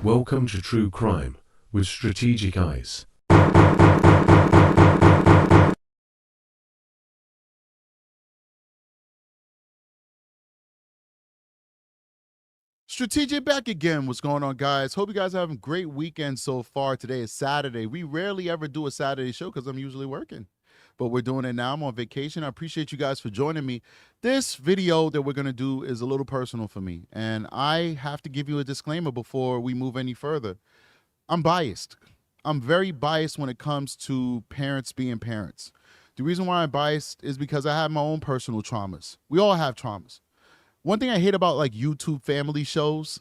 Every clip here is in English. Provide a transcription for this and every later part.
Welcome to True Crime with Strategic Eyes. Strategic back again. What's going on, guys? Hope you guys are having a great weekend so far. Today is Saturday. We rarely ever do a Saturday show because I'm usually working, but we're doing it now. I'm on vacation. I appreciate you guys for joining me. This video that we're going to do is a little personal for me, and I have to give you a disclaimer before we move any further. I'm biased. I'm very biased when it comes to parents being parents. The reason why I'm biased is because I have my own personal traumas. We all have traumas. One thing I hate about like YouTube family shows,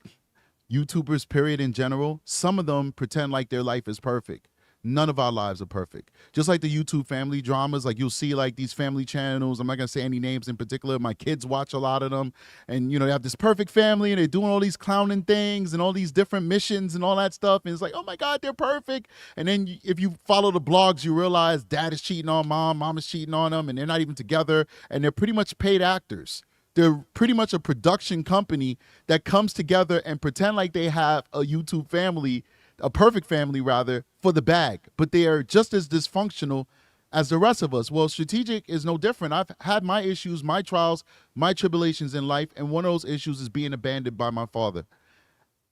YouTubers period in general, some of them pretend like their life is perfect. None of our lives are perfect. Just like the YouTube family dramas, like you'll see like these family channels. I'm not going to say any names in particular. My kids watch a lot of them. And, you know, they have this perfect family and they're doing all these clowning things and all these different missions and all that stuff. And it's like, oh my God, they're perfect. And then if you follow the blogs, you realize dad is cheating on mom is cheating on them, and they're not even together. And they're pretty much paid actors. They're pretty much a production company that comes together and pretend like they have a YouTube family, a perfect family rather, for the bag, but they are just as dysfunctional as the rest of us. Well, Strategic is no different. I've had my issues, my trials, my tribulations in life, and one of those issues is being abandoned by my father.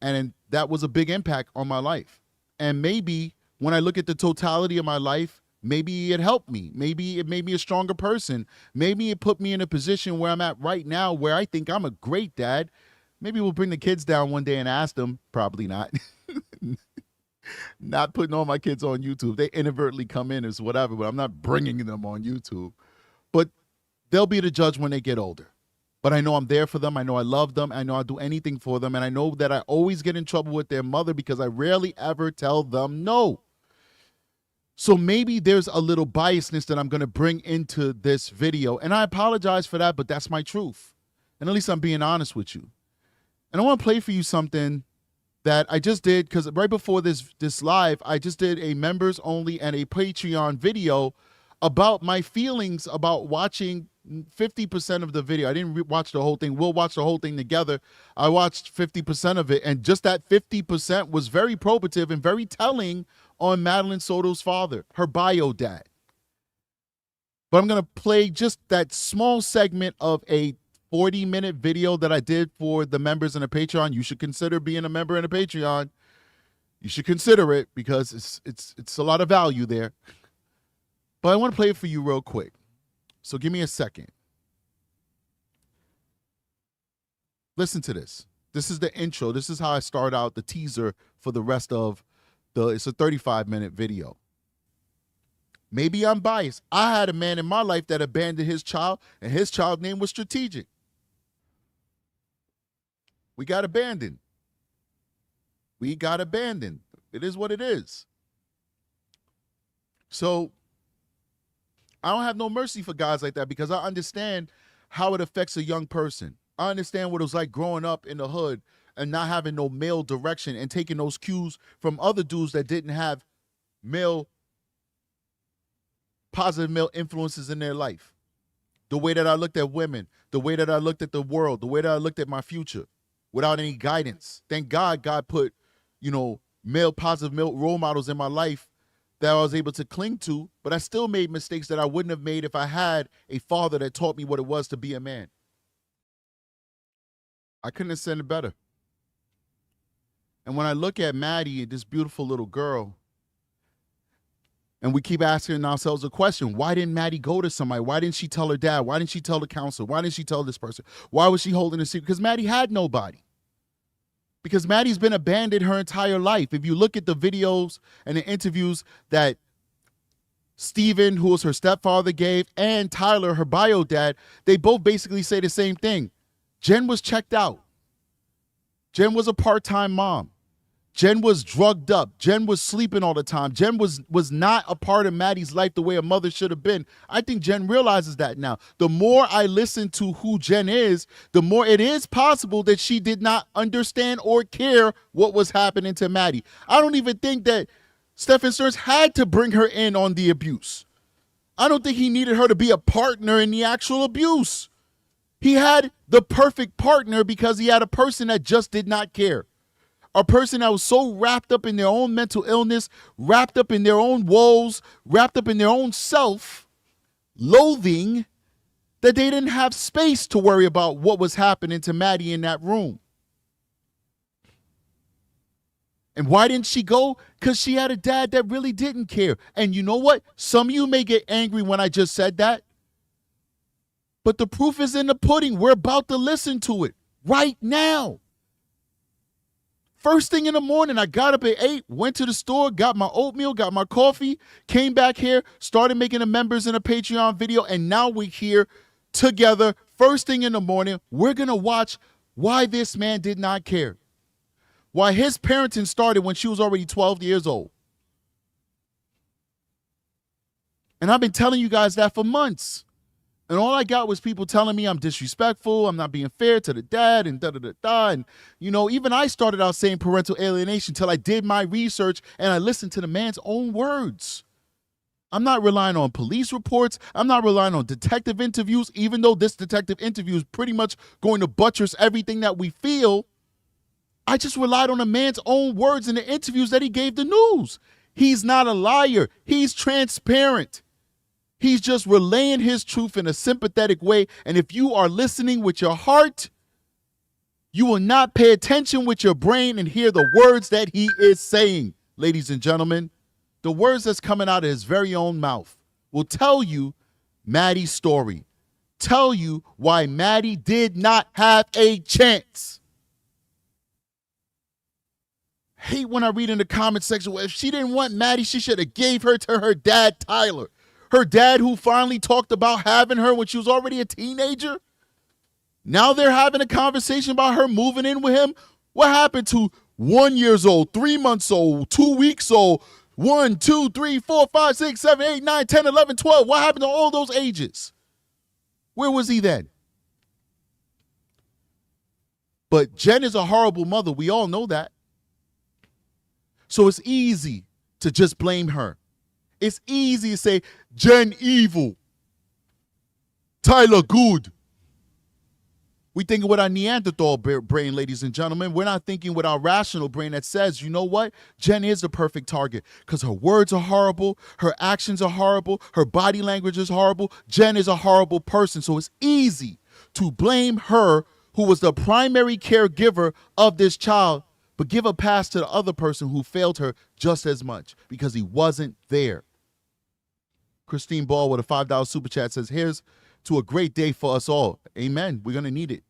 And that was a big impact on my life. And maybe when I look at the totality of my life, maybe it helped me. Maybe it made me a stronger person. Maybe it put me in a position where I'm at right now, where I think I'm a great dad. Maybe we'll bring the kids down one day and ask them. Probably not. Not putting all my kids on YouTube. They inadvertently come in as whatever, but I'm not bringing them on YouTube. But they'll be the judge when they get older. But I know I'm there for them. I know I love them. I know I'll do anything for them. And I know that I always get in trouble with their mother because I rarely ever tell them no. So maybe there's a little biasness that I'm going to bring into this video. And I apologize for that, but that's my truth. And at least I'm being honest with you. And I want to play for you something that I just did, because right before this live, I just did a members only and a Patreon video about my feelings about watching 50% of the video. I didn't watch the whole thing. We'll watch the whole thing together. I watched 50% of it, and just that 50% was very probative and very telling on Madeline Sotos' father, her bio dad. But I'm going to play just that small segment of a 40-minute video that I did for the members in a Patreon. You should consider being a member in a Patreon. You should consider it because it's a lot of value there. But I want to play it for you real quick. So give me a second. Listen to this. This is the intro. This is how I start out the teaser for the rest of it's a 35-minute video. Maybe I'm biased. I had a man in my life that abandoned his child, and his child's name was Strategic. We got abandoned. We got abandoned. It is what it is. So I don't have no mercy for guys like that because I understand how it affects a young person. I understand what it was like growing up in the hood and not having no male direction and taking those cues from other dudes that didn't have positive male influences in their life. The way that I looked at women, the way that I looked at the world, the way that I looked at my future without any guidance. Thank God put, positive male role models in my life that I was able to cling to, but I still made mistakes that I wouldn't have made if I had a father that taught me what it was to be a man. I couldn't have said it better. And when I look at Maddie, this beautiful little girl, and we keep asking ourselves a question, why didn't Maddie go to somebody? Why didn't she tell her dad? Why didn't she tell the counselor? Why didn't she tell this person? Why was she holding a secret? Because Maddie had nobody. Because Maddie's been abandoned her entire life. If you look at the videos and the interviews that Steven, who was her stepfather, gave, and Tyler, her bio dad, they both basically say the same thing. Jen was checked out. Jen was a part-time mom. Jen was drugged up. Jen was sleeping all the time. Jen was not a part of Maddie's life the way a mother should have been. I think Jen realizes that now. The more I listen to who Jen is, the more it is possible that she did not understand or care what was happening to Maddie. I don't even think that Stephen Stearns had to bring her in on the abuse. I don't think he needed her to be a partner in the actual abuse. He had the perfect partner because he had a person that just did not care. A person that was so wrapped up in their own mental illness, wrapped up in their own woes, wrapped up in their own self-loathing, that they didn't have space to worry about what was happening to Maddie in that room. And why didn't she go? Because she had a dad that really didn't care. And you know what? Some of you may get angry when I just said that. But the proof is in the pudding. We're about to listen to it right now. First thing in the morning, I got up at 8, went to the store, got my oatmeal, got my coffee, came back here, started making the members in a Patreon video, and now we're here together. First thing in the morning, we're going to watch why this man did not care. Why his parenting started when she was already 12 years old. And I've been telling you guys that for months. And all I got was people telling me I'm disrespectful, I'm not being fair to the dad, and da-da-da-da. And, you know, even I started out saying parental alienation until I did my research and I listened to the man's own words. I'm not relying on police reports. I'm not relying on detective interviews, even though this detective interview is pretty much going to buttress everything that we feel. I just relied on a man's own words in the interviews that he gave the news. He's not a liar. He's transparent. He's just relaying his truth in a sympathetic way. And if you are listening with your heart, you will not pay attention with your brain and hear the words that he is saying. Ladies and gentlemen, the words that's coming out of his very own mouth will tell you Maddie's story. Tell you why Maddie did not have a chance. Hate when I read in the comment section, well, if she didn't want Maddie, she should have gave her to her dad, Tyler. Her dad who finally talked about having her when she was already a teenager. Now they're having a conversation about her moving in with him. What happened to 1 year old, 3 months old, 2 weeks old, 1, 2, 3, 4, 5, 6, 7, 8, 9, 10, 11, 12? What happened to all those ages? Where was he then? But Jen is a horrible mother. We all know that. So it's easy to just blame her. It's easy to say, Jen evil, Tyler good. We thinking with our Neanderthal brain, ladies and gentlemen. We're not thinking with our rational brain that says, you know what? Jen is the perfect target because her words are horrible, her actions are horrible, her body language is horrible. Jen is a horrible person. So it's easy to blame her, who was the primary caregiver of this child, but give a pass to the other person who failed her just as much because he wasn't there. Christine Ball with a $5 super chat says, here's to a great day for us all. Amen. We're going to need it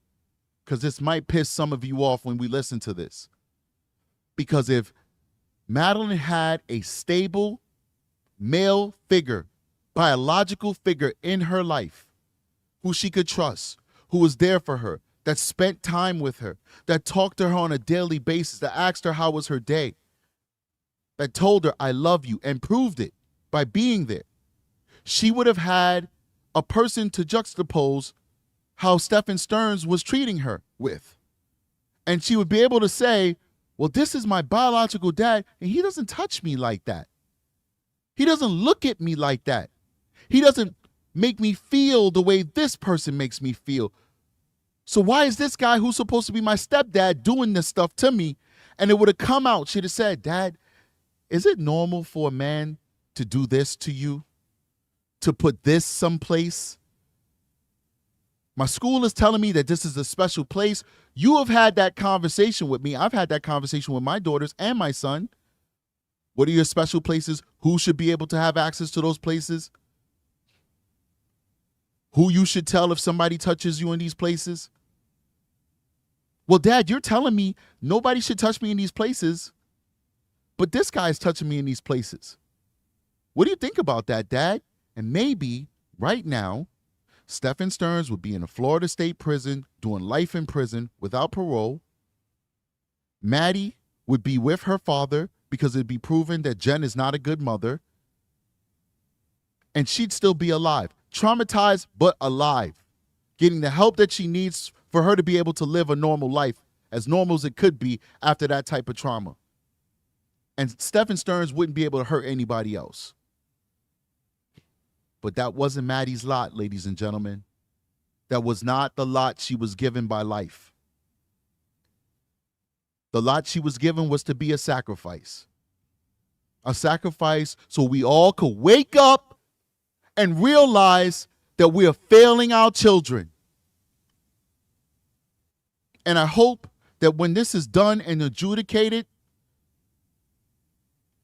because this might piss some of you off when we listen to this. Because if Madeline had a stable male figure, biological figure in her life who she could trust, who was there for her, that spent time with her, that talked to her on a daily basis, that asked her how was her day, that told her, I love you, and proved it by being there, she would have had a person to juxtapose how Stephen Stearns was treating her with. And she would be able to say, well, this is my biological dad, and he doesn't touch me like that. He doesn't look at me like that. He doesn't make me feel the way this person makes me feel. So why is this guy who's supposed to be my stepdad doing this stuff to me? And it would have come out. She'd have said, Dad, is it normal for a man to do this to you? To put this someplace? My school is telling me that this is a special place. You have had that conversation with me. I've had that conversation with my daughters and my son. What are your special places? Who should be able to have access to those places? Who you should tell if somebody touches you in these places? Well, Dad, you're telling me nobody should touch me in these places, but this guy's touching me in these places. What do you think about that, Dad? And maybe right now, Stephen Stearns would be in a Florida state prison doing life in prison without parole. Maddie would be with her father because it'd be proven that Jen is not a good mother. And she'd still be alive, traumatized but alive, getting the help that she needs for her to be able to live a normal life, as normal as it could be after that type of trauma. And Stephen Stearns wouldn't be able to hurt anybody else. But that wasn't Maddie's lot, ladies and gentlemen. That was not the lot she was given by life. The lot she was given was to be a sacrifice. A sacrifice so we all could wake up and realize that we are failing our children. And I hope that when this is done and adjudicated,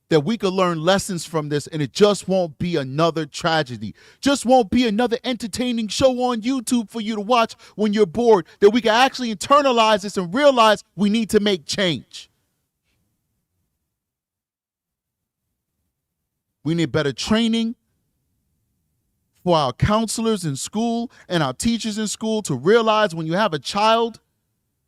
that we could learn lessons from this and it just won't be another tragedy. Just won't be another entertaining show on YouTube for you to watch when you're bored. That we can actually internalize this and realize we need to make change. We need better training for our counselors in school and our teachers in school to realize when you have a child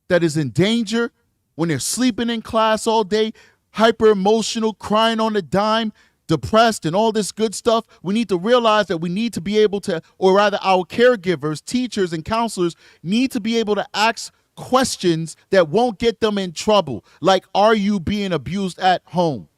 that is in danger, when they're sleeping in class all day, hyper emotional, crying on a dime, depressed, and all this good stuff, we need to realize that we need to be able to, or rather our caregivers, teachers, and counselors need to be able to ask questions that won't get them in trouble. Like, are you being abused at home?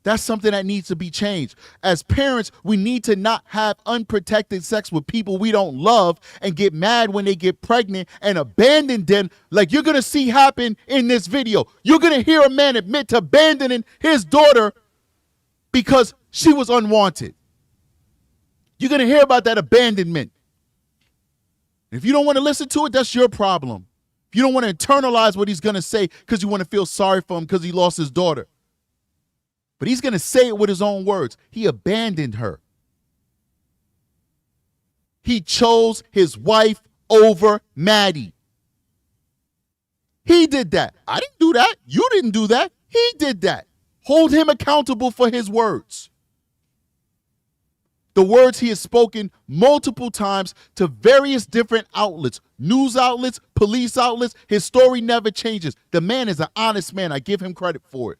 That's something that needs to be changed. As parents, we need to not have unprotected sex with people we don't love and get mad when they get pregnant and abandon them, like you're going to see happen in this video. You're going to hear a man admit to abandoning his daughter because she was unwanted. You're going to hear about that abandonment. If you don't want to listen to it, that's your problem. If you don't want to internalize what he's going to say because you want to feel sorry for him because he lost his daughter. But he's going to say it with his own words. He abandoned her. He chose his wife over Maddie. He did that. I didn't do that. You didn't do that. He did that. Hold him accountable for his words. The words he has spoken multiple times to various different outlets, news outlets, police outlets. His story never changes. The man is an honest man. I give him credit for it.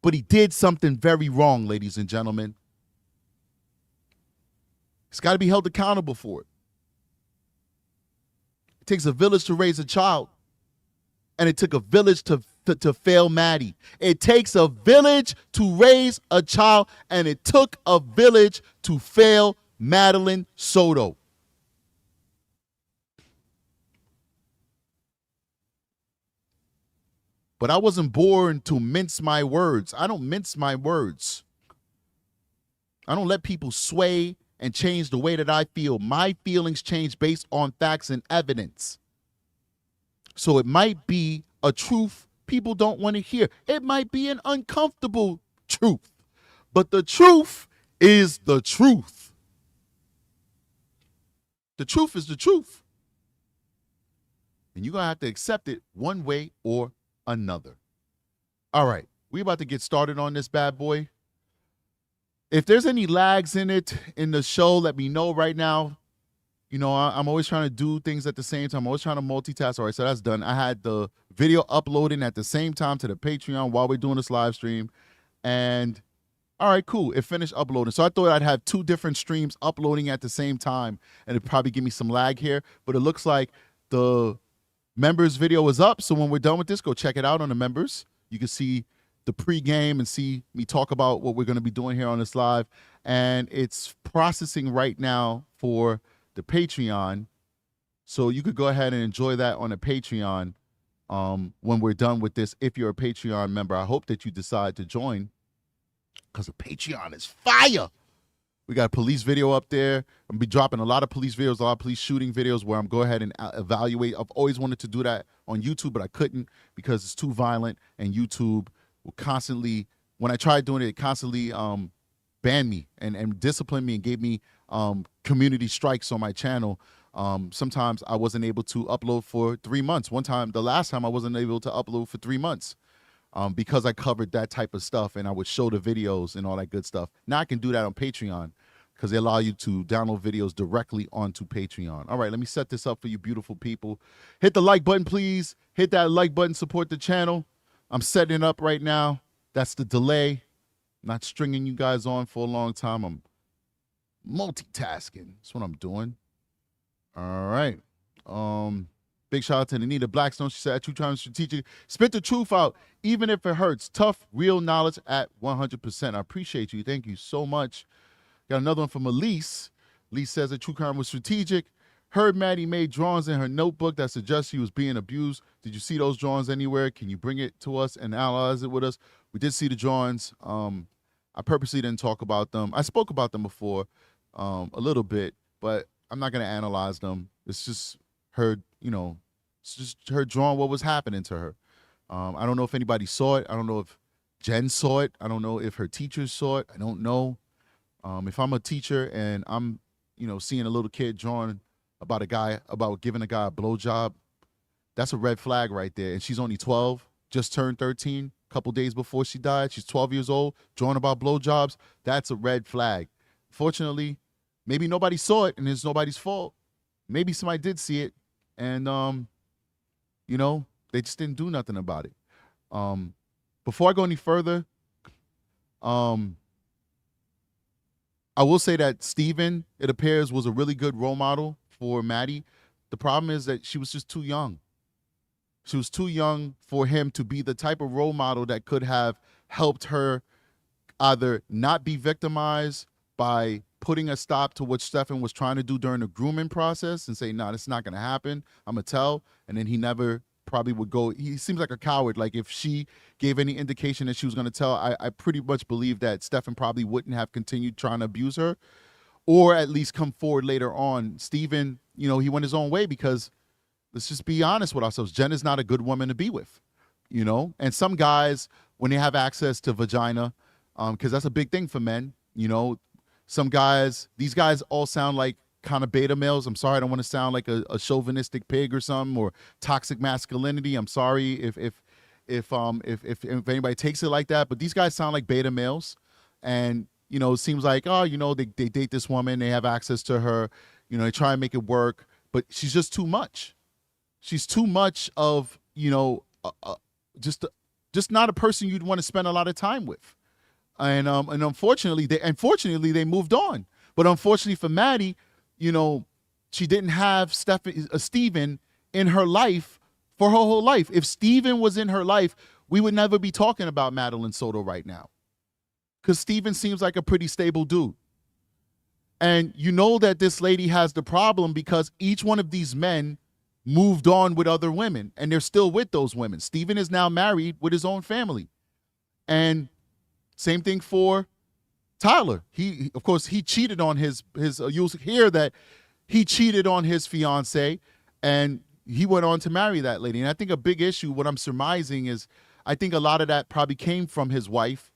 But he did something very wrong, ladies and gentlemen. He's got to be held accountable for it. It takes a village to raise a child. And it took a village to fail Maddie. It takes a village to raise a child. And it took a village to fail Madeline Sotos. But I wasn't born to mince my words. I don't mince my words. I don't let people sway and change the way that I feel. My feelings change based on facts and evidence. So it might be a truth people don't want to hear. It might be an uncomfortable truth. But the truth is the truth. The truth is the truth. And you're going to have to accept it one way or another. All right, we about to get started on this bad boy. If there's any lags in it, in the show, let me know right now. You know, I'm always trying to do things at the same time. I'm always trying to multitask. All right, so that's done. I had the video uploading at the same time to the Patreon while we're doing this live stream. And all right, cool. It finished uploading. So I thought I'd have two different streams uploading at the same time. And it'd probably give me some lag here. But it looks like the members video is up. So when we're done with this, go check it out on the members. You can see the pregame and see me talk about what we're going to be doing here on this live. And it's processing right now for the Patreon. So you could go ahead and enjoy that on the Patreon when we're done with this. If you're a Patreon member, I hope that you decide to join because the Patreon is fire. We got a police video up there. I'm going to be dropping a lot of police videos, a lot of police shooting videos where I'm go ahead and evaluate. I've always wanted to do that on YouTube, but I couldn't because it's too violent, and YouTube will constantly, when I tried doing it, it constantly banned me and disciplined me and gave me community strikes on my channel. Sometimes I wasn't able to upload for 3 months. The last time I wasn't able to upload for 3 months. Because I covered that type of stuff and I would show the videos and all that good stuff. Now I can do that on Patreon because they allow you to download videos directly onto Patreon. All right, let me set this up for you beautiful people. Hit the like button, please. Hit that like button, support the channel. I'm setting it up right now. That's the delay. I'm not stringing you guys on for a long time. I'm multitasking. That's what I'm doing. All right. Big shout out to Anita Blackstone. She said, at 2 times strategic, spit the truth out, even if it hurts. Tough, real knowledge at 100%. I appreciate you. Thank you so much. Got another one from Elise. Elise says that true crime was strategic. Heard Maddie made drawings in her notebook that suggest she was being abused. Did you see those drawings anywhere? Can you bring it to us and analyze it with us? We did see the drawings. I purposely didn't talk about them. I spoke about them before a little bit, but I'm not going to analyze them. It's just her, it's just her drawing what was happening to her. I don't know if anybody saw it. I don't know if Jen saw it. I don't know if her teachers saw it. I don't know. If I'm a teacher and I'm, seeing a little kid drawing about giving a guy a blowjob, that's a red flag right there. And she's only 12, just turned 13, a couple days before she died. She's 12 years old, drawing about blowjobs. That's a red flag. Fortunately, maybe nobody saw it and it's nobody's fault. Maybe somebody did see it and, they just didn't do nothing about it. Before I go any further, I will say that Steven, it appears, was a really good role model for Maddie. The problem is that she was just too young. She was too young for him to be the type of role model that could have helped her either not be victimized by putting a stop to what Stefan was trying to do during the grooming process and say, no, this is not going to happen. I'm going to tell. And then he never probably would go. He seems like a coward. Like if she gave any indication that she was going to tell, I pretty much believe that Stefan probably wouldn't have continued trying to abuse her or at least come forward later on. Steven, he went his own way because let's just be honest with ourselves. Jen is not a good woman to be with, and some guys, when they have access to vagina, because that's a big thing for men, some guys, these guys all sound like kind of beta males. I'm sorry, I don't want to sound like a chauvinistic pig or something or toxic masculinity. I'm sorry if anybody takes it like that, but these guys sound like beta males. And, it seems like, they date this woman, they have access to her, they try and make it work, but she's just too much. She's too much of, just not a person you'd want to spend a lot of time with. And unfortunately, they moved on. But unfortunately for Maddie, she didn't have Steven in her life for her whole life. If Steven was in her life, we would never be talking about Madeline Sotos right now. Because Steven seems like a pretty stable dude. And that this lady has the problem because each one of these men moved on with other women and they're still with those women. Steven is now married with his own family. And same thing for Tyler. He of course, he cheated on his you'll hear that he cheated on his fiancée and he went on to marry that lady. And I think a big issue, what I'm surmising is, I think a lot of that probably came from his wife,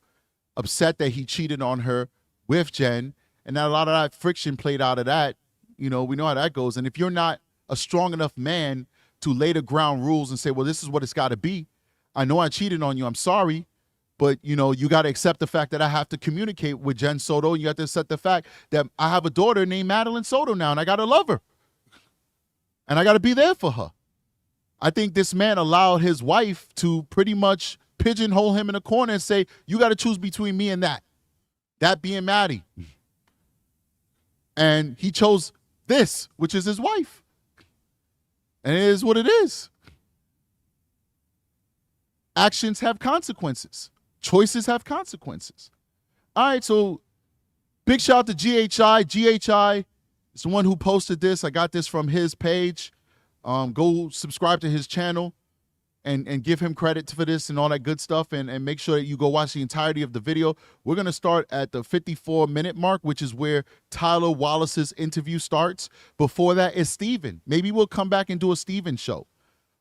upset that he cheated on her with Jen. And that a lot of that friction played out of that. We know how that goes. And if you're not a strong enough man to lay the ground rules and say, well, this is what it's got to be. I know I cheated on you. I'm sorry. But, you got to accept the fact that I have to communicate with Jen Soto. You have to accept the fact that I have a daughter named Madeline Sotos now, and I got to love her. And I got to be there for her. I think this man allowed his wife to pretty much pigeonhole him in a corner and say, you got to choose between me and that being Maddie. And he chose this, which is his wife. And it is what it is. Actions have consequences. Choices have consequences. All right, so big shout out to GHI. GHI is the one who posted this. I got this from his page. Go subscribe to his channel and give him credit for this and all that good stuff. And make sure that you go watch the entirety of the video. We're going to start at the 54-minute mark, which is where Tyler Wallace's interview starts. Before that is Steven. Maybe we'll come back and do a Steven show.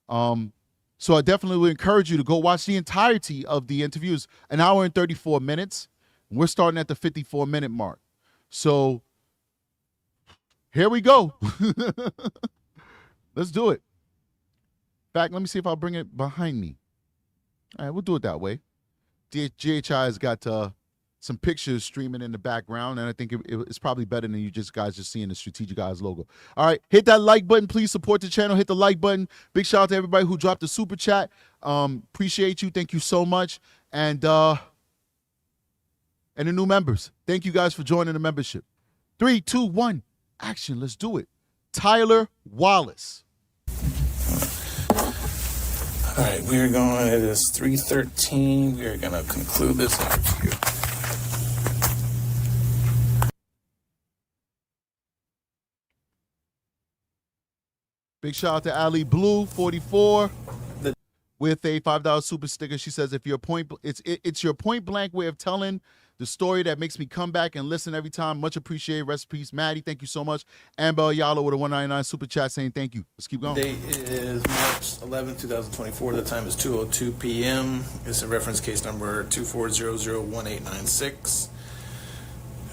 So I definitely would encourage you to go watch the entirety of the interviews, an hour and 34 minutes. We're starting at the 54-minute mark. So here we go. Let's do it. In fact, let me see if I'll bring it behind me. All right, we'll do it that way. GHI has got some pictures streaming in the background, and I think it's probably better than you guys just seeing the Strategic Eyes logo. All right, hit that like button. Please support the channel. Hit the like button. Big shout out to everybody who dropped the super chat. Appreciate you. Thank you so much. And the new members, thank you guys for joining the membership. 3, 2, 1, action. Let's do it. Tyler Wallace. All right, we are going, it is 3:13. We are going to conclude this interview. Big shout out to Ali Blue 44 with a $5 super sticker. She says, "If your it's your point blank way of telling the story that makes me come back and listen every time. Much appreciated. Rest in peace, Maddie. Thank you so much." Amber Yalo with a 199 super chat saying thank you. Let's keep going. The date is March 11, 2024. The time is 2:02 p.m. It's a reference case number 24001896.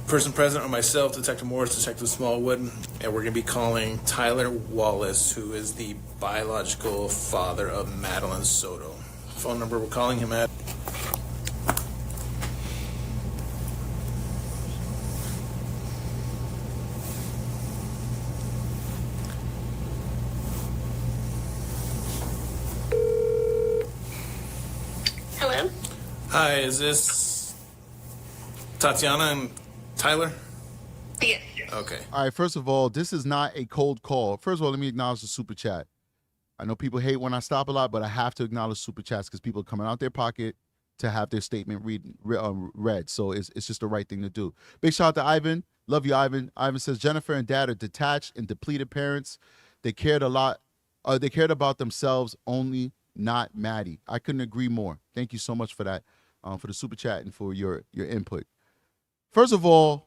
Person present are myself, Detective Morris, Detective Smallwood, and we're going to be calling Tyler Wallace, who is the biological father of Madeline Sotos. Phone number we're calling him at. Hello? Hi, is this Tatiana and Tyler? Yes. Okay. All right, first of all, this is not a cold call. First of all, let me acknowledge the super chat. I know people hate when I stop a lot, but I have to acknowledge super chats because people are coming out their pocket to have their statement read. So it's just the right thing to do. Big shout out to Ivan. Love you, Ivan. Ivan says, Jennifer and Dad are detached and depleted parents. They cared a lot. They cared about themselves only, not Maddie. I couldn't agree more. Thank you so much for that, for the super chat and for your input. First of all,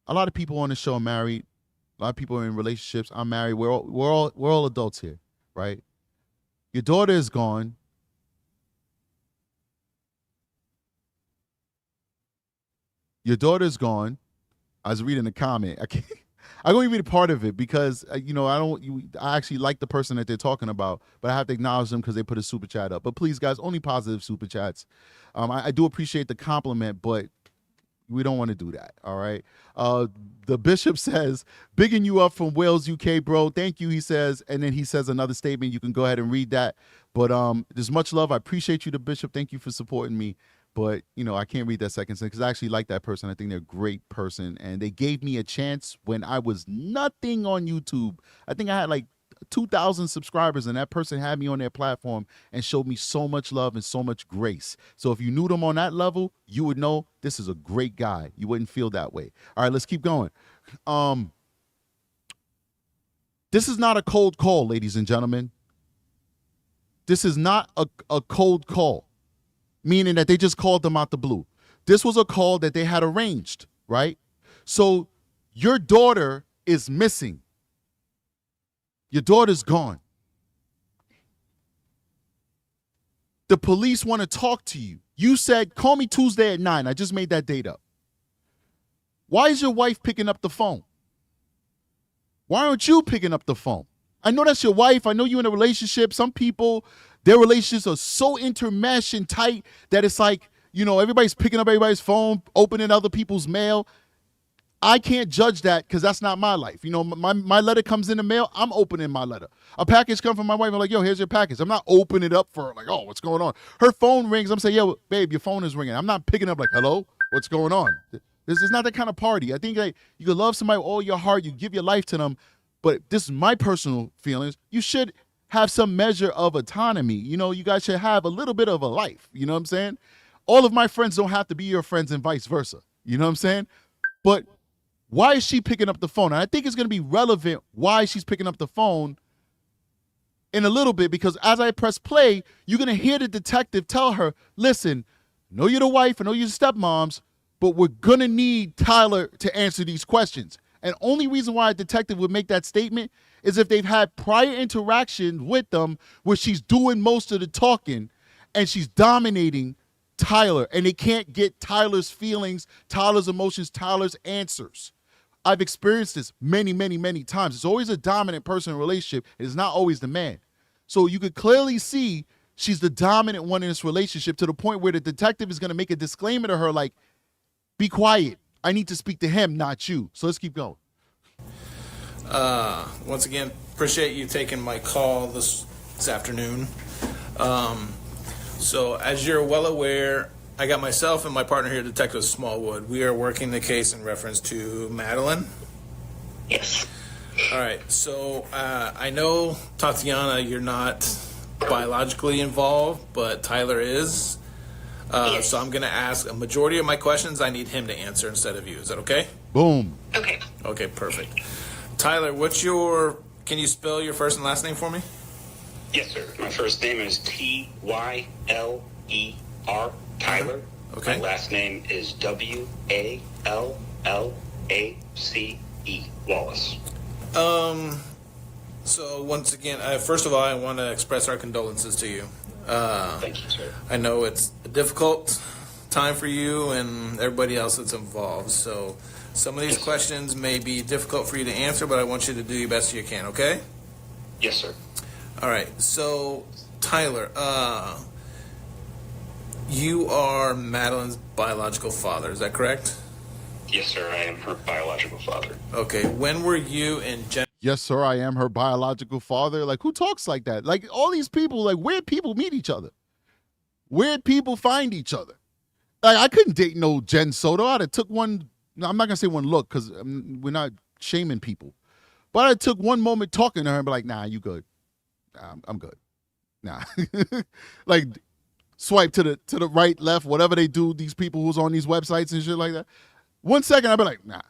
a lot of people on the show are married. A lot of people are in relationships. I'm married. We're all adults here, right? Your daughter is gone. Your daughter is gone. I was reading the comment. I don't even read a part of it because I actually like the person that they're talking about, but I have to acknowledge them because they put a super chat up. But please, guys, only positive super chats. I do appreciate the compliment, but we don't want to do that. All right. The bishop says, "Bigging you up from Wales, UK, bro. Thank you," he says. And then he says another statement. You can go ahead and read that. But there's much love. I appreciate you, the bishop. Thank you for supporting me. But, I can't read that second sentence because I actually like that person. I think they're a great person. And they gave me a chance when I was nothing on YouTube. I think I had like 2,000 subscribers, and that person had me on their platform and showed me so much love and so much grace. So if you knew them on that level, you would know this is a great guy. You wouldn't feel that way. All right, let's keep going. This is not a cold call, ladies and gentlemen. This is not a cold call, meaning that they just called them out the blue. This was a call that they had arranged, right? So your daughter is missing. Your daughter's gone. The police want to talk to you. You said, call me Tuesday at 9. I just made that date up. Why is your wife picking up the phone? Why aren't you picking up the phone? I know that's your wife. I know you're in a relationship. Some people, their relationships are so intermeshed and tight that it's like, everybody's picking up everybody's phone, opening other people's mail. I can't judge that because that's not my life. My letter comes in the mail. I'm opening my letter. A package comes from my wife. I'm like, yo, here's your package. I'm not opening it up for like, oh, what's going on? Her phone rings. I'm saying, yo, babe, your phone is ringing. I'm not picking up like, hello, what's going on? This is not that kind of party. I think like, you can love somebody with all your heart. You give your life to them. But this is my personal feelings. You should have some measure of autonomy. You guys should have a little bit of a life. You know what I'm saying? All of my friends don't have to be your friends and vice versa. You know what I'm saying? But why is she picking up the phone? And I think it's going to be relevant why she's picking up the phone in a little bit, because as I press play, you're going to hear the detective tell her, listen, I know you're the wife, I know you're the stepmoms, but we're going to need Tyler to answer these questions. And only reason why a detective would make that statement is if they've had prior interaction with them where she's doing most of the talking and she's dominating Tyler, and they can't get Tyler's feelings, Tyler's emotions, Tyler's answers. I've experienced this many, many, many times. It's always a dominant person in a relationship. It is not always the man. So you could clearly see she's the dominant one in this relationship to the point where the detective is going to make a disclaimer to her like, be quiet. I need to speak to him, not you. So let's keep going. Once again, appreciate you taking my call this afternoon. So as you're well aware, I got myself and my partner here, Detective Smallwood. We are working the case in reference to Madeline. Yes. All right. So I know, Tatiana, you're not biologically involved, but Tyler is. Yes. So I'm going to ask a majority of my questions. I need him to answer instead of you. Is that okay? Boom. Okay. Okay, perfect. Tyler, can you spell your first and last name for me? Yes, sir. My first name is Tyler, Tyler. Okay. My last name is Wallace, Wallace. So once again, first of all, I want to express our condolences to you. Thank you, sir. I know it's a difficult time for you and everybody else that's involved. So some of these questions may be difficult for you to answer, but I want you to do your best you can, okay? Yes, sir. All right. So, Tyler, you are Madeline's biological father. Is that correct? Yes, sir. I am her biological father. Okay. When were you and Jen? Yes, sir, I am her biological father. Like, who talks like that? Like, all these people, like, weird people meet each other. Weird people find each other. Like, I couldn't date no Jen Soto. I'd have took one, no, I'm not going to say one look because we're not shaming people. But I took one moment talking to her and be like, nah, you good. Nah, I'm good. Nah. Like, swipe to the right, left, whatever they do, these people who's on these websites and shit like that. 1 second, I'd be like, nah.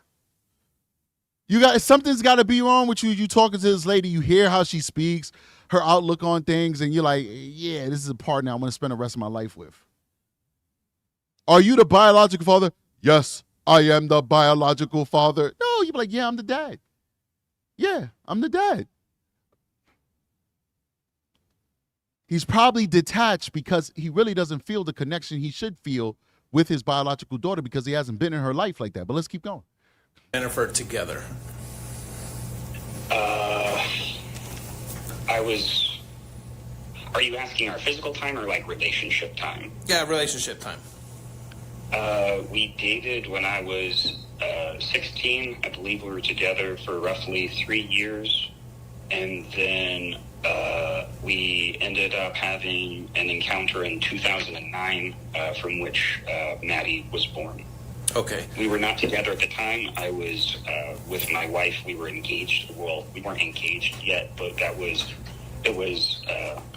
Something's got to be wrong with you. You talking to this lady, you hear how she speaks, her outlook on things, and you're like, yeah, this is a partner I want to spend the rest of my life with. Are you the biological father? Yes, I am the biological father. No, you'd be like, yeah, I'm the dad. Yeah, I'm the dad. He's probably detached because he really doesn't feel the connection he should feel with his biological daughter because he hasn't been in her life like that. But let's keep going. Jennifer together. Are you asking our physical time or like relationship time? Yeah, relationship time. We dated when I was 16. I believe we were together for roughly 3 years. And then we ended up having an encounter in 2009 from which Maddie was born. Okay. We were not together at the time. I was with my wife. We were engaged. Well, we weren't engaged yet, but it was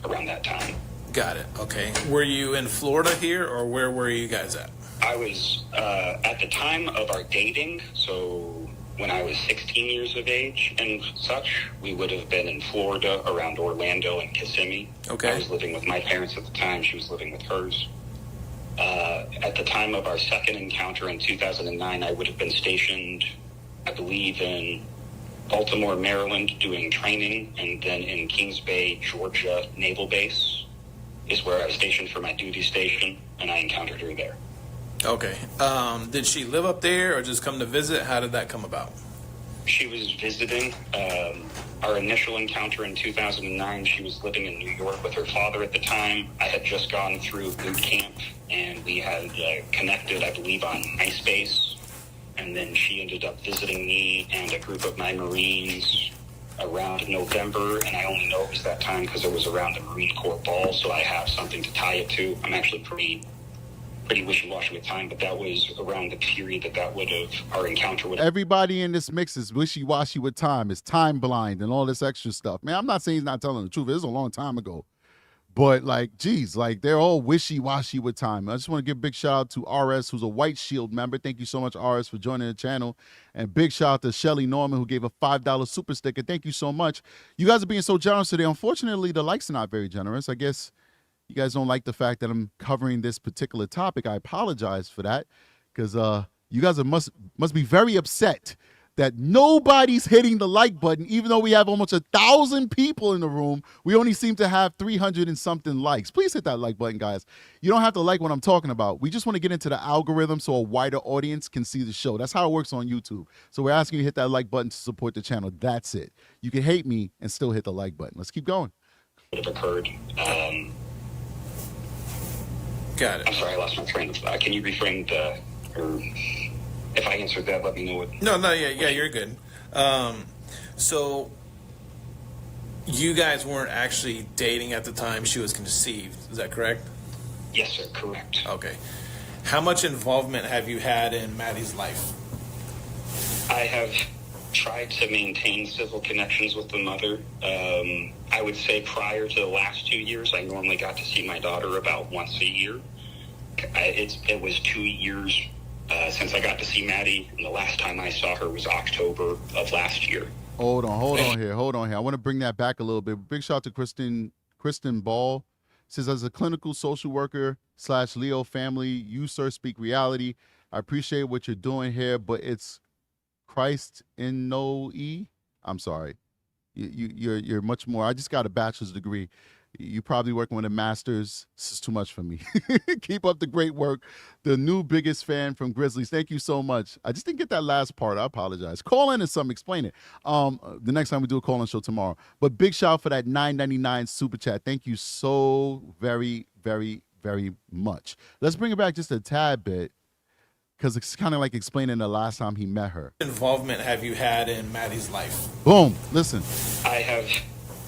around that time. Got it. Okay. Were you in Florida here, or where were you guys at? I was at the time of our dating, so when I was 16 years of age and such, we would have been in Florida around Orlando and Kissimmee. Okay. I was living with my parents at the time. She was living with hers. At the time of our second encounter in 2009, I would have been stationed, I believe, in Baltimore, Maryland, doing training, and then in Kings Bay, Georgia, Naval Base is where I was stationed for my duty station, and I encountered her there. Okay. Did she live up there or just come to visit? How did that come about? She was visiting. Our initial encounter in 2009, she was living in New York with her father at the time. I had just gone through boot camp, and we had connected, I believe, on MySpace. And then she ended up visiting me and a group of my Marines around November, and I only know it was that time because it was around the Marine Corps ball, so I have something to tie it to. I'm actually pretty wishy-washy with time, but that was around the period that would have, our encounter would have. Everybody in this mix is wishy-washy with time, is time blind and all this extra stuff. Man, I'm not saying he's not telling the truth. It was a long time ago. But, like, geez, like, they're all wishy-washy with time. I just want to give a big shout-out to RS, who's a White Shield member. Thank you so much, RS, for joining the channel. And big shout-out to Shelly Norman, who gave a $5 super sticker. Thank you so much. You guys are being so generous today. Unfortunately, the likes are not very generous. I guess you guys don't like the fact that I'm covering this particular topic. I apologize for that, because you guys must be very upset that nobody's hitting the like button, even though we have almost 1,000 people in the room. We only seem to have 300 and something likes. Please hit that like button, guys. You don't have to like what I'm talking about. We just want to get into the algorithm so a wider audience can see the show. That's how it works on YouTube. So we're asking you to hit that like button to support the channel. That's it. You can hate me and still hit the like button. Let's keep going. Would have occurred. Got it. I'm sorry, I lost my train of thought. Can you reframe or if I answered that, let me know what. No, yeah, you're good. So you guys weren't actually dating at the time she was conceived. Is that correct? Yes, sir, correct. Okay. How much involvement have you had in Maddie's life? I have tried to maintain civil connections with the mother. I would say prior to the last 2 years, I normally got to see my daughter about once a year. It was 2 years since I got to see Maddie, and the last time I saw her was October of last year. Hold on here. I want to bring that back a little bit. Big shout out to Kristen Ball. Says, as a clinical social worker / Leo family, you, sir, speak reality. I appreciate what you're doing here, but it's Christ in no E. I'm sorry. You're much more. I just got a bachelor's degree. You probably working with a master's. This is too much for me. Keep up the great work. The new biggest fan from Grizzlies. Thank you so much. I just didn't get that last part. I apologize. Call in and some explain it. The next time we do a call-in show tomorrow. But big shout out for that $9.99 super chat. Thank you so very, very, very much. Let's bring it back just a tad bit, because it's kind of like explaining the last time he met her. Involvement have you had in Maddie's life? Boom. Listen. I have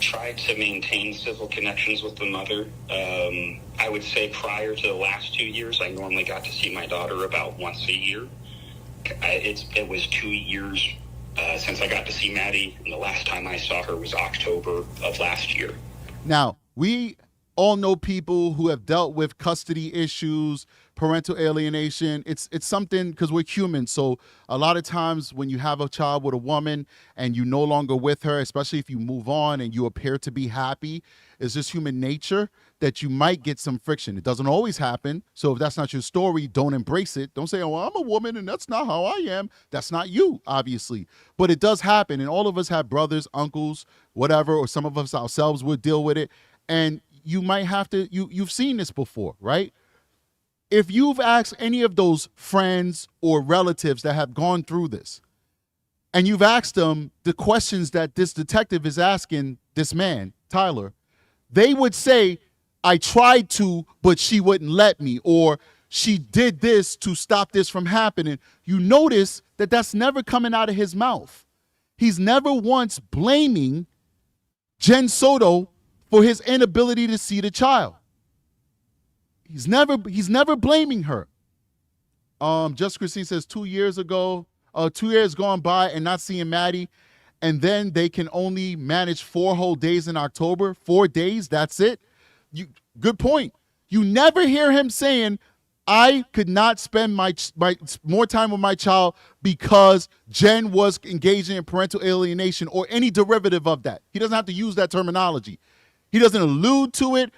tried to maintain civil connections with the mother. I would say prior to the last 2 years, I normally got to see my daughter about once a year. It was 2 years since I got to see Maddie, and the last time I saw her was October of last year. Now, we all know people who have dealt with custody issues, parental alienation. It's something, because we're human. So a lot of times when you have a child with a woman and you're no longer with her, especially if you move on and you appear to be happy, it's just human nature that you might get some friction. It doesn't always happen. So if that's not your story, don't embrace it. Don't say, oh, well, I'm a woman and that's not how I am. That's not you, obviously. But it does happen. And all of us have brothers, uncles, whatever, or some of us ourselves would deal with it. And you might have to, you've seen this before, right? If you've asked any of those friends or relatives that have gone through this, and you've asked them the questions that this detective is asking this man, Tyler, they would say, I tried to, but she wouldn't let me, or she did this to stop this from happening. You notice that that's never coming out of his mouth. He's never once blaming Jen Soto for his inability to see the child. He's never blaming her. Just Christine says 2 years ago, 2 years gone by and not seeing Maddie, and then they can only manage 4 whole days in October. 4 days, that's it. Good point. You never hear him saying, I could not spend my more time with my child because Jen was engaging in parental alienation or any derivative of that. He doesn't have to use that terminology. He doesn't allude to it.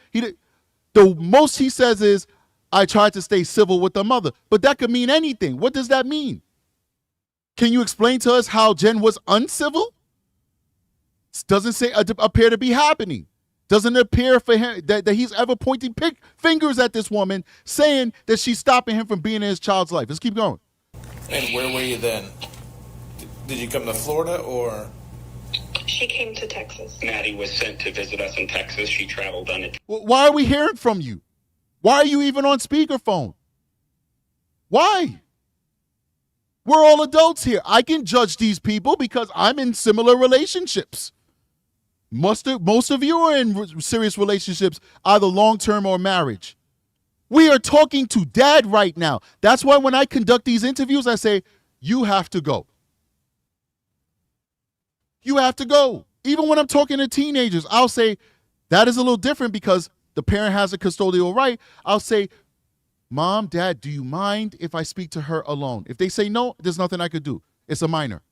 The most he says is, I tried to stay civil with the mother. But that could mean anything. What does that mean? Can you explain to us how Jen was uncivil? It doesn't appear to be happening. Doesn't appear for him that he's ever pointing fingers at this woman, saying that she's stopping him from being in his child's life. Let's keep going. And where were you then? Did you come to Florida or? She came to Texas. Maddie was sent to visit us in Texas. She traveled on it. Why are we hearing from you? Why are you even on speakerphone? Why? We're all adults here. I can judge these people because I'm in similar relationships. Most of you are in serious relationships, either long-term or marriage. We are talking to dad right now. That's why when I conduct these interviews, I say, you have to go. You have to go. Even when I'm talking to teenagers, I'll say, that is a little different because the parent has a custodial right. I'll say, Mom, Dad, do you mind if I speak to her alone? If they say no, there's nothing I could do. It's a minor.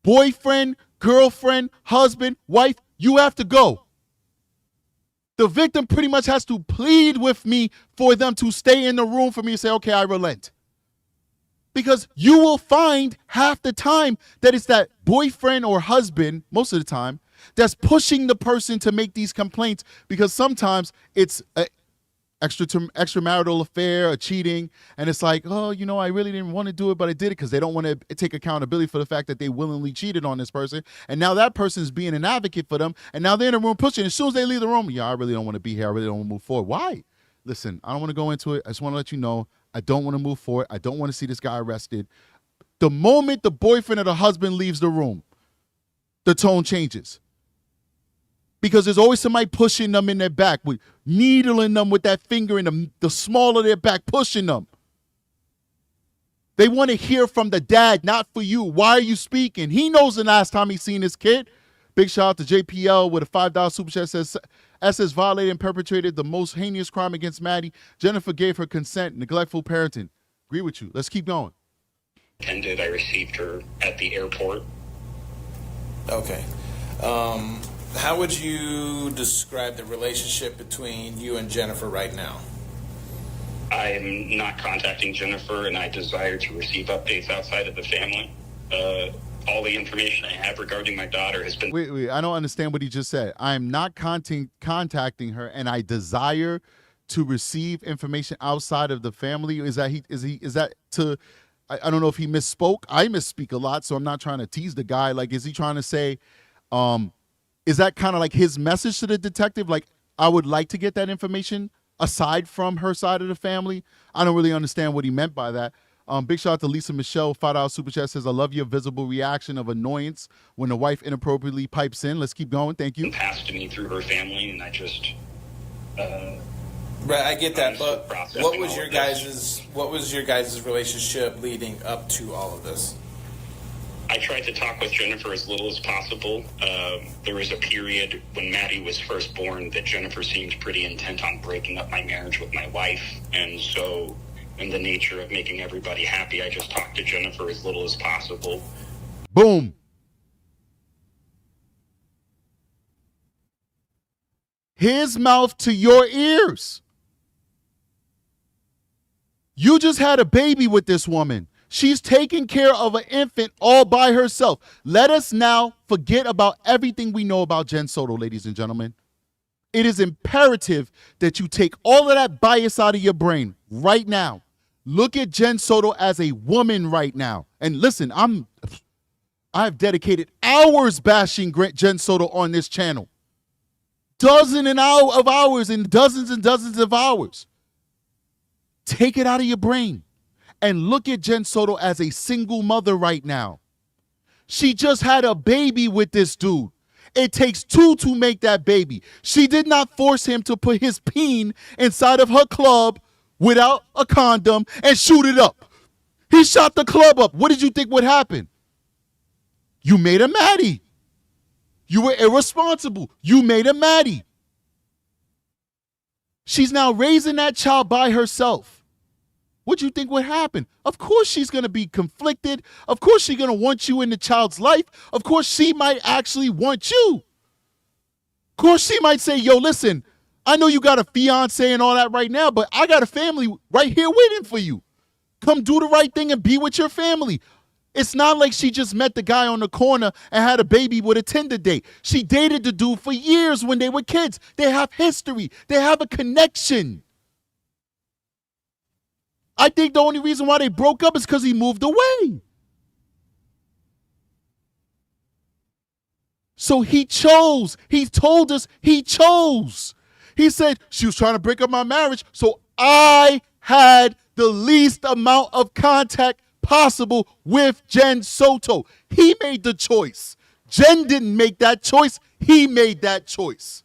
Boyfriend, girlfriend, husband, wife, you have to go. The victim pretty much has to plead with me for them to stay in the room for me to say, okay, I relent. Because you will find half the time that it's that boyfriend or husband, most of the time, that's pushing the person to make these complaints, because sometimes it's an extramarital affair, a cheating, and it's like, oh, I really didn't want to do it, but I did it, because they don't want to take accountability for the fact that they willingly cheated on this person, and now that person is being an advocate for them, and now they're in the room pushing. As soon as they leave the room, I really don't want to be here, I really don't want to move forward. Why? Listen, I don't want to go into it. I just want to let you know, I don't want to move forward. I don't want to see this guy arrested. The moment the boyfriend or the husband leaves the room, the tone changes. Because there's always somebody pushing them in their back, with needling them with that finger in the small of their back, pushing them. They want to hear from the dad, not for you. Why are you speaking? He knows the last time he's seen his kid. Big shout out to JPL with a $5 super chat. Says, SS violated and perpetrated the most heinous crime against Maddie. Jennifer gave her consent, neglectful parenting. Agree with you. Let's keep going. I received her at the airport. Okay. How would you describe the relationship between you and Jennifer right now? I am not contacting Jennifer, and I desire to receive updates outside of the family. All the information I have regarding my daughter has been... Wait, I don't understand what he just said. I am not contacting her, and I desire to receive information outside of the family. Is that to... I don't know if he misspoke. I misspeak a lot, so I'm not trying to tease the guy. Like, is he trying to say, is that kind of like his message to the detective? Like, I would like to get that information aside from her side of the family. I don't really understand what he meant by that. Big shout out to Lisa Michelle, $5 super chat, says, I love your visible reaction of annoyance when the wife inappropriately pipes in. Let's keep going. Thank you. Passed to me through her family, and I just... Right, I get that, but what was your guys' relationship leading up to all of this? I tried to talk with Jennifer as little as possible. There was a period when Maddie was first born that Jennifer seemed pretty intent on breaking up my marriage with my wife. And so in the nature of making everybody happy, I just talked to Jennifer as little as possible. Boom. His mouth to your ears. You just had a baby with this woman. She's taking care of an infant all by herself. Let us now forget about everything we know about Jen Soto, ladies and gentlemen. It is imperative that you take all of that bias out of your brain right now. Look at Jen Soto as a woman right now. And listen, I've dedicated hours bashing Jen Soto on this channel. Dozens of hours and dozens of hours. Take it out of your brain and look at Jen Soto as a single mother right now. She just had a baby with this dude. It takes two to make that baby. She did not force him to put his peen inside of her club without a condom and shoot it up. He shot the club up. What did you think would happen? You made a Maddie. You were irresponsible. You made a Maddie. She's now raising that child by herself. What do you think would happen? Of course she's going to be conflicted. Of course she's going to want you in the child's life. Of course she might actually want you. Of course she might say, yo, listen, I know you got a fiance and all that right now, but I got a family right here waiting for you. Come do the right thing and be with your family. It's not like she just met the guy on the corner and had a baby with a Tinder date. She dated the dude for years when they were kids. They have history. They have a connection. I think the only reason why they broke up is because he moved away. So he chose. He told us he chose. He said, she was trying to break up my marriage, so I had the least amount of contact possible with Jen Soto. He made the choice. Jen didn't make that choice. He made that choice.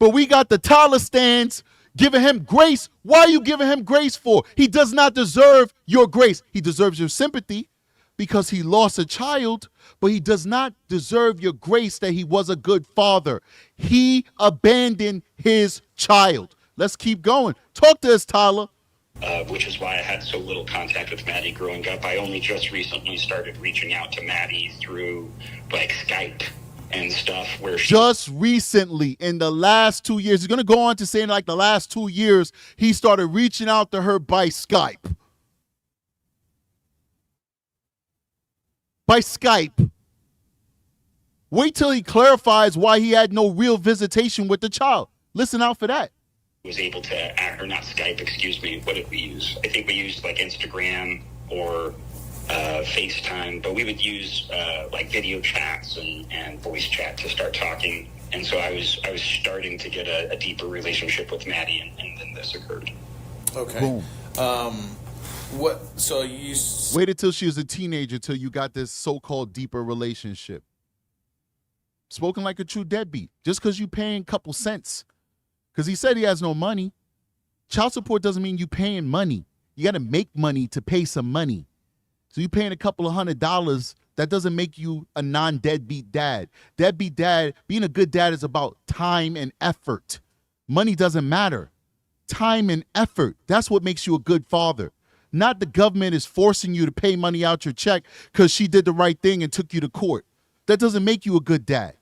But we got the Tyler stands giving him grace. Why are you giving him grace for? He does not deserve your grace. He deserves your sympathy because he lost a child, but he does not deserve your grace that he was a good father. He abandoned his child. Let's keep going. Talk to us, Tyler. Which is why I had so little contact with Maddie growing up. I only just recently started reaching out to Maddie through like Skype and stuff where she... Just recently, in the last 2 years, he's going to go on to say in like the last 2 years, he started reaching out to her by Skype. By Skype. Wait till he clarifies why he had no real visitation with the child. Listen out for that. Was able to, or not Skype, excuse me, what did we use? I think we used like Instagram or FaceTime, but we would use like video chats and voice chat to start talking. And so I was starting to get a deeper relationship with Maddie, and then this occurred. Okay. Boom. So you waited till she was a teenager till you got this so-called deeper relationship. Spoken like a true deadbeat. Just because you paying a couple cents. Because he said he has no money. Child support doesn't mean you paying money. You got to make money to pay some money. So you paying a couple of $100, that doesn't make you a non-deadbeat dad. Deadbeat dad, being a good dad is about time and effort. Money doesn't matter. Time and effort, that's what makes you a good father. not the government is forcing you to pay money out your check because she did the right thing and took you to court. That doesn't make you a good dad.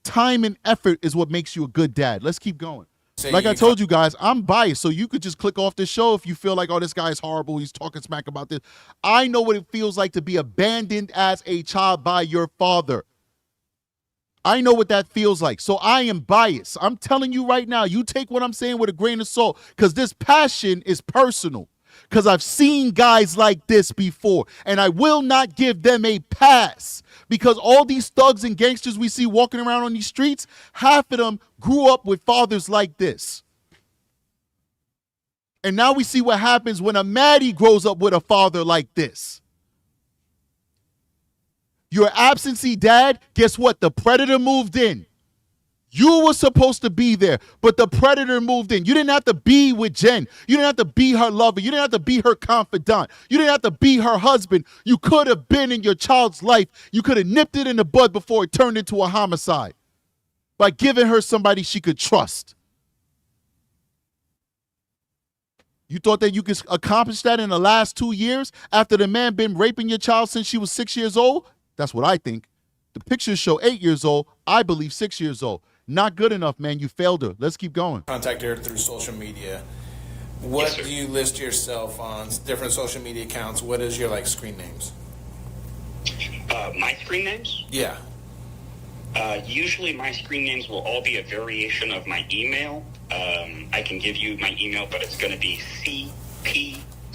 Time and effort is what makes you a good dad. Let's keep going. Like I told you guys, I'm biased, so you could just click off this show if you feel like, oh, this guy is horrible, he's talking smack about this. I know what it feels like to be abandoned as a child by your father. I know what that feels like, so I am biased. I'm telling you right now, you take what I'm saying with a grain of salt, because this passion is personal, because I've seen guys like this before, and I will not give them a pass, because all these thugs and gangsters we see walking around on these streets, half of them grew up with fathers like this. And now we see what happens when a Maddie grows up with a father like this. Your absentee dad, guess what? The predator moved in. You were supposed to be there, but the predator moved in. You didn't have to be with Jen. You didn't have to be her lover. You didn't have to be her confidant. You didn't have to be her husband. You could have been in your child's life. You could have nipped it in the bud before it turned into a homicide by giving her somebody she could trust. You thought that you could accomplish that in the last 2 years after the man been raping your child since she was 6 years old? That's what I think. The pictures show 8 years old. I believe 6 years old. Not good enough, man. You failed her. Let's keep going. Contact her through social media. What do you list yourself on different social media accounts? What is your screen names? My screen names? Yeah. Usually my screen names will all be a variation of my email. I can give you my email, but it's going to be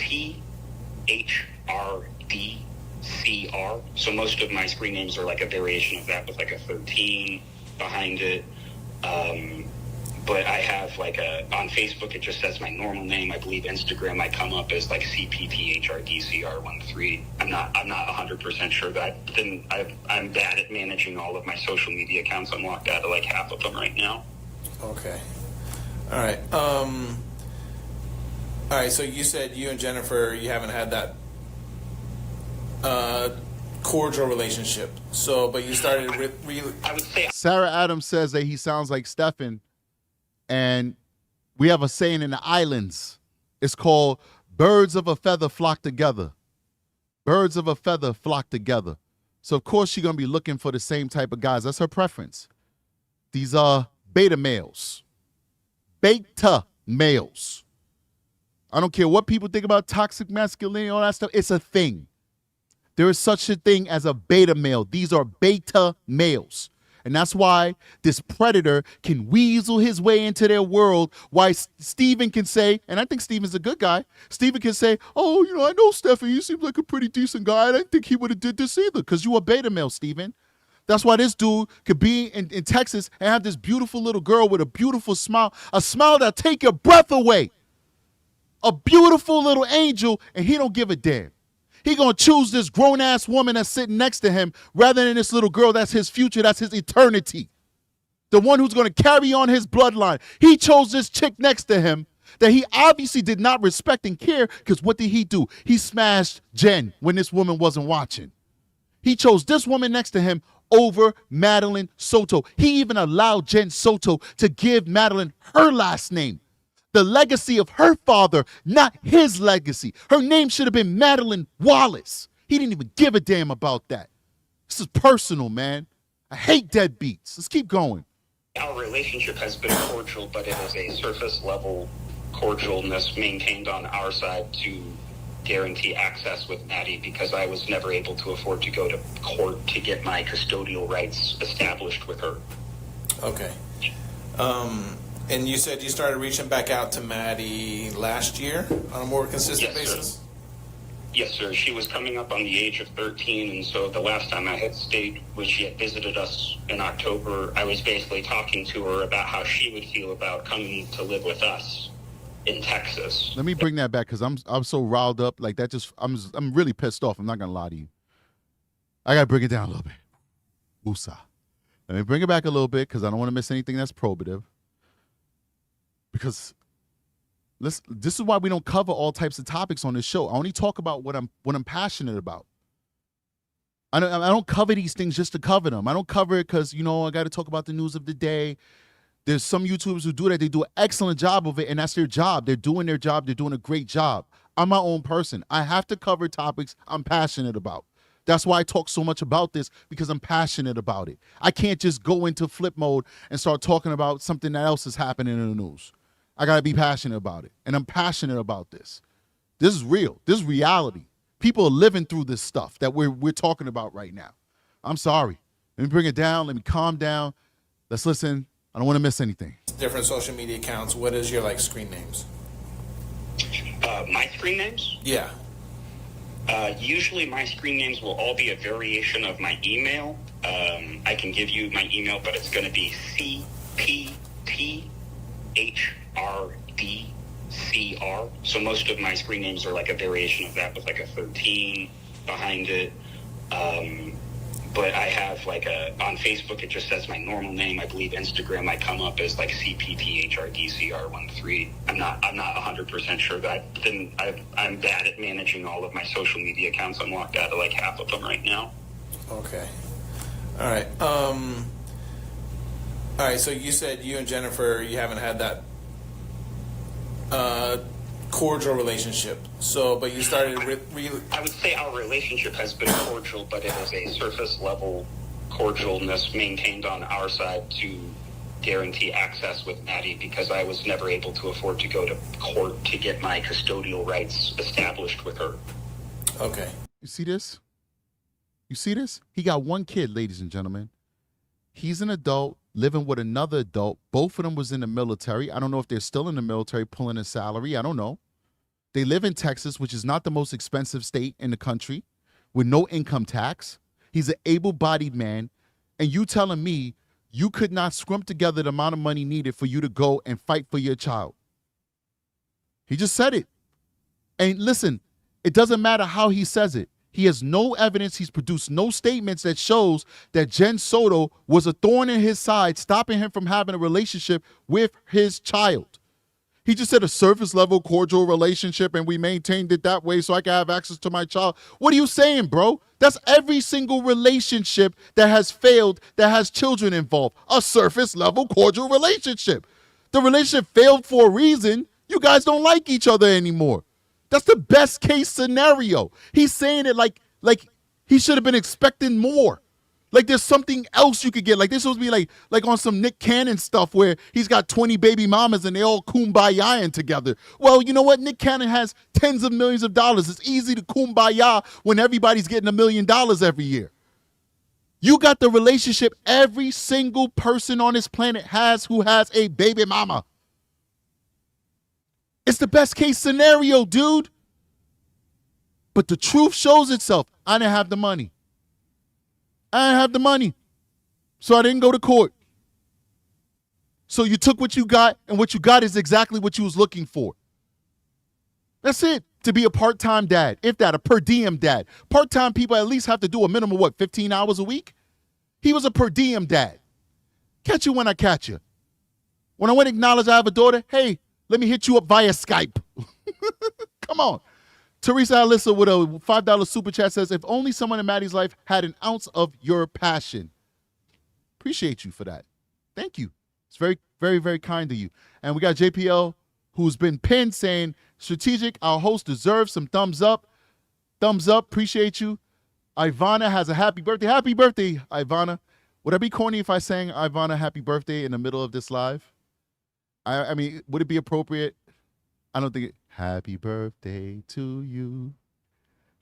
CPTHRDCR. So most of my screen names are like a variation of that with like a 13 behind it. But I have on Facebook, it just says my normal name. I believe Instagram, I come up as like CPTHRDCR13. I'm not 100% sure that I'm bad at managing all of my social media accounts. I'm locked out of like half of them right now. Okay. All right. All right. So you said you and Jennifer, you haven't had that cordial relationship. So, but you started I would say Sarah Adams says that he sounds like Stefan, and we have a saying in the islands. It's called birds of a feather flock together. Birds of a feather flock together. So, of course, she's going to be looking for the same type of guys. That's her preference. These are beta males. Beta males. I don't care what people think about toxic masculinity, all that stuff. It's a thing. There is such a thing as a beta male. These are beta males. And that's why this predator can weasel his way into their world. Why Steven can say, and I think Steven's a good guy, Steven can say, oh, I know Stefan, you seem like a pretty decent guy. I didn't think he would have did this either, because you a beta male, Steven. That's why this dude could be in Texas and have this beautiful little girl with a beautiful smile, a smile that'll take your breath away. A beautiful little angel, and he don't give a damn. He gonna choose this grown-ass woman that's sitting next to him rather than this little girl that's his future, that's his eternity. The one who's gonna carry on his bloodline. He chose this chick next to him that he obviously did not respect and care, because what did he do? He smashed Jen when this woman wasn't watching. He chose this woman next to him over Madeline Sotos. He even allowed Jen Soto to give Madeline her last name. The legacy of her father, not his legacy. Her name should have been Madeline Wallace. He didn't even give a damn about that. This is personal, man. I hate deadbeats. Let's keep going. our relationship has been cordial, but it is a surface level cordialness maintained on our side to guarantee access with Maddie, because I was never able to afford to go to court to get my custodial rights established with her. Okay. And you said you started reaching back out to Maddie last year on a more consistent basis? Yes, sir. She was coming up on the age of 13, and so the last time I had stayed, when she had visited us in October, I was basically talking to her about how she would feel about coming to live with us in Texas. Let me bring that back, because I'm so riled up. Like that just I'm really pissed off. I'm not gonna lie to you. I gotta bring it down a little bit. Woosah. Let me bring it back a little bit, because I don't want to miss anything that's probative. Because this is why we don't cover all types of topics on this show. I only talk about what I'm passionate about. I don't cover these things just to cover them. I don't cover it because, I got to talk about the news of the day. There's some YouTubers who do that. They do an excellent job of it, and that's their job. They're doing their job. They're doing a great job. I'm my own person. I have to cover topics I'm passionate about. That's why I talk so much about this, because I'm passionate about it. I can't just go into flip mode and start talking about something that else is happening in the news. I got to be passionate about it. And I'm passionate about this. This is real. This is reality. People are living through this stuff that we're talking about right now. I'm sorry. Let me bring it down. Let me calm down. Let's listen. I don't want to miss anything. Different social media accounts. What is your screen names? My screen names? Yeah. Usually my screen names will all be a variation of my email. I can give you my email, but it's going to be CPTHRDCR. So most of my screen names are like a variation of that with like a 13 behind it. But I have on Facebook, it just says my normal name. I believe Instagram, I come up as like CPTHRDCR13. I'm not 100% sure that. Then I'm bad at managing all of my social media accounts. I'm locked out of like half of them right now. Okay. All right. All right. So you said you and Jennifer, you haven't had that cordial relationship. So, but you started I would say our relationship has been cordial, but it is a surface level cordialness maintained on our side to guarantee access with Maddie, because I was never able to afford to go to court to get my custodial rights established with her. Okay. You see this? You see this? He got one kid, ladies and gentlemen. He's an adult living with another adult. Both of them was in the military. I don't know if they're still in the military pulling a salary. I don't know. They live in Texas, which is not the most expensive state in the country, with no income tax. He's an able-bodied man. And you telling me you could not scrum together the amount of money needed for you to go and fight for your child. He just said it. And listen, it doesn't matter how he says it. He has no evidence. He's produced no statements that shows that Jen Soto was a thorn in his side, stopping him from having a relationship with his child. He just said a surface level cordial relationship and we maintained it that way so I can have access to my child. What are you saying, bro? That's every single relationship that has failed, that has children involved. A surface level cordial relationship. The relationship failed for a reason. You guys don't like each other anymore. That's the best case scenario. He's saying it like he should have been expecting more. Like there's something else you could get. Like this supposed to be like on some Nick Cannon stuff where he's got 20 baby mamas and they all kumbayaing together. Well, you know what? Nick Cannon has tens of millions of dollars. It's easy to kumbaya when everybody's getting $1 million every year. You got the relationship every single person on this planet has who has a baby mama. It's the best case scenario, dude. But the truth shows itself. I didn't have the money. So I didn't go to court. So you took what you got, and what you got is exactly what you was looking for. That's it. To be a part-time dad, if that, a per diem dad. Part-time people at least have to do a minimum of 15 hours a week? He was a per diem dad. Catch you when I catch you. When I went to acknowledge I have a daughter, hey, let me hit you up via Skype. Come on. Teresa Alyssa with a $5 super chat says, if only someone in Maddie's life had an ounce of your passion. Appreciate you for that. Thank you. It's very, very, very kind of you. And we got JPL, who's been pinned, saying, strategic, our host deserves some thumbs up. Thumbs up. Appreciate you. Ivana has a happy birthday. Happy birthday, Ivana. Would I be corny if I sang Ivana happy birthday in the middle of this live? I mean, would it be appropriate? I don't think it. Happy birthday to you.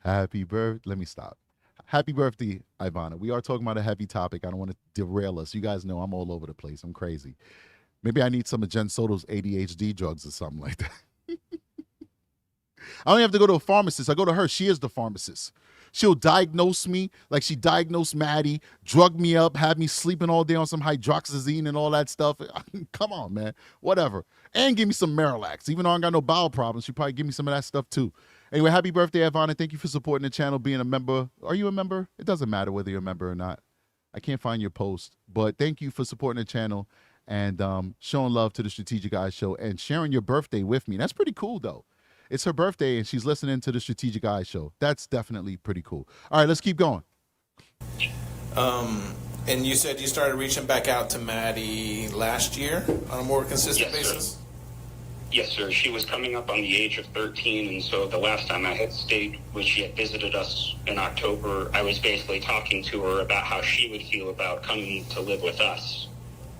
Happy birthday. Let me stop. Happy birthday, Ivana. We are talking about a heavy topic. I don't want to derail us. You guys know I'm all over the place. I'm crazy. Maybe I need some of Jen Soto's ADHD drugs or something like that. I don't have to go to a pharmacist. I go to her. She is the pharmacist. She'll diagnose me like she diagnosed Maddie, drug me up, have me sleeping all day on some hydroxyzine and all that stuff. Come on, man. Whatever. And give me some Marilax. Even though I ain't got no bowel problems, she'll probably give me some of that stuff too. Anyway, happy birthday, Ivana. Thank you for supporting the channel, being a member. Are you a member? It doesn't matter whether you're a member or not. I can't find your post. But thank you for supporting the channel and showing love to the Strategic Eyes Show and sharing your birthday with me. That's pretty cool, though. It's her birthday, and she's listening to the Strategic Eyes Show. That's definitely pretty cool. All right, let's keep going. And you said you started reaching back out to Maddie last year on a more consistent basis? Yes, sir. She was coming up on the age of 13, and so the last time I had stayed, when she had visited us in October, I was basically talking to her about how she would feel about coming to live with us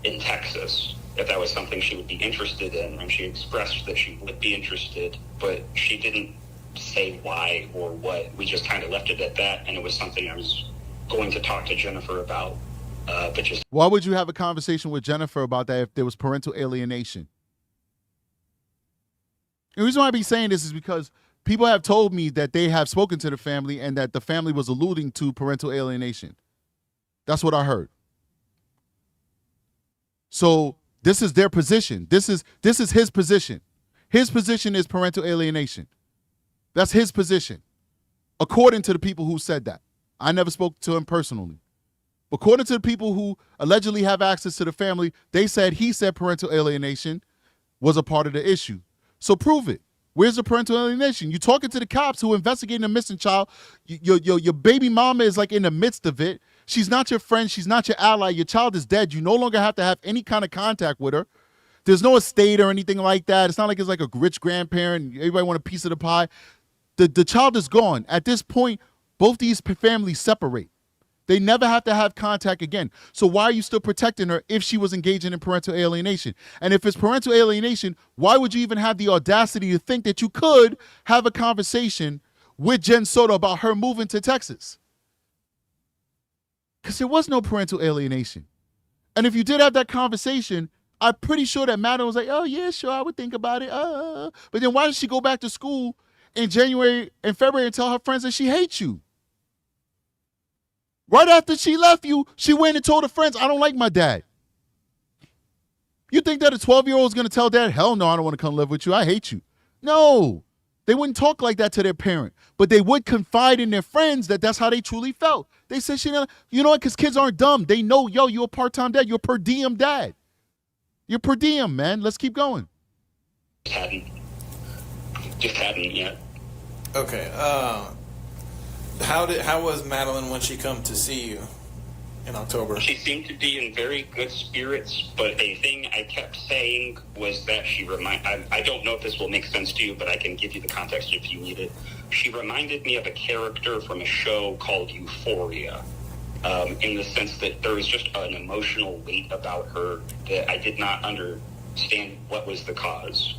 in Texas, if that was something she would be interested in. And she expressed that she would be interested, but she didn't say why or what. We just kind of left it at that, and it was something I was going to talk to Jennifer about. But just Why would you have a conversation with Jennifer about that if there was parental alienation? The reason why I be saying this is because people have told me that they have spoken to the family and that the family was alluding to parental alienation. That's what I heard. So this is their position. This is his position. His position is parental alienation. That's his position, according to the people who said that. I never spoke to him personally. According to the people who allegedly have access to the family, he said parental alienation was a part of the issue. So prove it. Where's the parental alienation? You're talking to the cops who are investigating a missing child. Your baby mama is like in the midst of it. She's not your friend. She's not your ally. Your child is dead. You no longer have to have any kind of contact with her. There's no estate or anything like that. It's not like it's like a rich grandparent. Everybody want a piece of the pie. The child is gone. At this point, both these families separate. They never have to have contact again. So why are you still protecting her if she was engaging in parental alienation? And if it's parental alienation, why would you even have the audacity to think that you could have a conversation with Jen Soto about her moving to Texas? Because there was no parental alienation. And if you did have that conversation, I'm pretty sure that Madeline was like, oh, yeah, sure, I would think about it. But then why did she go back to school in January and February and tell her friends that she hates you? Right after she left you, she went and told her friends, I don't like my dad. You think that a 12-year-old is going to tell dad, hell no, I don't want to come live with you. I hate you. No, they wouldn't talk like that to their parent, but they would confide in their friends that that's how they truly felt. They said, you know what, because kids aren't dumb. They know, yo, you're a part-time dad. You're a per diem dad. You're per diem, man. Let's keep going. Just hadn't yet. Okay. How was Madeline when she come to see you in October? She seemed to be in very good spirits, but a thing I kept saying was that I don't know if this will make sense to you, but I can give you the context if you need it. She reminded me of a character from a show called Euphoria, in the sense that there was just an emotional weight about her that I did not understand what was the cause.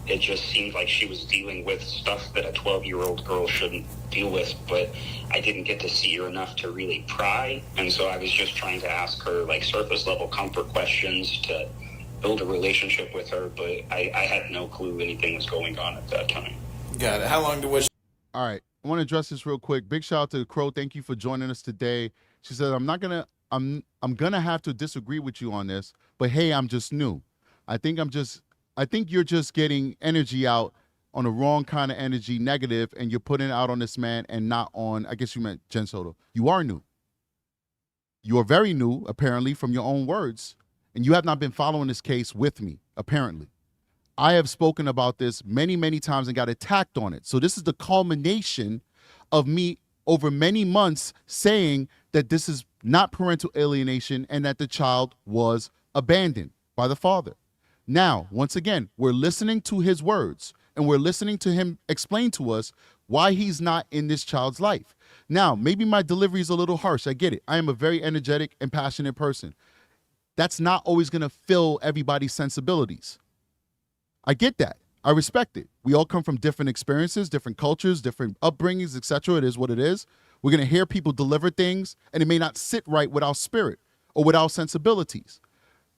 It just seemed like she was dealing with stuff that a 12-year-old girl shouldn't deal with, but I didn't get to see her enough to really pry, and so I was just trying to ask her like surface-level comfort questions to build a relationship with her, but I had no clue anything was going on at that time. Got it. How long was? All right, I want to address this real quick. Big shout out to Crow. Thank you for joining us today. She said, I'm gonna have to disagree with you on this, but hey, I'm just new. I think you're just getting energy out on the wrong kind of energy, negative, and you're putting it out on this man and not on, I guess you meant Jen Soto. You are new. You are very new, apparently, from your own words, and you have not been following this case with me, apparently. I have spoken about this many, many times and got attacked on it. So this is the culmination of me over many months saying that this is not parental alienation and that the child was abandoned by the father. Now, once again, we're listening to his words and we're listening to him explain to us why he's not in this child's life. Now, maybe my delivery is a little harsh. I get it. I am a very energetic and passionate person. That's not always going to fill everybody's sensibilities. I get that. I respect it. We all come from different experiences, different cultures, different upbringings, etc. It is what it is. We're going to hear people deliver things, and it may not sit right with our spirit or with our sensibilities.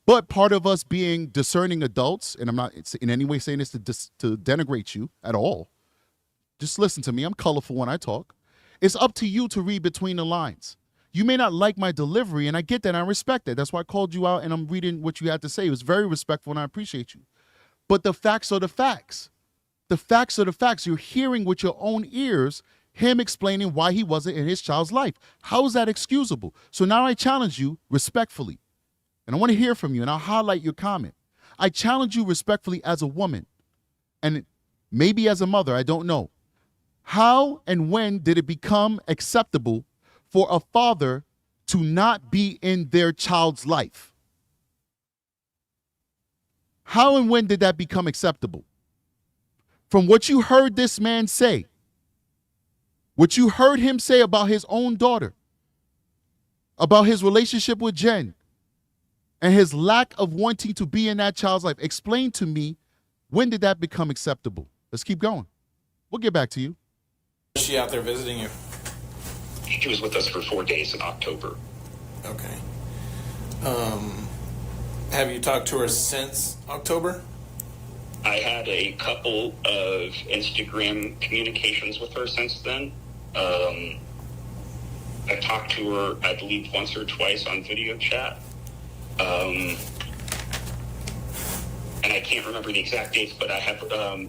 But part of us being discerning adults, and I'm not in any way saying this to denigrate you at all. Just listen to me. I'm colorful when I talk. It's up to you to read between the lines. You may not like my delivery, and I get that, and I respect that. That's why I called you out, and I'm reading what you had to say. It was very respectful, and I appreciate you. But the facts are the facts. The facts are the facts. You're hearing with your own ears him explaining why he wasn't in his child's life. How is that excusable? So now I challenge you respectfully. And I want to hear from you, and I'll highlight your comment. I challenge you respectfully as a woman, and maybe as a mother, I don't know. How and when did it become acceptable for a father to not be in their child's life? How and when did that become acceptable? From what you heard this man say, what you heard him say about his own daughter, about his relationship with Jen, and his lack of wanting to be in that child's life, explain to me, when did that become acceptable? Let's keep going. We'll get back to you. Is she out there visiting you? She was with us for 4 days in October. Okay. Have you talked to her since October? I had a couple of Instagram communications with her since then. I talked to her, I believe, once or twice on video chat. And I can't remember the exact dates, but I have,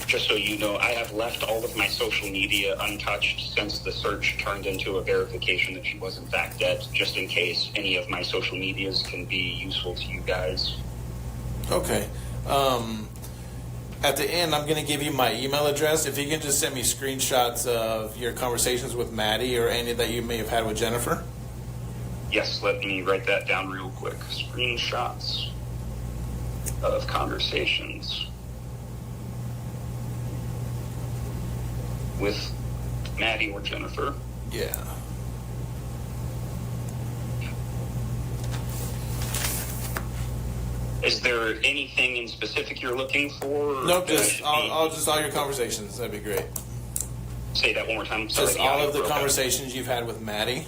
just so you know, I have left all of my social media untouched since the search turned into a verification that she was in fact dead, just in case any of my social medias can be useful to you guys. Okay. At the end, I'm going to give you my email address. If you can just send me screenshots of your conversations with Maddie or any that you may have had with Jennifer. Yes, let me write that down real quick. Screenshots of conversations with Maddie or Jennifer. Yeah. Is there anything in specific you're looking for? Nope, just all your conversations. That'd be great. Say that one more time. Sorry, Just all of the conversations you've had with Maddie.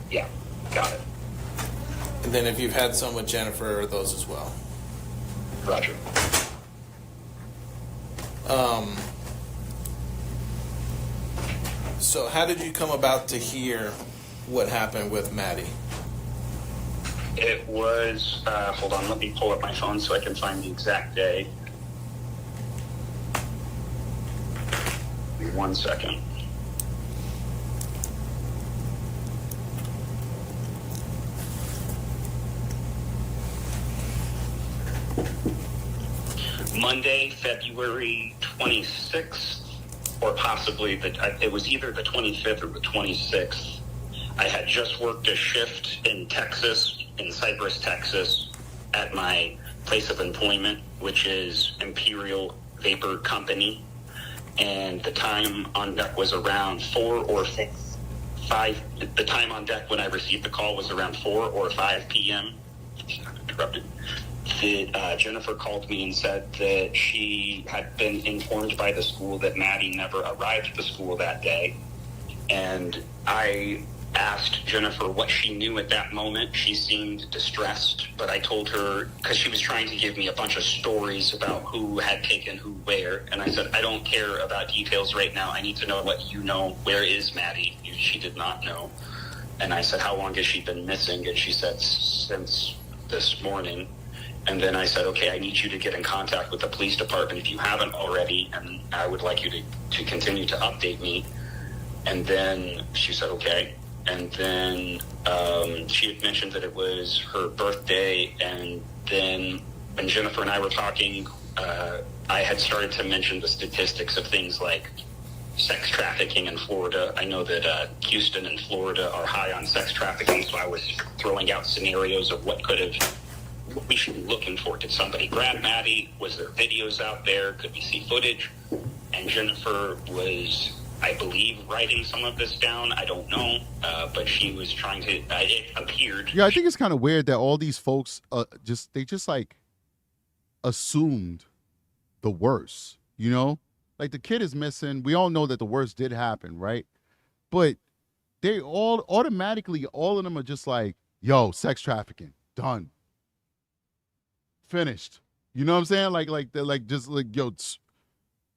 Yeah, got it. And then if you've had some with Jennifer, those as well. Roger. So how did you come about to hear what happened with Maddie? It was, hold on, let me pull up my phone so I can find the exact day. Give me 1 second. Monday, February 26th, or possibly, it was either the 25th or the 26th. I had just worked a shift in Texas, in Cypress, Texas, at my place of employment, which is Imperial Vapor Company. And the time on deck was around 4 or 5. The time on deck when I received the call was around 4 or 5 p.m. Interrupted. Jennifer called me and said that she had been informed by the school that Maddie never arrived at the school that day. And I asked Jennifer what she knew at that moment. She seemed distressed, but I told her, because she was trying to give me a bunch of stories about who had taken who where, and I said, I don't care about details right now. I need to know what you know. Where is Maddie? She did not know. And I said, how long has she been missing? And she said, since this morning. And then I said, okay, I need you to get in contact with the police department if you haven't already, and I would like you to continue to update me. And then she said, okay. And then she had mentioned that it was her birthday. And then when Jennifer and I were talking, I had started to mention the statistics of things like sex trafficking in Florida. I know that Houston and Florida are high on sex trafficking, so I was throwing out scenarios of what we should be looking for. Did somebody grab Maddie? Was there videos out there? Could we see footage? And Jennifer was, I believe, writing some of this down. I don't know, but she was trying to. It appeared. Yeah, I think it's kind of weird that all these folks just like assumed the worst. You know, like the kid is missing. We all know that the worst did happen, right? But they all automatically, all of them are just like, "Yo, sex trafficking, done, finished." You know what I'm saying? Like they're like just like, yo,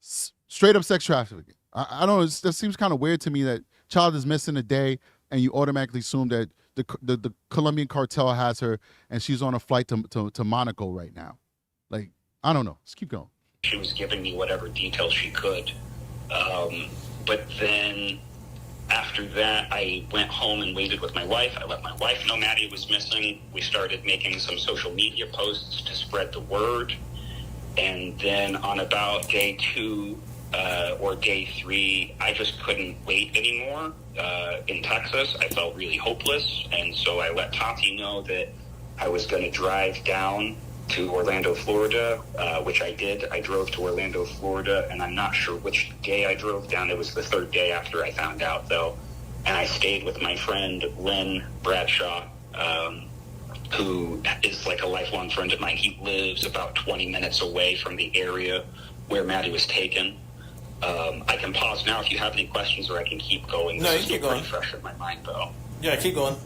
straight up sex trafficking. I don't know. That seems kind of weird to me that child is missing a day and you automatically assume that the Colombian cartel has her and she's on a flight to Monaco right now. Like, I don't know. Let's keep going. She was giving me whatever details she could. But then after that, I went home and waited with my wife. I let my wife know Maddie was missing. We started making some social media posts to spread the word. And then on about day 2 or day 3, I just couldn't wait anymore. In Texas, I felt really hopeless. And so I let Tati know that I was going to drive down to Orlando, Florida, which I did. I drove to Orlando, Florida, and I'm not sure which day I drove down. It was the third day after I found out, though. And I stayed with my friend, Lynn Bradshaw, who is like a lifelong friend of mine. He lives about 20 minutes away from the area where Maddie was taken. I can pause now if you have any questions, or I can keep going. No, this you keep going. Fresh in my mind, though. Yeah, keep going.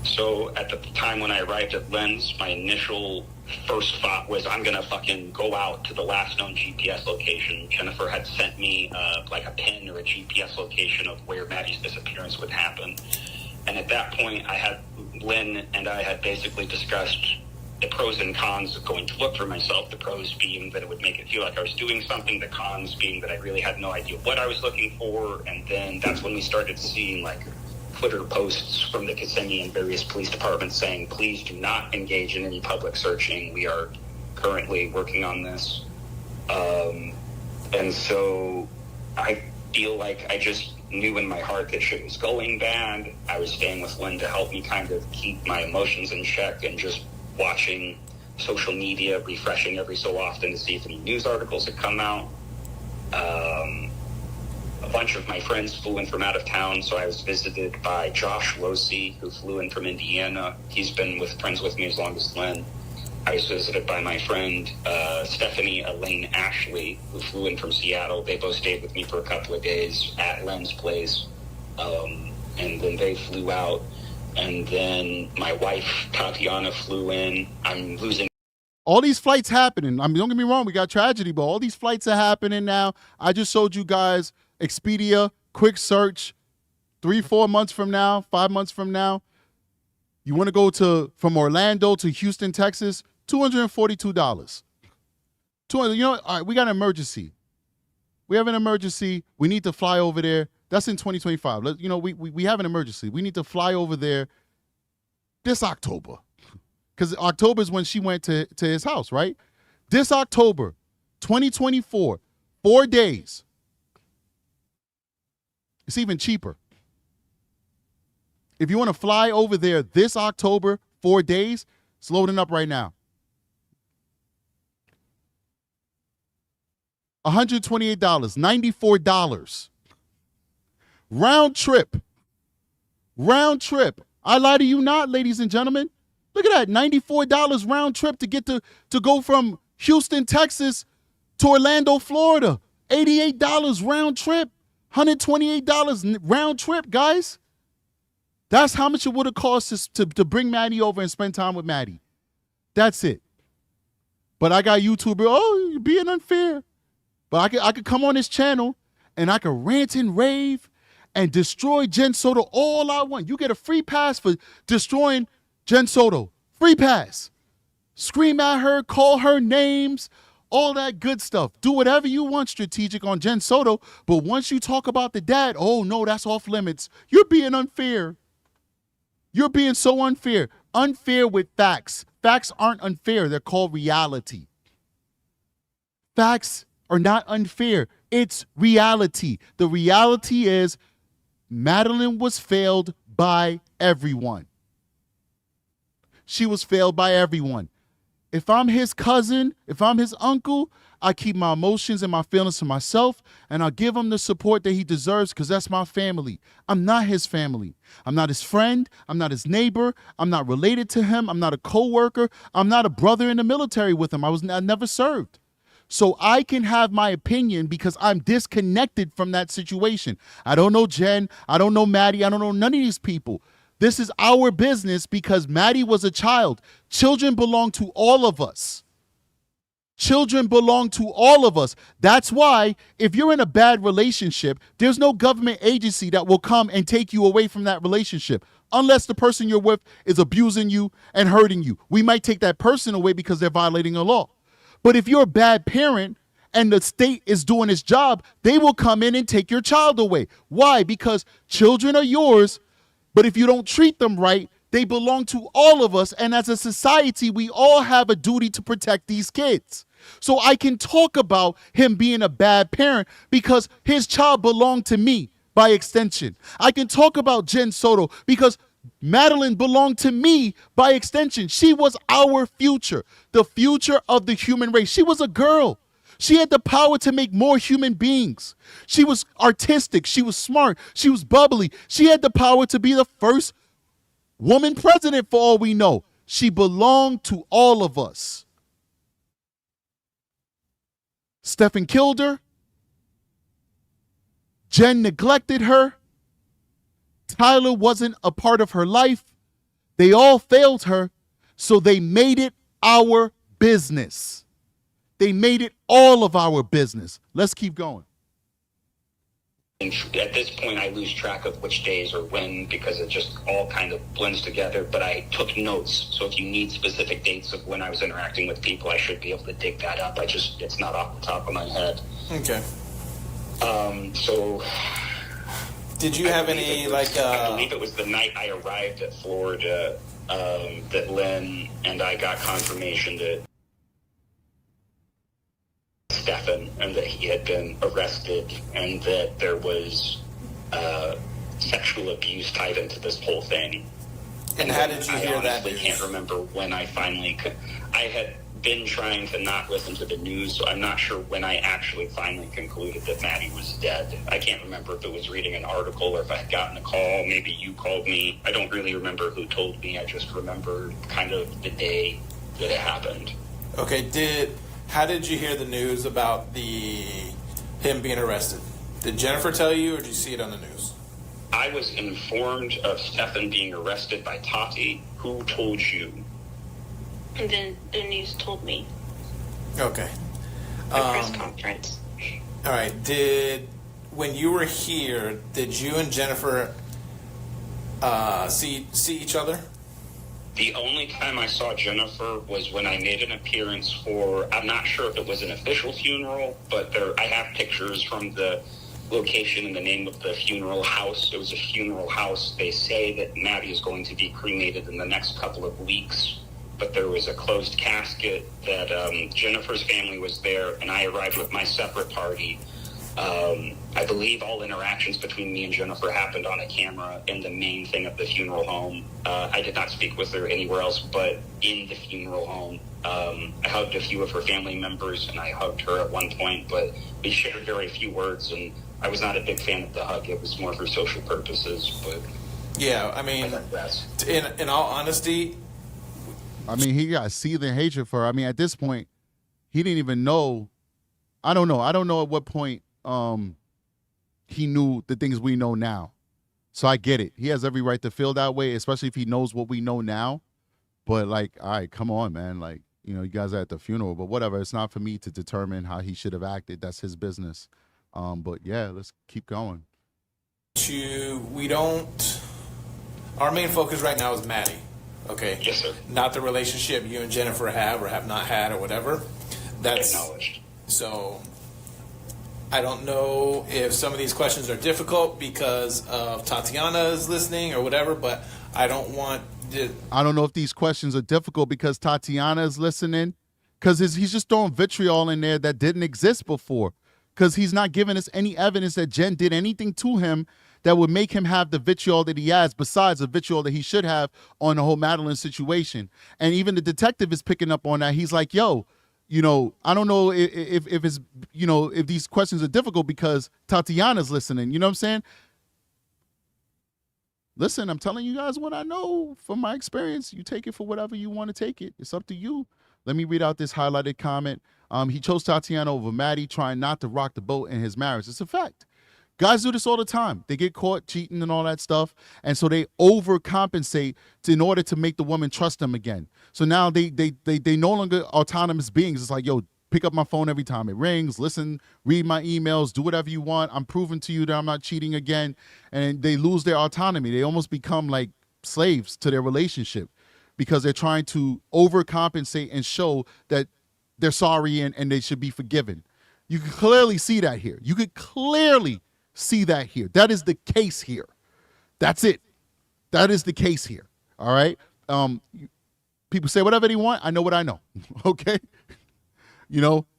So at the time when I arrived at Lens, my initial first thought was, I'm going to fucking go out to the last known GPS location. Jennifer had sent me like a pin or a GPS location of where Maddie's disappearance would happen. And at that point, Lynn and I had basically discussed the pros and cons of going to look for myself. The pros being that it would make it feel like I was doing something. The cons being that I really had no idea what I was looking for. And then that's when we started seeing like Twitter posts from the Kissimmee and various police departments saying, please do not engage in any public searching. We are currently working on this. And so I feel like I just knew in my heart that shit was going bad. I was staying with Lynn to help me kind of keep my emotions in check, and just watching social media, refreshing every so often to see if any news articles had come out. A bunch of my friends flew in from out of town, so I was visited by Josh Losey, who flew in from Indiana. He's been friends with me as long as Lynn. I was visited by my friend Stephanie Elaine Ashley, who flew in from Seattle. They both stayed with me for a couple of days at Lynn's place, and then they flew out. And then my wife, Tatiana, flew in. I'm losing. All these flights happening. I mean, don't get me wrong, we got tragedy, but all these flights are happening now. I just showed you guys Expedia, quick search, 3-4 months from now, 5 months from now. You want to go from Orlando to Houston, Texas, $242. You know what? All right, we got an emergency. We have an emergency. We need to fly over there. That's in 2025. We have an emergency. We need to fly over there this October. Because October is when she went to his house, right? This October, 2024, 4 days. It's even cheaper. If you want to fly over there this October, 4 days, it's loading up right now. $128, $94. Round trip. Round trip. I lie to you not, ladies and gentlemen. Look at that, $94 round trip to get to go from Houston, Texas to Orlando, Florida. $88 round trip. $128 round trip, guys. That's how much it would have cost us to bring Maddie over and spend time with Maddie. That's it. But I got YouTuber, you're being unfair. But I could come on this channel and I could rant and rave and destroy Jen Soto all I want. You get a free pass for destroying Jen Soto. Free pass. Scream at her, call her names, all that good stuff. Do whatever you want strategic on Jen Soto. But once you talk about the dad, oh no, that's off limits. You're being unfair. You're being so unfair. Unfair with facts. Facts aren't unfair. They're called reality. Facts are not unfair. It's reality. The reality is Madeline was failed by everyone. She was failed by everyone. If I'm his cousin, if I'm his uncle, I keep my emotions and my feelings to myself, and I'll give him the support that he deserves because that's my family. I'm not his family. I'm not his friend. I'm not his neighbor. I'm not related to him. I'm not a co-worker. I'm not a brother in the military with him. I never served. So I can have my opinion because I'm disconnected from that situation. I don't know Jen. I don't know Maddie. I don't know none of these people. This is our business because Maddie was a child. Children belong to all of us. Children belong to all of us. That's why if you're in a bad relationship, there's no government agency that will come and take you away from that relationship unless the person you're with is abusing you and hurting you. We might take that person away because they're violating a law. But if you're a bad parent and the state is doing its job, they will come in and take your child away. Why? Because children are yours. But if you don't treat them right, they belong to all of us. And as a society, we all have a duty to protect these kids. So I can talk about him being a bad parent because his child belonged to me by extension. I can talk about Jen Soto because Madeline belonged to me by extension. She was our future, the future of the human race. She was a girl. She had the power to make more human beings. She was artistic. She was smart. She was bubbly. She had the power to be the first woman president for all we know. She belonged to all of us. Stephen killed her. Jen neglected her. Tyler wasn't a part of her life. They all failed her, so they made it our business. They made it all of our business. Let's keep going. And at this point, I lose track of which days or when because it just all kind of blends together. But I took notes. So if you need specific dates of when I was interacting with people, I should be able to dig that up. It's not off the top of my head. Okay. So did you have any, I believe it was the night I arrived at Florida that Lynn and I got confirmation that Stefan and that he had been arrested and that there was sexual abuse tied into this whole thing. And how did you hear that? I can't remember when I finally could. I had been trying to not listen to the news, so I'm not sure when I actually finally concluded that Maddie was dead. I can't remember if it was reading an article or if I had gotten a call. Maybe you called me. I don't really remember who told me. I just remember kind of the day that it happened. Okay, how did you hear the news about him being arrested? Did Jennifer tell you, or did you see it on the news? I was informed of Stefan being arrested by Tati. Who told you? And then the news told me. Okay. The press conference. All right. When you were here, did you and Jennifer see each other? The only time I saw Jennifer was when I made an appearance I'm not sure if it was an official funeral, but I have pictures from the location and the name of the funeral house. It was a funeral house. They say that Maddie is going to be cremated in the next couple of weeks, but there was a closed casket that Jennifer's family was there, and I arrived with my separate party. I believe all interactions between me and Jennifer happened on a camera in the main thing of the funeral home. I did not speak with her anywhere else but in the funeral home. I hugged a few of her family members, and I hugged her at one point, but we shared very few words, and I was not a big fan of the hug. It was more for social purposes, but... Yeah, I mean, in all honesty... I mean, he got seething hatred for her. I mean, at this point, he didn't even know... I don't know at what point he knew the things we know now. So I get it. He has every right to feel that way, especially if he knows what we know now. But like, all right, come on, man. Like, you guys are at the funeral, but whatever. It's not for me to determine how he should have acted. That's his business. But yeah, let's keep going. Our main focus right now is Maddie. Okay. Yes, sir. Not the relationship you and Jennifer have or have not had or whatever. That's acknowledged. So I don't know if some of these questions are difficult because of Tatiana is listening or whatever, but I don't know if these questions are difficult because Tatiana is listening, because he's just throwing vitriol in there that didn't exist before, because he's not giving us any evidence that Jen did anything to him that would make him have the vitriol that he has, besides the vitriol that he should have on the whole Madeline situation. And even the detective is picking up on that. He's like, yo, I don't know if it's, if these questions are difficult because Tatiana's listening. You know what I'm saying? Listen, I'm telling you guys what I know from my experience. You take it for whatever you want to take it. It's up to you. Let me read out this highlighted comment. He chose Tatiana over Maddie, trying not to rock the boat in his marriage. It's a fact. Guys do this all the time. They get caught cheating and all that stuff, and so they overcompensate in order to make the woman trust them again. So now they no longer autonomous beings. It's like, yo, pick up my phone every time it rings, listen, read my emails, do whatever you want. I'm proving to you that I'm not cheating again. And they lose their autonomy. They almost become like slaves to their relationship because they're trying to overcompensate and show that they're sorry and they should be forgiven. You can clearly see that here. You could clearly see that here. That is the case here. That's it. That is the case here. All right. People say whatever they want. I know what I know. Okay.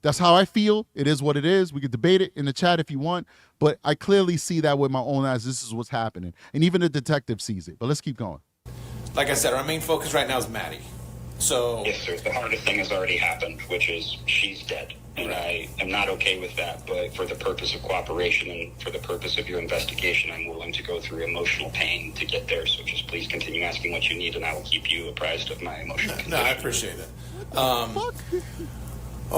That's how I feel. It is what it is. We could debate it in the chat if you want, but I clearly see that with my own eyes. This is what's happening. And even the detective sees it, but let's keep going. like I said, our main focus right now is Maddie. So Yes, sir. The hardest thing has already happened, which is she's dead. And I am not okay with that, but for the purpose of cooperation and for the purpose of your investigation, I'm willing to go through emotional pain to get there. So just please continue asking what you need, and I will keep you apprised of my emotional condition. no, I appreciate it.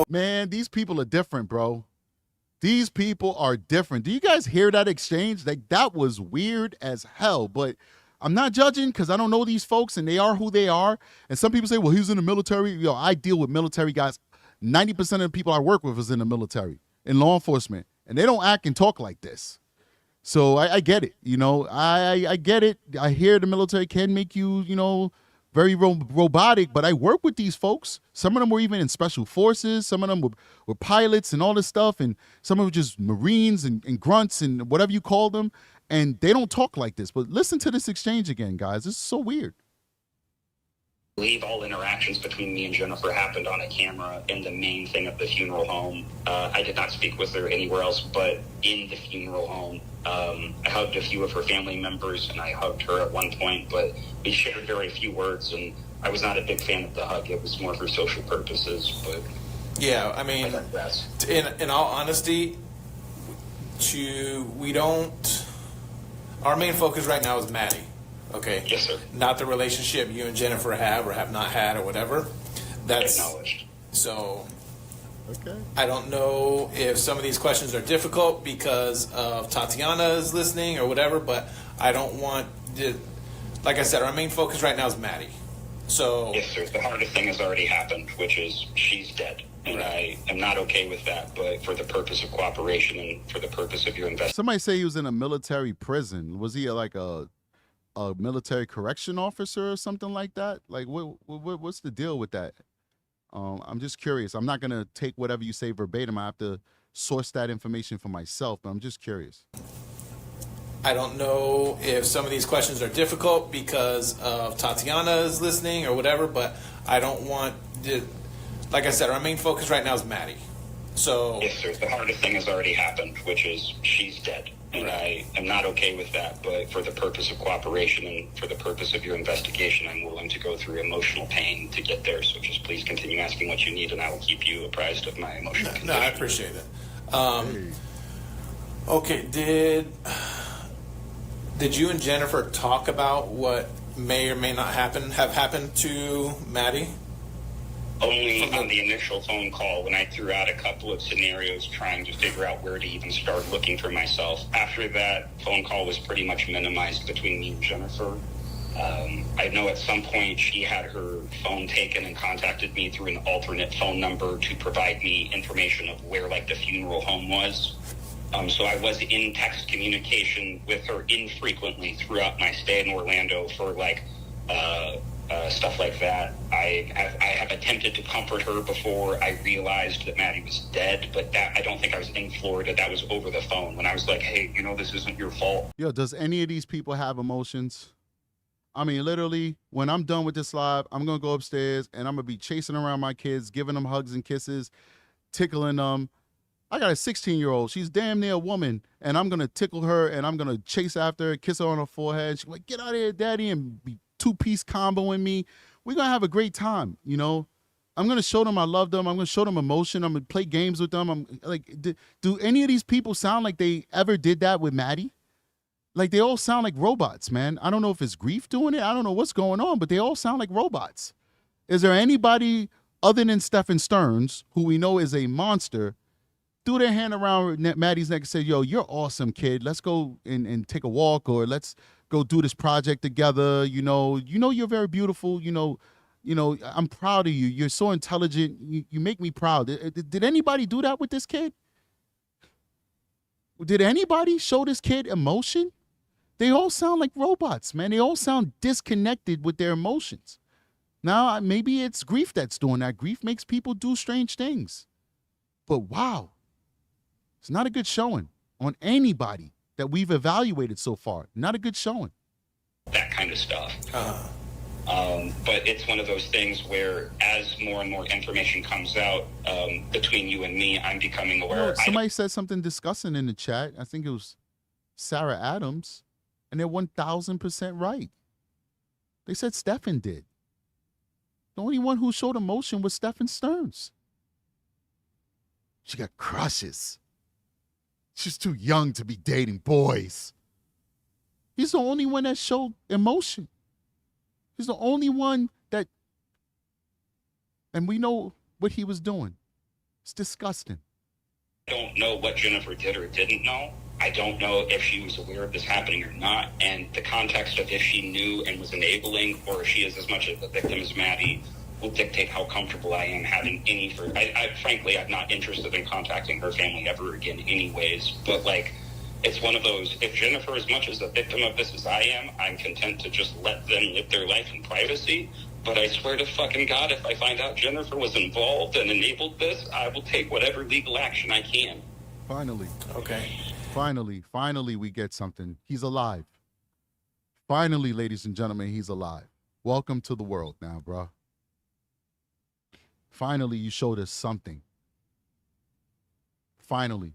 Man, these people are different, bro. These people are different. Do you guys hear that exchange? Like, that was weird as hell, but I'm not judging because I don't know these folks and they are who they are. And some people say, well, he was in the military. Yo, I deal with military guys. 90% of the people I work with is in the military, in law enforcement, and they don't act and talk like this. So I get it. You know, I get it. I hear the military can make you, you know, very robotic, but I work with these folks. Some of them were even in special forces. Some of them were pilots and all this stuff. And some of them were just Marines and grunts and whatever you call them. And they don't talk like this. But listen to this exchange again, guys. This is so weird. I believe all interactions between me and Jennifer happened on a camera in the main thing of the funeral home. I did not speak with her anywhere else but in the funeral home. I hugged a few of her family members, and I hugged her at one point, but we shared very few words, and I was not a big fan of the hug. It was more for social purposes, but Yeah, I mean, in all honesty, our main focus right now is Maddie. Okay. Yes, sir. Not the relationship you and Jennifer have or have not had or whatever. That's Acknowledged. so. Okay. I don't know if some of these questions are difficult because of Tatiana's listening or whatever, but I don't want to, like I said, our main focus right now is Maddie. So Yes, sir. The hardest thing has already happened, which is she's dead. And I am not okay with that, but for the purpose of cooperation and for the purpose of your investigation. Somebody say he was in a military prison. Was he like a military correction officer or something like that? Like, what's the deal with that? I'm just curious. I'm not going to take whatever you say verbatim. I have to source that information for myself, but I'm just curious. I don't know if some of these questions are difficult because of Tatiana's listening or whatever, but I don't want to, like I said, our main focus right now is Maddie. So Yes, sir. The hardest thing has already happened, which is she's dead. And I am not okay with that, but for the purpose of cooperation and for the purpose of your investigation, I'm willing to go through emotional pain to get there. So just please continue asking what you need, and I will keep you apprised of my emotional condition. no, I appreciate it. Okay, did you and Jennifer talk about what may or may not have happened to Maddie? Only on the initial phone call when I threw out a couple of scenarios trying to figure out where to even start looking for myself. After that phone call was pretty much minimized between me and Jennifer. I know at some point she had her phone taken and contacted me through an alternate phone number to provide me information of where like the funeral home was. So I was in text communication with her infrequently throughout my stay in Orlando for like stuff like that. I have attempted to comfort her before I realized that Maddie was dead, but that I don't think I was in Florida. That was over the phone when I was like, hey, you know, this isn't your fault. Yo, does any of these people have emotions? I mean, literally, when I'm done with this live, I'm going to go upstairs and I'm going to be chasing around my kids, giving them hugs and kisses, tickling them. I got a 16-year-old. She's damn near a woman, and I'm going to tickle her, and I'm going to chase after her, kiss her on her forehead. She's like, get out of here, daddy, and be two-piece comboing me. We're going to have a great time, you know? I'm going to show them I love them. I'm going to show them emotion. I'm going to play games with them. I'm like, do any of these people sound like they ever did that with Maddie? Like, they all sound like robots, man. I don't know if it's grief doing it. I don't know what's going on, but they all sound like robots. Is there anybody other than Stephen Stearns, who we know is a monster, threw their hand around Maddie's neck and said, yo, you're awesome, kid. Let's go and take a walk, or let's go do this project together. You know, you're very beautiful. You know, I'm proud of you. You're so intelligent. You make me proud. Did anybody do that with this kid? Did anybody show this kid emotion? They all sound like robots, man. They all sound disconnected with their emotions. Now, maybe it's grief that's doing that. Grief makes people do strange things. But wow, it's not a good showing on anybody that we've evaluated so far. Not a good showing. That kind of stuff. But it's one of those things where as more and more information comes out between you and me, I'm becoming aware. Somebody said something disgusting in the chat. I think it was Sarah Adams, and they're 1,000% right. They said Stephen did. The only one who showed emotion was Stephen Stearns. She got crushes. She's too young to be dating boys. He's the only one that showed emotion. He's the only one that, and we know what he was doing. It's disgusting. I don't know what Jennifer did or didn't know. I don't know if she was aware of this happening or not. And the context of if she knew and was enabling, or if she is as much of a victim as Maddie, will dictate how comfortable I am having any further. Frankly, I'm not interested in contacting her family ever again anyways. But, like, it's one of those, if Jennifer is much as a victim of this as I am, I'm content to just let them live their life in privacy. But I swear to fucking God, if I find out Jennifer was involved and enabled this, I will take whatever legal action I can. Finally. Okay. Finally, we get something. He's alive. Finally, ladies and gentlemen, he's alive. Welcome to the world now, bro. Finally, you showed us something. Finally.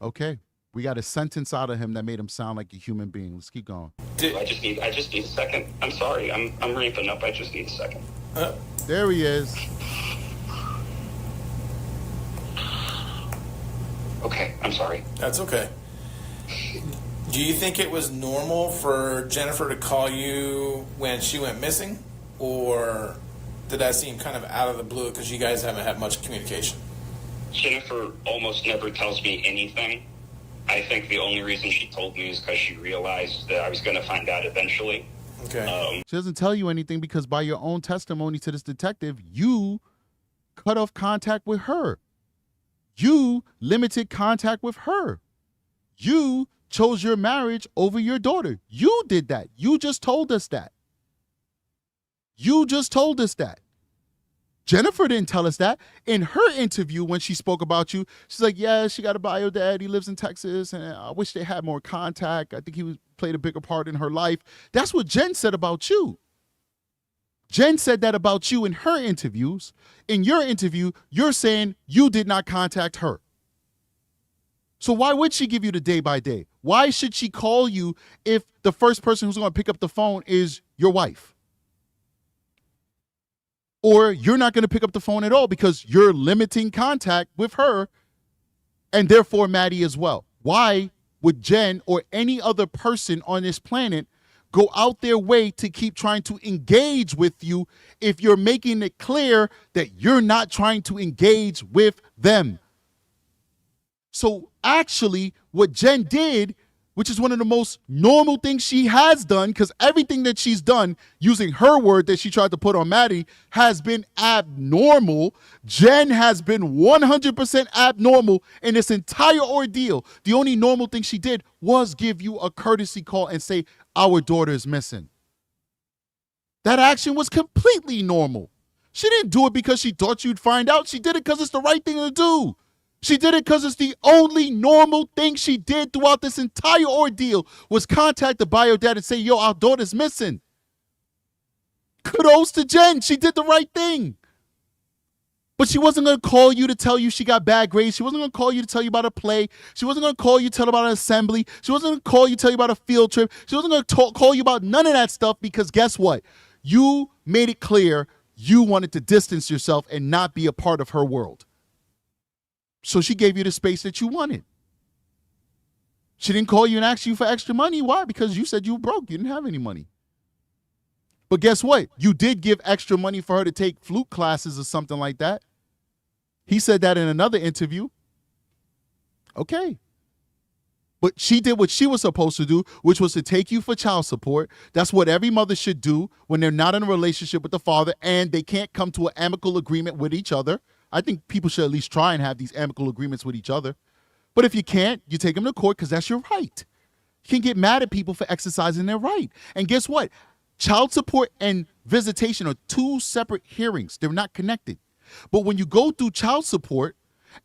Okay. We got a sentence out of him that made him sound like a human being. Let's keep going. I just need a second. I'm sorry. I'm ramping up. I just need a second. There he is. Okay, I'm sorry. That's okay. Do you think it was normal for Jennifer to call you when she went missing? Or did that seem kind of out of the blue because you guys haven't had much communication? Jennifer almost never tells me anything. I think the only reason she told me is because she realized that I was going to find out eventually. Okay. She doesn't tell you anything because by your own testimony to this detective, you cut off contact with her. You limited contact with her. You chose your marriage over your daughter. You did that. You just told us that. You just told us that. Jennifer didn't tell us that. In her interview, when she spoke about you, she's like, yeah, she got a bio dad. He lives in Texas, and I wish they had more contact. I think played a bigger part in her life. That's what Jen said about you. Jen said that about you in her interviews. In your interview, you're saying you did not contact her. So why would she give you the day by day? Why should she call you if the first person who's going to pick up the phone is your wife? Or you're not going to pick up the phone at all because you're limiting contact with her and therefore Maddie as well. Why would Jen or any other person on this planet go out their way to keep trying to engage with you if you're making it clear that you're not trying to engage with them? So actually, what Jen did, which is one of the most normal things she has done, because everything that she's done using her word that she tried to put on Maddie has been abnormal. Jen has been 100% abnormal in this entire ordeal. The only normal thing she did was give you a courtesy call and say, our daughter is missing. That action was completely normal. She didn't do it because she thought you'd find out. She did it because it's the right thing to do. She did it because it's the only normal thing she did throughout this entire ordeal was contact the bio dad and say, yo, our daughter's missing. Kudos to Jen. She did the right thing. But she wasn't going to call you to tell you she got bad grades. She wasn't going to call you to tell you about a play. She wasn't going to call you to tell about an assembly. She wasn't going to call you to tell you about a field trip. She wasn't going to call you about none of that stuff because guess what? You made it clear you wanted to distance yourself and not be a part of her world. So she gave you the space that you wanted. She didn't call you and ask you for extra money. Why? Because you said you were broke. You didn't have any money. But guess what? You did give extra money for her to take flute classes or something like that. He said that in another interview. Okay. But she did what she was supposed to do, which was to take you for child support. That's what every mother should do when they're not in a relationship with the father and they can't come to an amicable agreement with each other. I think people should at least try and have these amicable agreements with each other. But if you can't, you take them to court because that's your right. You can get mad at people for exercising their right. And guess what? Child support and visitation are two separate hearings. They're not connected. But when you go through child support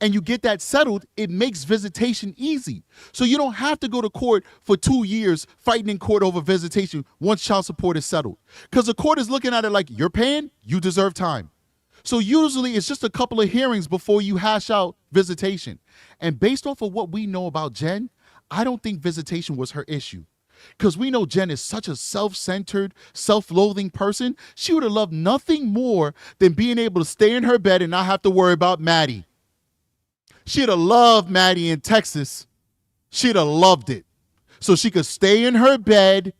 and you get that settled, it makes visitation easy. So you don't have to go to court for 2 years fighting in court over visitation once child support is settled. Because the court is looking at it like you're paying, you deserve time. So usually it's just a couple of hearings before you hash out visitation. And based off of what we know about Jen, I don't think visitation was her issue. Because we know Jen is such a self-centered, self-loathing person. She would have loved nothing more than being able to stay in her bed and not have to worry about Maddie. She'd have loved Maddie in Texas. She'd have loved it. So she could stay in her bed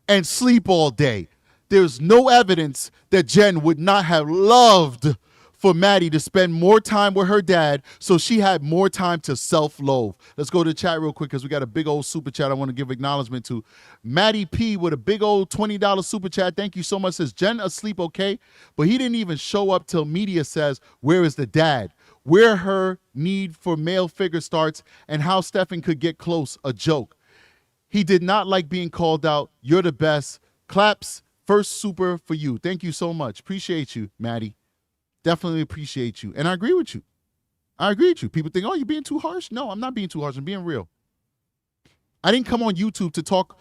and sleep all day. There's no evidence that Jen would not have loved for Maddie to spend more time with her dad, so she had more time to self-loathe. Let's go to the chat real quick because we got a big old super chat I want to give acknowledgement to. Maddie P with a big old $20 super chat. Thank you so much. Says, Jen asleep, okay? But he didn't even show up till media says, where is the dad? Where her need for male figure starts and how Stefan could get close, a joke. He did not like being called out. You're the best. Claps, first super for you. Thank you so much. Appreciate you, Maddie. Definitely appreciate you. And I agree with you. I agree with you. People think, oh, you're being too harsh. No, I'm not being too harsh. I'm being real. I didn't come on YouTube to talk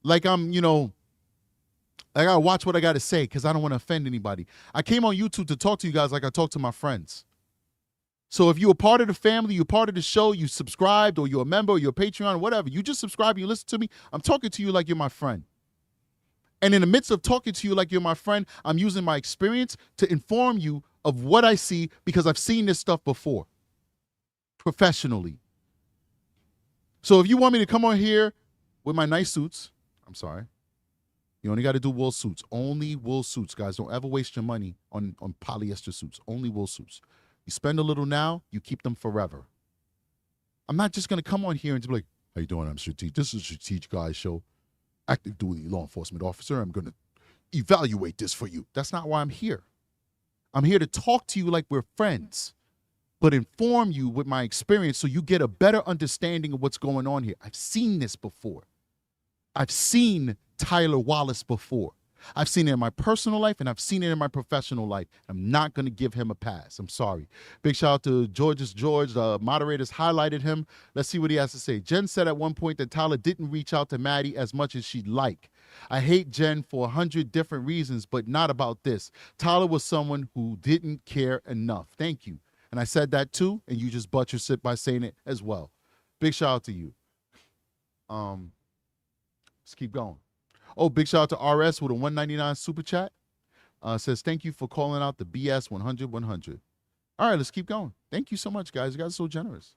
like I'm, I got to watch what I got to say because I don't want to offend anybody. I came on YouTube to talk to you guys like I talk to my friends. So if you're a part of the family, you're part of the show, you subscribed, or you're a member, or you're a Patreon, or whatever, you just subscribe, you listen to me, I'm talking to you like you're my friend. And in the midst of talking to you like you're my friend, I'm using my experience to inform you of what I see because I've seen this stuff before, professionally. So if you want me to come on here with my nice suits, I'm sorry. You only got to do wool suits. Only wool suits, guys. Don't ever waste your money on polyester suits. Only wool suits. You spend a little now, you keep them forever. I'm not just going to come on here and just be like, how you doing? I'm Strategic. This is a Strategic Guys show. Active duty law enforcement officer. I'm going to evaluate this for you. That's not why I'm here. I'm here to talk to you like we're friends, but inform you with my experience so you get a better understanding of what's going on here. I've seen this before. I've seen Tyler Wallace before. I've seen it in my personal life and I've seen it in my professional life. I'm not going to give him a pass. I'm sorry. Big shout out to George. The moderators highlighted him. Let's see what he has to say. Jen said at one point that Tyler didn't reach out to Maddie as much as she'd like. I hate Jen for 100 different reasons, but not about this. Tyler was someone who didn't care enough. Thank you. And I said that too, and you just buttressed it by saying it as well. Big shout out to you. Let's keep going. Oh, big shout out to RS with a $1.99 super chat. Says, thank you for calling out the BS 100-100. All right, let's keep going. Thank you so much, guys. You guys are so generous.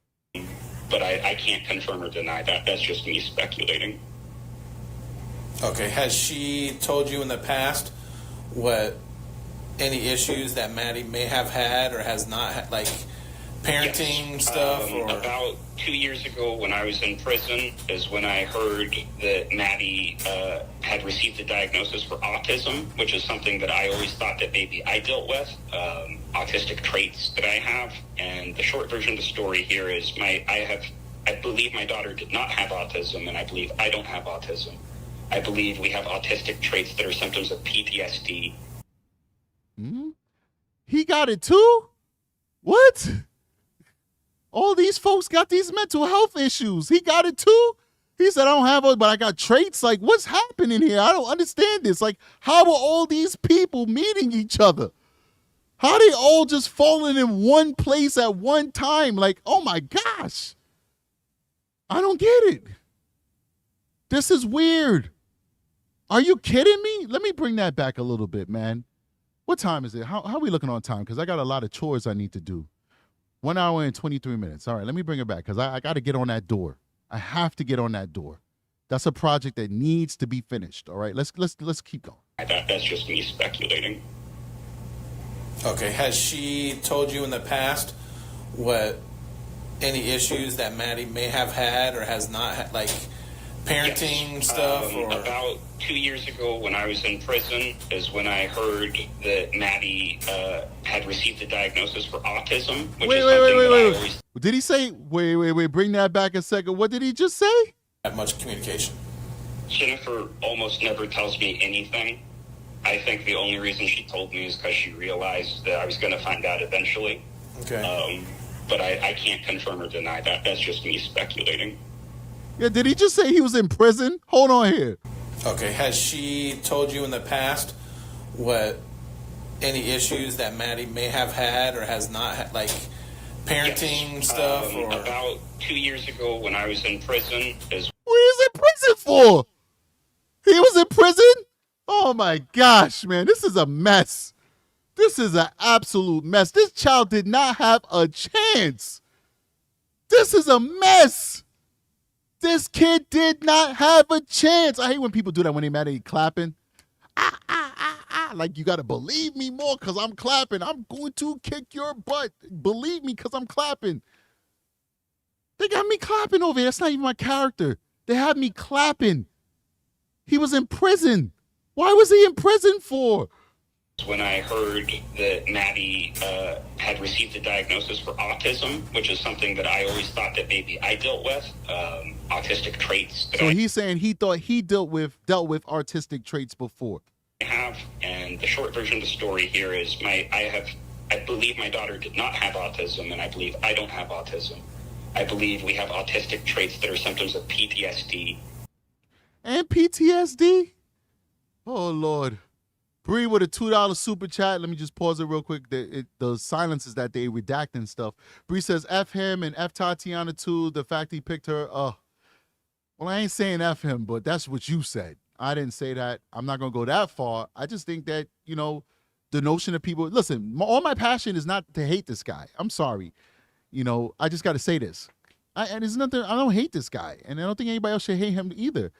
But I can't confirm or deny that. That's just me speculating. Okay, has she told you in the past what any issues that Maddie may have had or has not had, like parenting Yes. stuff? Or About 2 years ago when I was in prison is when I heard that Maddie had received a diagnosis for autism, which is something that I always thought that maybe I dealt with, autistic traits that I have. And the short version of the story here is I believe my daughter did not have autism, and I believe I don't have autism. I believe we have autistic traits that are symptoms of PTSD. He got it too? What? All these folks got these mental health issues. He got it too? He said, I don't have it, but I got traits. Like, what's happening here? I don't understand this. Like, how are all these people meeting each other? How they all just falling in one place at one time? Like, oh my gosh. I don't get it. This is weird. Are you kidding me? Let me bring that back a little bit, man. What time is it? How are we looking on time? Because I got a lot of chores I need to do. 1 hour and 23 minutes. All right, let me bring it back because I got to get on that door. I have to get on that door. That's a project that needs to be finished. All right, let's keep going. That's just me speculating. okay, has she told you in the past what any issues that Maddie may have had or has not had, like parenting Yes. stuff? Or About 2 years ago when I was in prison is when I heard that Maddie had received a diagnosis for autism, which is something that I always Did he say, wait, bring that back a second. What did he just say? have much communication. Jennifer almost never tells me anything. I think the only reason she told me is because she realized that I was going to find out eventually. Okay. But I can't confirm or deny that. That's just me speculating. Yeah, did he just say he was in prison? Hold on here. Okay, has she told you in the past what any issues that Maddie may have had or has not had, like parenting Yes. stuff? Or About 2 years ago when I was in prison is When he's in prison for? He was in prison? Oh my gosh, man. This is a mess. This is an absolute mess. This child did not have a chance. This is a mess. This kid did not have a chance. I hate when people do that when they mad at you clapping. Like, you got to believe me more because I'm clapping. I'm going to kick your butt. Believe me because I'm clapping. They got me clapping over here. That's not even my character. They had me clapping. He was in prison. Why was he in prison for? When I heard that Maddie had received a diagnosis for autism, which is something that I always thought that maybe I dealt with, autistic traits. So he's saying he thought he dealt with autistic traits before. I have, and the short version of the story here is I believe my daughter did not have autism, and I believe I don't have autism. I believe we have autistic traits that are symptoms of PTSD. And PTSD? Oh, Lord. Bree with a $2 super chat. Let me just pause it real quick. The silences that they redact and stuff. Bree says, F him and F Tatiana too. The fact he picked her. Well, I ain't saying F him, but that's what you said. I didn't say that. I'm not going to go that far. I just think that, the notion of people. Listen, all my passion is not to hate this guy. I'm sorry. I just got to say this. And there's nothing. I don't hate this guy. And I don't think anybody else should hate him either.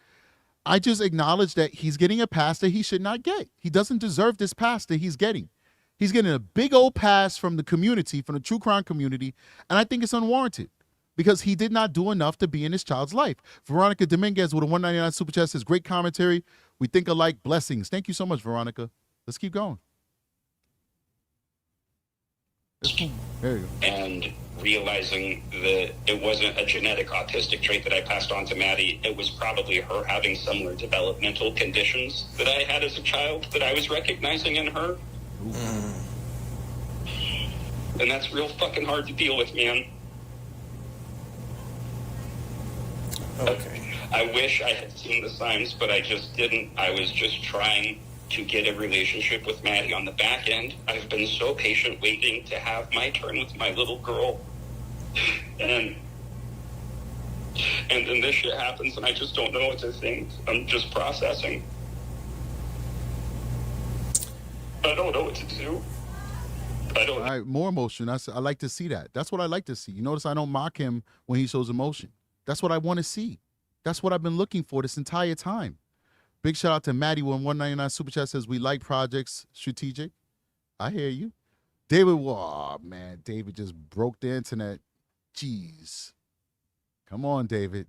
I just acknowledge that he's getting a pass that he should not get. He doesn't deserve this pass that he's getting. He's getting a big old pass from the community, from the true crime community, and I think it's unwarranted because he did not do enough to be in his child's life. Veronica Dominguez with a $1.99 super chat says, great commentary. We think alike. Blessings. Thank you so much, Veronica. Let's keep going. There you go. And realizing that it wasn't a genetic autistic trait that I passed on to Maddie, it was probably her having similar developmental conditions that I had as a child that I was recognizing in her. And that's real fucking hard to deal with, man. Okay. I wish I had seen the signs, but I just didn't. I was just trying to get a relationship with Maddie on the back end. I've been so patient waiting to have my turn with my little girl. And then this shit happens and I just don't know what to think. I'm just processing. I don't know what to do. All right, more emotion. I like to see that. That's what I like to see. You notice I don't mock him when he shows emotion. That's what I want to see. That's what I've been looking for this entire time. Big shout out to Maddie when $1.99 super chat says we like projects strategic. I hear you. David, oh man, David just broke the internet. Jeez. Come on, David.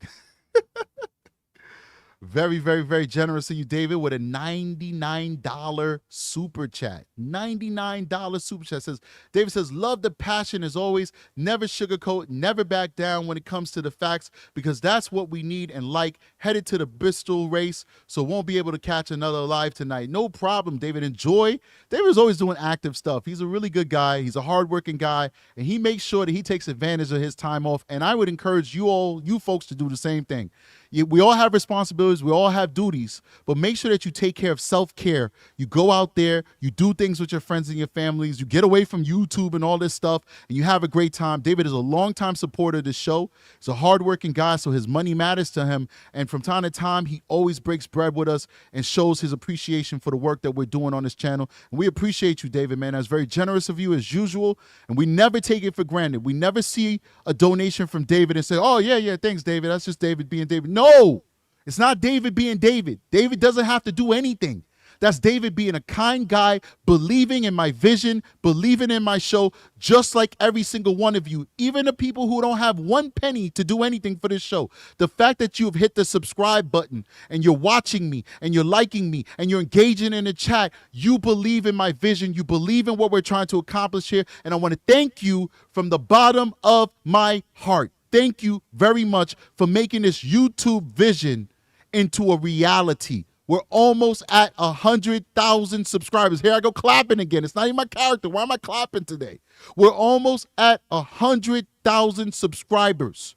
Very, very, very generous of you, David, with a $99 super chat. $99 super chat says, David says, love the passion as always. Never sugarcoat, never back down when it comes to the facts, because that's what we need and like. Headed to the Bristol race, so won't be able to catch another live tonight. No problem, David. Enjoy. David's always doing active stuff. He's a really good guy. He's a hardworking guy, and he makes sure that he takes advantage of his time off. And I would encourage you folks to do the same thing. We all have responsibilities. We all have duties, but make sure that you take care of self-care. You go out there, you do things with your friends and your families, you get away from YouTube and all this stuff, and you have a great time. David is a longtime supporter of the show. He's a hardworking guy, so his money matters to him. And from time to time, he always breaks bread with us and shows his appreciation for the work that we're doing on this channel. And we appreciate you, David, man. That's very generous of you as usual. And we never take it for granted. We never see a donation from David and say, oh, yeah, thanks, David. That's just David being David. No, it's not David being David. David doesn't have to do anything. That's David being a kind guy, believing in my vision, believing in my show, just like every single one of you, even the people who don't have one penny to do anything for this show. The fact that you've hit the subscribe button and you're watching me and you're liking me and you're engaging in the chat, you believe in my vision. You believe in what we're trying to accomplish here. And I want to thank you from the bottom of my heart. Thank you very much for making this YouTube vision into a reality. We're almost at 100,000 subscribers. Here I go clapping again. It's not even my character. Why am I clapping today? We're almost at 100,000 subscribers.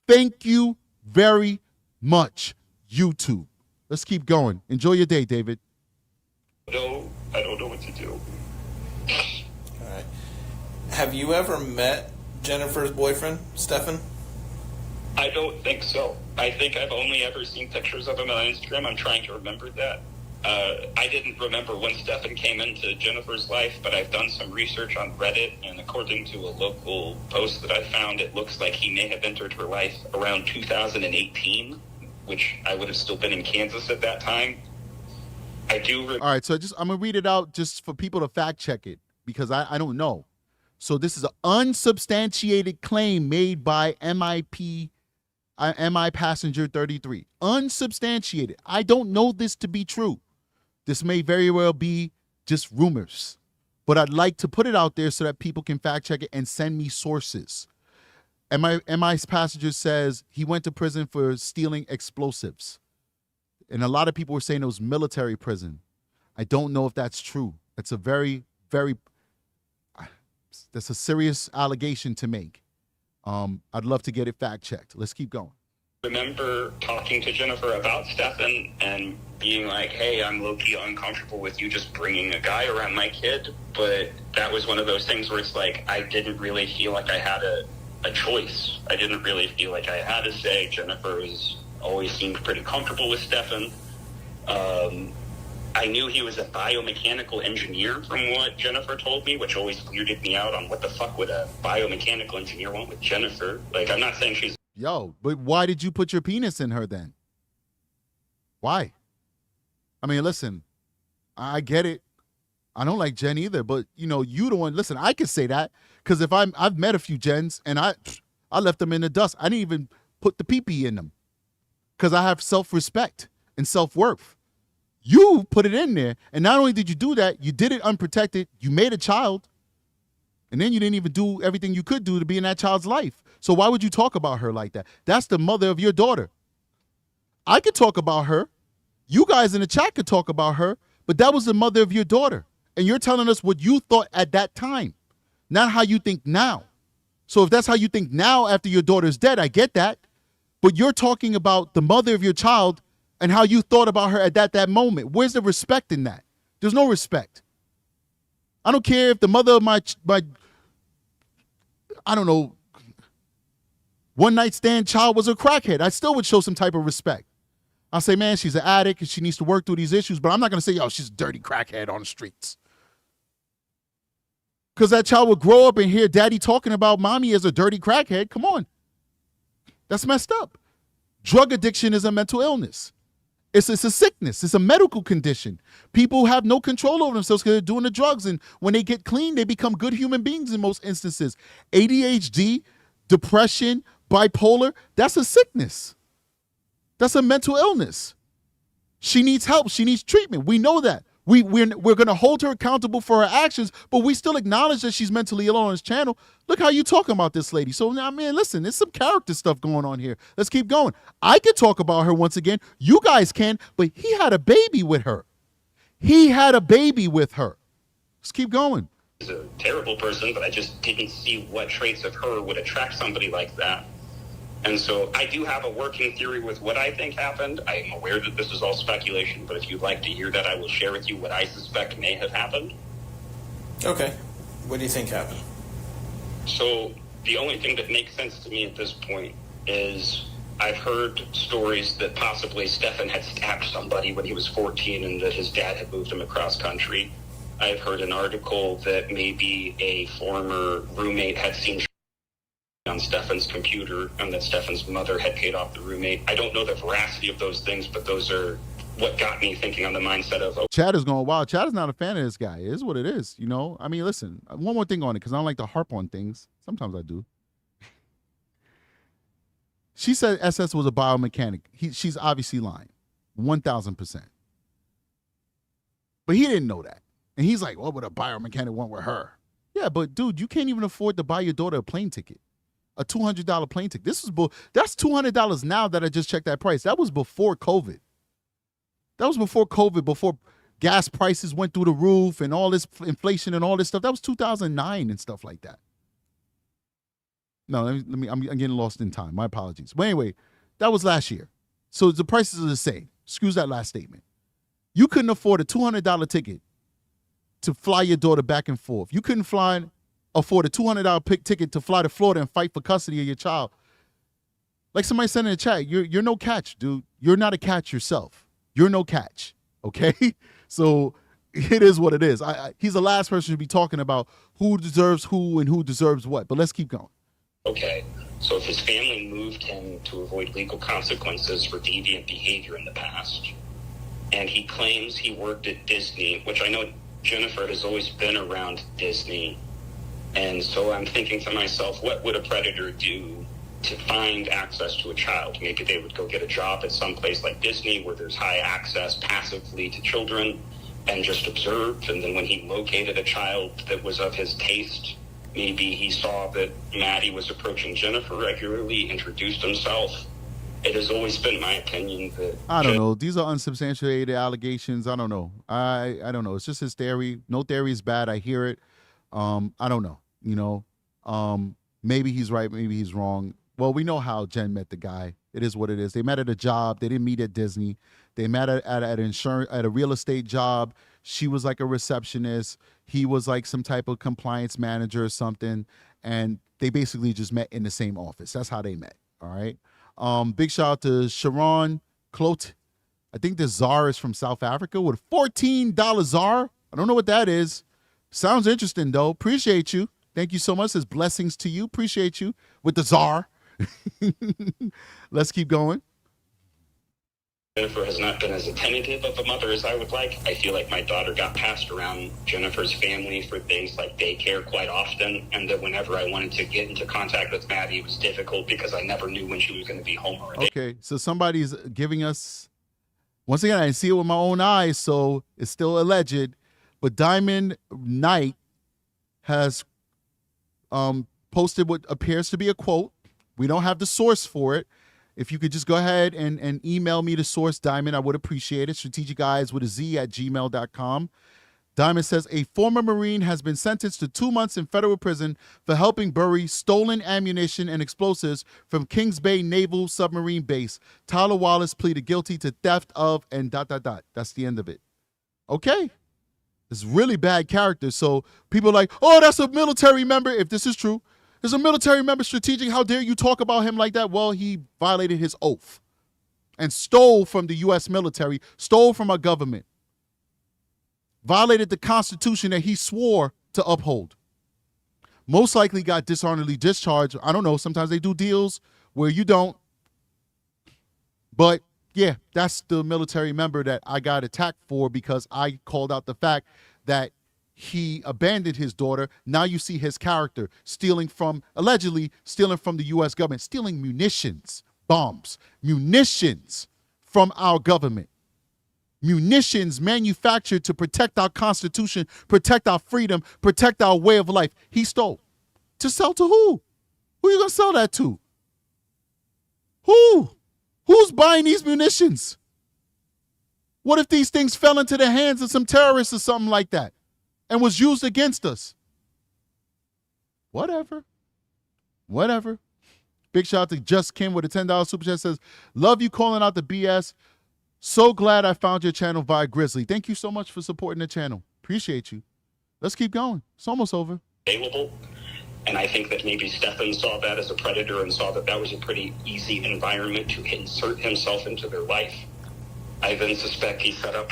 Thank you very much, YouTube. Let's keep going. Enjoy your day, David. No, I don't know what to do. All right. Have you ever met Jennifer's boyfriend, Stefan? I don't think so. I think I've only ever seen pictures of him on Instagram. I'm trying to remember that. I didn't remember when Stefan came into Jennifer's life, but I've done some research on Reddit, and according to a local post that I found, it looks like he may have entered her life around 2018, which I would have still been in Kansas at that time. I do. All right, so I'm going to read it out just for people to fact check it because I don't know. So this is an unsubstantiated claim made by MI Passenger 33. Unsubstantiated. I don't know this to be true. This may very well be just rumors, but I'd like to put it out there so that people can fact check it and send me sources. MI's passenger says he went to prison for stealing explosives. And a lot of people were saying it was military prison. I don't know if that's true. That's a that's a serious allegation to make. I'd love to get it fact checked. Let's keep going. Remember talking to Jennifer about Stefan and being like, hey, I'm low-key uncomfortable with you just bringing a guy around my kid. But that was one of those things where it's like, I didn't really feel like I had a choice. I didn't really feel like I had to say. Jennifer always seemed pretty comfortable with Stefan. I knew he was a biomechanical engineer from what Jennifer told me, which always weirded me out on what the fuck would a biomechanical engineer want with Jennifer. Like, I'm not saying she's... Yo, but why did you put your penis in her then? Why? I mean, listen, I get it. I don't like Jen either, but, you know, you the one... Listen, I could say that because if I've met a few Jens and I left them in the dust. I didn't even put the pee-pee in them because I have self-respect and self-worth. You put it in there, and not only did you do that, you did it unprotected. You made a child, and then you didn't even do everything you could do to be in that child's life. So why would you talk about her like that? That's the mother of your daughter. I could talk about her. You guys in the chat could talk about her, but that was the mother of your daughter, and you're telling us what you thought at that time, not how you think now. So if that's how you think now after your daughter's dead, I get that, but you're talking about the mother of your child and how you thought about her at that moment. Where's the respect in that? There's no respect. I don't care if the mother of my I don't know, one-night stand child was a crackhead. I still would show some type of respect. I'll say, man, she's an addict and she needs to work through these issues, but I'm not going to say, yo, she's a dirty crackhead on the streets. Because that child will grow up and hear daddy talking about mommy as a dirty crackhead. Come on. That's messed up. Drug addiction is a mental illness. It's a sickness. It's a medical condition. People have no control over themselves because they're doing the drugs. And when they get clean, they become good human beings in most instances. ADHD, depression, bipolar, that's a sickness. That's a mental illness. She needs help. She needs treatment. We know that. We're going to hold her accountable for her actions, but we still acknowledge that she's mentally ill on this channel. Look how you talking about this lady. So now, man, listen, there's some character stuff going on here. Let's keep going. I could talk about her once again. You guys can, but he had a baby with her. He had a baby with her. Let's keep going. She's a terrible person, but I just didn't see what traits of her would attract somebody like that. And so I do have a working theory with what I think happened. I am aware that this is all speculation, but if you'd like to hear that, I will share with you what I suspect may have happened. Okay. What do you think happened? So the only thing that makes sense to me at this point is I've heard stories that possibly Stefan had stabbed somebody when he was 14 and that his dad had moved him across country. I've heard an article that maybe a former roommate had seen on Stefan's computer and that Stefan's mother had paid off the roommate. I don't know the veracity of those things, but those are what got me thinking on the mindset of... Chad is going wild. Chad is not a fan of this guy. It is what it is, you know? I mean, listen, one more thing on it because I don't like to harp on things. Sometimes I do. She said SS was a biomechanic. She's obviously lying. 1,000%. But he didn't know that. And he's like, what would a biomechanic want with her? Yeah, but dude, you can't even afford to buy your daughter a plane ticket. A $200 plane ticket. That's $200 now that I just checked that price. That was before COVID. Before gas prices went through the roof and all this inflation and all this stuff. That was 2009 and stuff like that. No, I'm getting lost in time. My apologies. But anyway, that was last year. So the prices are the same. Excuse that last statement. You couldn't afford a $200 ticket to fly your daughter back and forth. You couldn't afford a $200 ticket to fly to Florida and fight for custody of your child. Like somebody said in the chat, you're no catch, dude. You're not a catch yourself. You're no catch. Okay? So it is what it is. He's the last person to be talking about who deserves who and who deserves what. But let's keep going. Okay, so if his family moved him to avoid legal consequences for deviant behavior in the past, and he claims he worked at Disney, which I know Jennifer has always been around Disney, and so I'm thinking to myself, what would a predator do to find access to a child? Maybe they would go get a job at some place like Disney where there's high access passively to children and just observe, and then when he located a child that was of his taste, maybe he saw that Maddie was approaching Jennifer regularly, introduced himself. It has always been my opinion that... I don't know. These are unsubstantiated allegations. I don't know. I don't know. It's just his theory. No theory is bad. I hear it. I don't know. You know, maybe he's right. Maybe he's wrong. Well, we know how Jen met the guy. It is what it is. They met at a job. They didn't meet at Disney. They met at a real estate job. She was like a receptionist. He was like some type of compliance manager or something. And they basically just met in the same office. That's how they met. All right. Big shout out to Sharon Clote. I think the czar is from South Africa with a $14 czar. I don't know what that is. Sounds interesting, though. Appreciate you. Thank you so much. It's blessings to you. Appreciate you with the czar. Let's keep going. Jennifer has not been as attentive of a mother as I would like. I feel like my daughter got passed around Jennifer's family for things like daycare quite often, and that whenever I wanted to get into contact with Maddie, it was difficult because I never knew when she was going to be home or Okay, so somebody's giving us, once again, I didn't see it with my own eyes, so it's still alleged, but Diamond Knight has posted what appears to be a quote. We don't have the source for it. If you could just go ahead and email me the source, Diamond, I would appreciate it. strategiceyes@gmail.com. Diamond says, a former Marine has been sentenced to 2 months in federal prison for helping bury stolen ammunition and explosives from Kings Bay Naval Submarine Base. Tyler Wallace pleaded guilty to theft of and ... That's the end of it. Okay. It's really bad character. So people are like, oh, that's a military member. If this is true, there's a military member, strategic. How dare you talk about him like that? Well, he violated his oath and stole from the U.S. military, stole from our government, violated the Constitution that he swore to uphold. Most likely got dishonorably discharged. I don't know. Sometimes they do deals where you don't. But, yeah, that's the military member that I got attacked for because I called out the fact that he abandoned his daughter. Now you see his character allegedly stealing from the U.S. government, stealing munitions, bombs, munitions from our government. Munitions manufactured to protect our Constitution, protect our freedom, protect our way of life. He stole. To sell to who? Who are you going to sell that to? Who? Who's buying these munitions? What if these things fell into the hands of some terrorists or something like that and was used against us? Whatever. Big shout out to Just Kim with a $10 super chat. Says, love you calling out the BS. So glad I found your channel via Grizzly. Thank you so much for supporting the channel. Appreciate you. Let's keep going. It's almost over. Available. And I think that maybe Stefan saw that as a predator and saw that that was a pretty easy environment to insert himself into their life. I then suspect he set up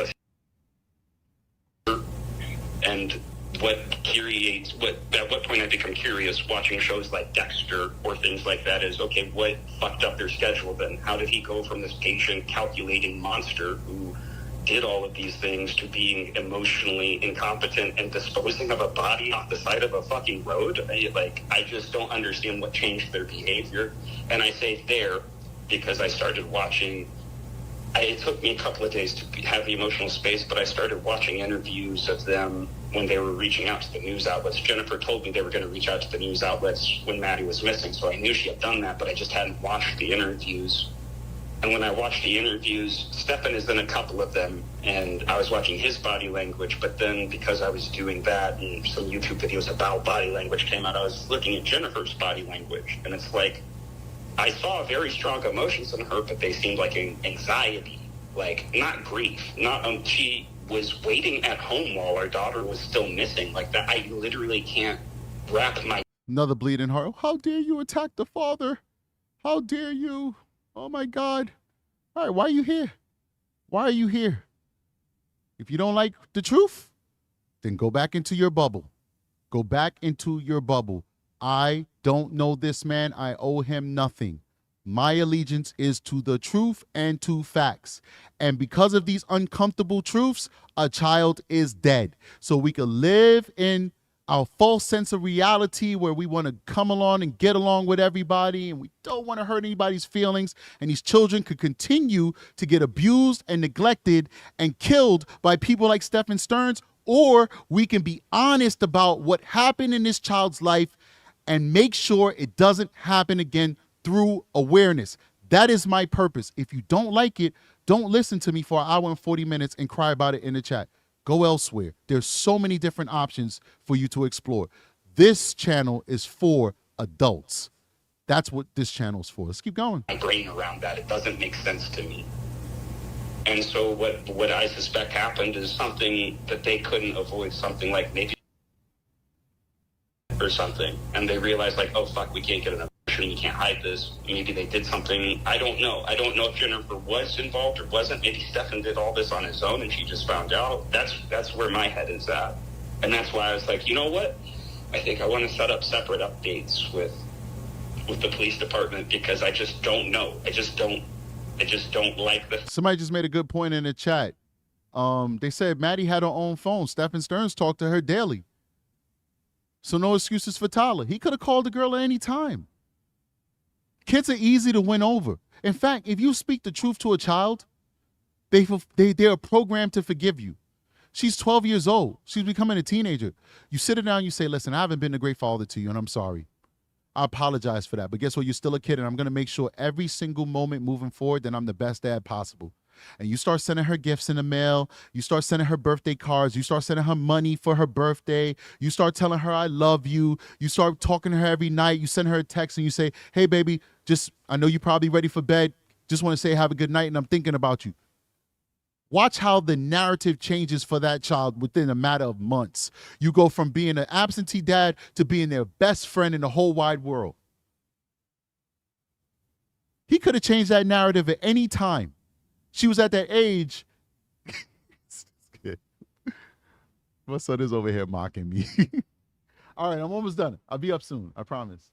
and at what point I become curious watching shows like Dexter or things like that is, okay, what fucked up their schedule then? How did he go from this patient calculating monster who did all of these things to being emotionally incompetent and disposing of a body off the side of a fucking road? I just don't understand what changed their behavior. And I say there because I started watching. It took me a couple of days to have the emotional space, but I started watching interviews of them when they were reaching out to the news outlets. Jennifer told me they were going to reach out to the news outlets when Maddie was missing, so I knew she had done that, but I just hadn't watched the interviews. And when I watched the interviews, Stefan is in a couple of them, and I was watching his body language, but then because I was doing that and some YouTube videos about body language came out, I was looking at Jennifer's body language, and it's like, I saw very strong emotions in her, but they seemed like anxiety, like not grief, she was waiting at home while our daughter was still missing. Like that, I literally can't wrap my... Another bleeding heart. How dare you attack the father? How dare you? Oh my God. All right, why are you here? Why are you here? If you don't like the truth, then go back into your bubble. Go back into your bubble. I don't know this man. I owe him nothing. My allegiance is to the truth and to facts. And because of these uncomfortable truths, a child is dead. So we could live in our false sense of reality where we want to come along and get along with everybody and we don't want to hurt anybody's feelings. And these children could continue to get abused and neglected and killed by people like Stephen Stearns. Or we can be honest about what happened in this child's life and make sure it doesn't happen again through awareness. That is my purpose. If you don't like it, don't listen to me for an hour and 40 minutes and cry about it in the chat. Go elsewhere. There's so many different options for you to explore. This channel is for adults. That's what this channel is for. Let's keep going. My brain around that. It doesn't make sense to me. And so what I suspect happened is something that they couldn't avoid, something like maybe or something. And they realized like, oh, fuck, we can't get an abortion. We can't hide this. Maybe they did something. I don't know. I don't know if Jennifer was involved or wasn't. Maybe Stefan did all this on his own and she just found out. That's where my head is at. And that's why I was like, you know what? I think I want to set up separate updates with the police department because I just don't know. I just don't like the... Somebody just made a good point in the chat. They said Maddie had her own phone. Stephen Stearns talked to her daily. So no excuses for Tyler. He could have called the girl at any time. Kids are easy to win over. In fact, if you speak the truth to a child, they're programmed to forgive you. She's 12 years old. She's becoming a teenager. You sit her down, you say, listen, I haven't been a great father to you, and I'm sorry. I apologize for that. But guess what? You're still a kid, and I'm going to make sure every single moment moving forward that I'm the best dad possible. And you start sending her gifts in the mail. You start sending her birthday cards. You start sending her money for her birthday. You start telling her, I love you. You start talking to her every night. You send her a text and you say, hey, baby, I know you're probably ready for bed. Just want to say have a good night and I'm thinking about you. Watch how the narrative changes for that child within a matter of months. You go from being an absentee dad to being their best friend in the whole wide world. He could have changed that narrative at any time. She was at that age. My son is over here mocking me. All right, I'm almost done. I'll be up soon. I promise.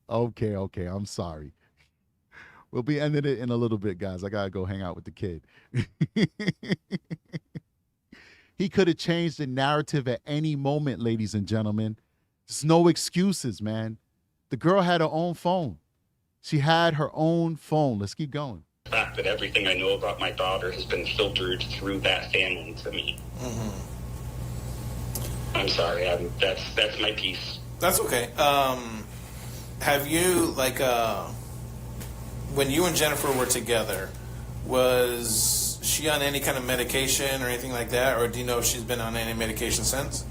Okay. I'm sorry. We'll be ending it in a little bit, guys. I got to go hang out with the kid. He could have changed the narrative at any moment, ladies and gentlemen. There's no excuses, man. The girl had her own phone. She had her own phone. Let's keep going. The fact that everything I know about my daughter has been filtered through that family to me. Mm-hmm. I'm sorry. That's my piece. That's okay. Have you, when you and Jennifer were together, was she on any kind of medication or anything like that? Or do you know if she's been on any medication since?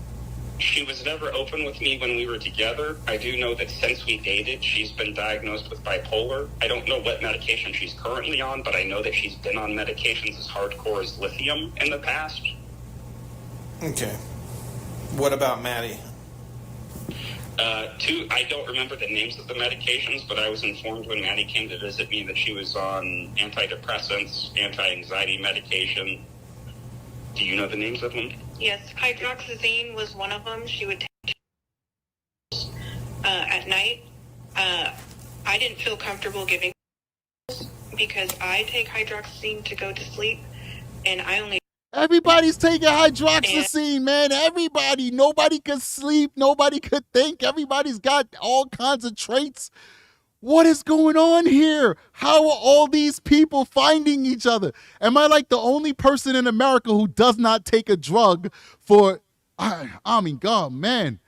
She was never open with me when we were together. I do know that since we dated, she's been diagnosed with bipolar. I don't know what medication she's currently on, but I know that she's been on medications as hardcore as lithium in the past. Okay. What about Maddie? I don't remember the names of the medications, but I was informed when Maddie came to visit me that she was on antidepressants, anti-anxiety medication. Do you know the names of them? Yes, hydroxyzine was one of them. She would take at night. I didn't feel comfortable giving because I take hydroxyzine to go to sleep, and I only... Everybody's taking hydroxyzine, man. Everybody. Nobody could sleep. Nobody could think. Everybody's got all kinds of traits. What is going on here? How are all these people finding each other? Am I like the only person in America who does not take a drug for... I mean, God, man.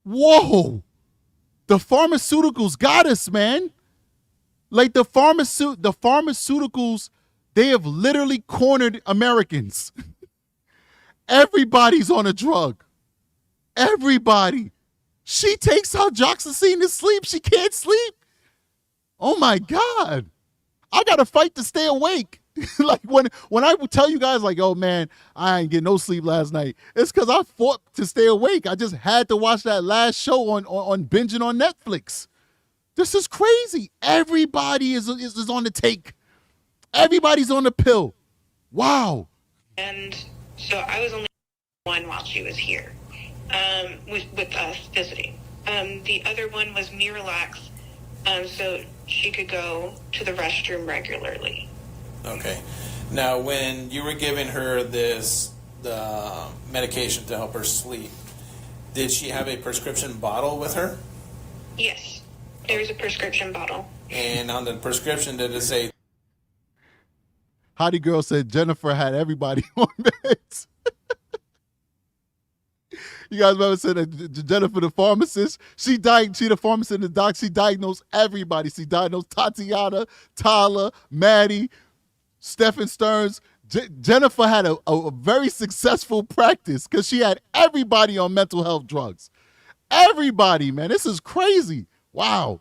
Whoa. The pharmaceuticals got us, man. Like the pharmaceuticals... They have literally cornered Americans. Everybody's on a drug. Everybody. She takes hydroxyzine to sleep. She can't sleep. Oh, my God. I got to fight to stay awake. Like when I would tell you guys like, oh man, I ain't get no sleep last night, it's because I fought to stay awake. I just had to watch that last show on binging on Netflix. This is crazy. Everybody is on the take. Everybody's on the pill. Wow. And so I was only one while she was here, with us visiting. The other one was Miralax, so she could go to the restroom regularly. Okay. Now, when you were giving her the medication to help her sleep, did she have a prescription bottle with her? Yes, there's a prescription bottle. And on the prescription, did it say? Hottie Girl said Jennifer had everybody on meds. You guys remember said that Jennifer, the pharmacist, she the pharmacist and the doc, she diagnosed everybody. She diagnosed Tatiana, Tyler, Maddie, Stephen Stearns. Jennifer had a very successful practice because she had everybody on mental health drugs. Everybody, man. This is crazy. Wow.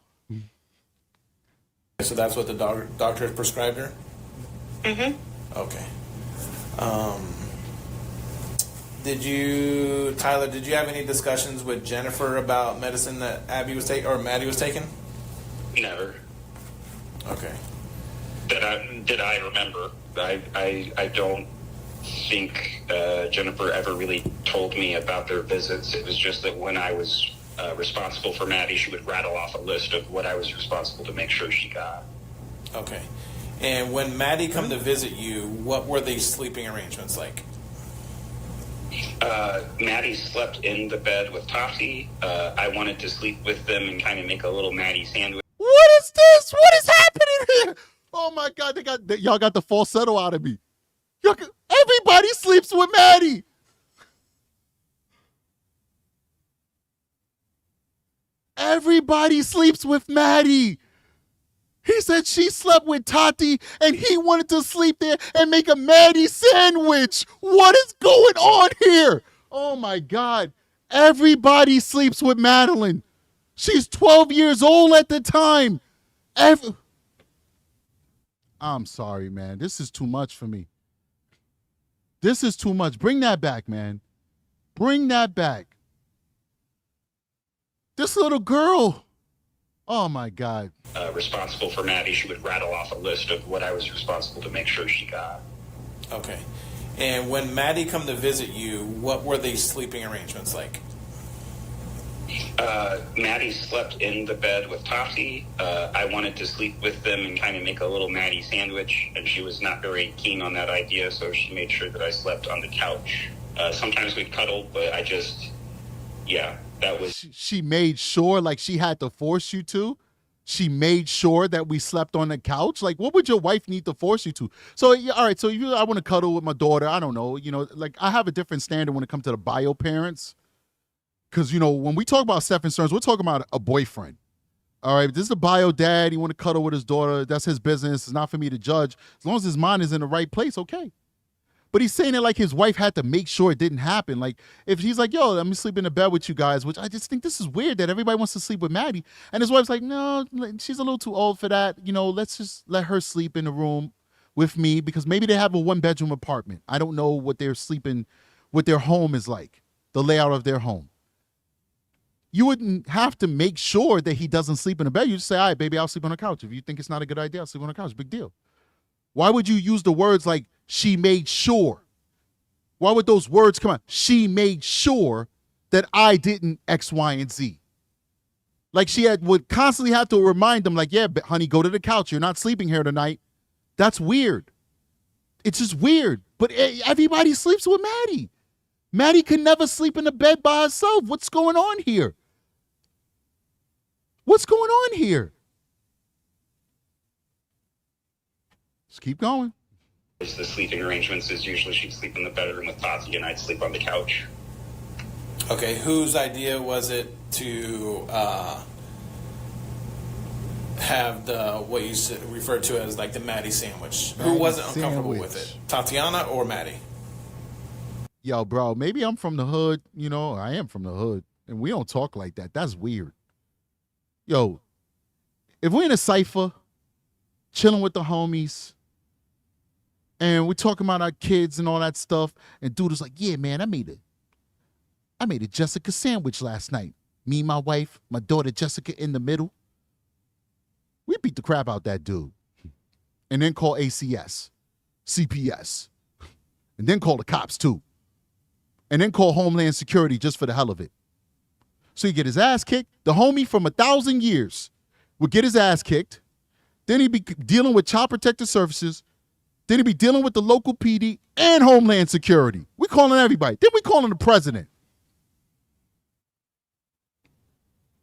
So that's what the doctor prescribed her? Mm-hmm. Okay. Tyler, did you have any discussions with Jennifer about medicine that Abby was taking or Maddie was taking? Never. Okay. That I remember. I don't think Jennifer ever really told me about their visits. It was just that when I was responsible for Maddie, she would rattle off a list of what I was responsible to make sure she got. Okay. And when Maddie come to visit you, what were the sleeping arrangements like? Maddie slept in the bed with Topsy. I wanted to sleep with them and kind of make a little Maddie sandwich. What is this? What is happening here? Oh my God, y'all got the falsetto out of me. Everybody sleeps with Maddie. Everybody sleeps with Maddie. He said she slept with Tati and he wanted to sleep there and make a Maddie sandwich. What is going on here? Oh my God. Everybody sleeps with Madeline. She's 12 years old at the time. I'm sorry, man. This is too much for me. This is too much. Bring that back, man. Bring that back. This little girl. Oh, my God. Responsible for Maddie, she would rattle off a list of what I was responsible to make sure she got. Okay. And when Maddie come to visit you, what were the sleeping arrangements like? Maddie slept in the bed with Topsy. I wanted to sleep with them and kind of make a little Maddie sandwich, and she was not very keen on that idea, so she made sure that I slept on the couch. Sometimes we'd cuddle, but that was... She made sure, like she had to force you to? She made sure that we slept on the couch? Like, what would your wife need to force you to? So, all right, so I want to cuddle with my daughter. I don't know. Like, I have a different standard when it comes to the bio parents. Because, when we talk about Stephen Stearns, we're talking about a boyfriend. All right, this is a bio dad. He want to cuddle with his daughter. That's his business. It's not for me to judge. As long as his mind is in the right place, okay. But he's saying it like his wife had to make sure it didn't happen. Like, if he's like, yo, let me sleep in the bed with you guys, which I just think this is weird that everybody wants to sleep with Maddie. And his wife's like, no, she's a little too old for that. Let's just let her sleep in the room with me because maybe they have a one-bedroom apartment. I don't know what their home is like, the layout of their home. You wouldn't have to make sure that he doesn't sleep in the bed. You just say, all right, baby, I'll sleep on the couch. If you think it's not a good idea, I'll sleep on the couch. Big deal. Why would you use the words like, she made sure? Why would those words come out? She made sure that I didn't X, Y, and Z. Like would constantly have to remind them like, yeah, honey, go to the couch. You're not sleeping here tonight. That's weird. It's just weird. But everybody sleeps with Maddie. Maddie can never sleep in the bed by herself. What's going on here? What's going on here? Just keep going. The sleeping arrangements is usually she'd sleep in the bedroom with Tati and I'd sleep on the couch. Okay, whose idea was it to have what you referred to as like the Maddie sandwich? Who wasn't uncomfortable with it? Tatiana or Maddie? Yo, bro, maybe I'm from the hood. I am from the hood, and we don't talk like that. That's weird. Yo, if we're in a cypher, chilling with the homies, And we're talking about our kids and all that stuff. And dude was like, yeah, man, I made a Jessica sandwich last night. Me, my wife, my daughter Jessica in the middle. We beat the crap out that dude. And then call ACS, CPS. And then call the cops too. And then call Homeland Security just for the hell of it. So he get his ass kicked. The homie from 1,000 years would get his ass kicked. Then he'd be dealing with Child Protective Services. Then he'd be dealing with the local PD and Homeland Security. We calling everybody. Then we calling the president.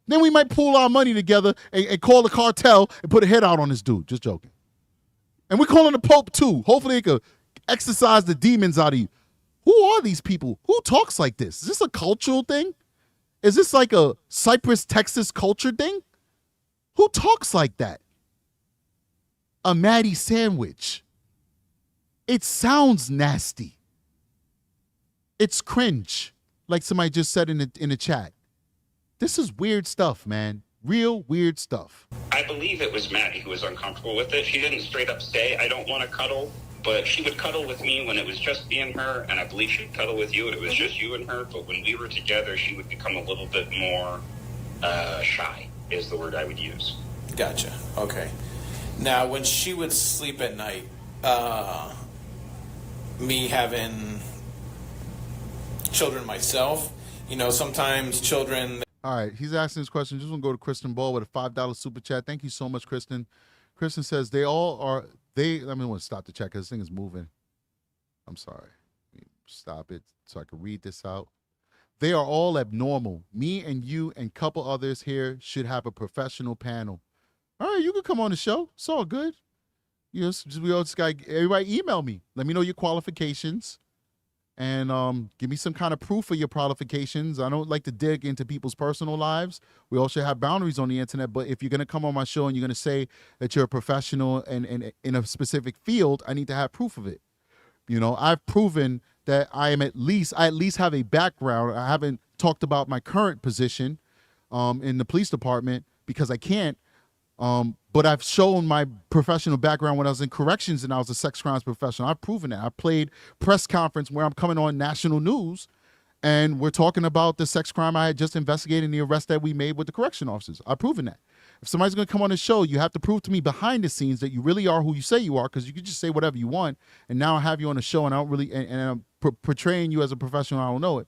Then we might pool our money together and call the cartel and put a head out on this dude. Just joking. And we're calling the Pope too. Hopefully they could exorcise the demons out of you. Who are these people? Who talks like this? Is this a cultural thing? Is this like a Cyprus, Texas culture thing? Who talks like that? A Maddie sandwich. It sounds nasty. It's cringe, like somebody just said in the chat. This is weird stuff, man. Real weird stuff. I believe it was Maddie who was uncomfortable with it. She didn't straight up say, I don't want to cuddle, but she would cuddle with me when it was just me and her, and I believe she'd cuddle with you when it was just you and her, but when we were together, she would become a little bit more shy, is the word I would use. Gotcha. Okay. Now, when she would sleep at night, me having children myself, sometimes children... All right, he's asking this question. Just want to go to Kristen Ball with a $5 super chat. Thank you so much, Kristen. Kristen says they all are. Let me want to stop the chat because this thing is moving. I'm sorry. Let me stop it so I can read this out. They are all abnormal. Me and you and a couple others here should have a professional panel. All right, you can come on the show. It's all good. We all just got everybody email me. Let me know your qualifications. And give me some kind of proof of your qualifications. I don't like to dig into people's personal lives. We all should have boundaries on the internet. But if you're going to come on my show and you're going to say that you're a professional and in a specific field, I need to have proof of it. I've proven that I at least have a background. I haven't talked about my current position in the police department because I can't. But I've shown my professional background when I was in corrections and I was a sex crimes professional. I've proven that. I played press conference where I'm coming on national news and we're talking about the sex crime I had just investigated and the arrest that we made with the correction officers. I've proven that. If somebody's going to come on the show, you have to prove to me behind the scenes that you really are who you say you are, because you can just say whatever you want. And now I have you on the show and I don't really, and I'm portraying you as a professional. I don't know it.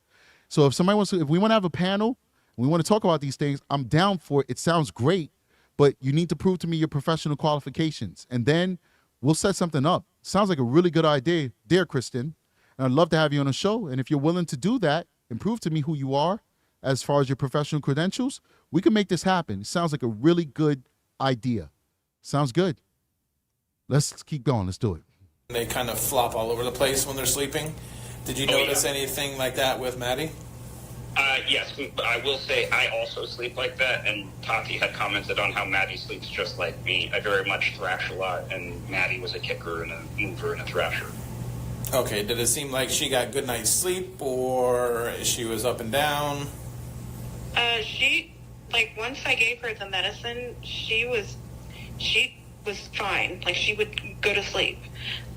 So if we want to have a panel and we want to talk about these things, I'm down for it. It sounds great. But you need to prove to me your professional qualifications. And then we'll set something up. Sounds like a really good idea there, Kristen. And I'd love to have you on the show. And if you're willing to do that and prove to me who you are as far as your professional credentials, we can make this happen. It sounds like a really good idea. Sounds good. Let's keep going. Let's do it. They kind of flop all over the place when they're sleeping. Did you notice anything like that with Maddie? Yes, I will say I also sleep like that, and Tati had commented on how Maddie sleeps just like me. I very much thrash a lot, and Maddie was a kicker and a mover and a thrasher. Okay, did it seem like she got good night's sleep, or she was up and down? Once I gave her the medicine, she was fine. Like, she would go to sleep.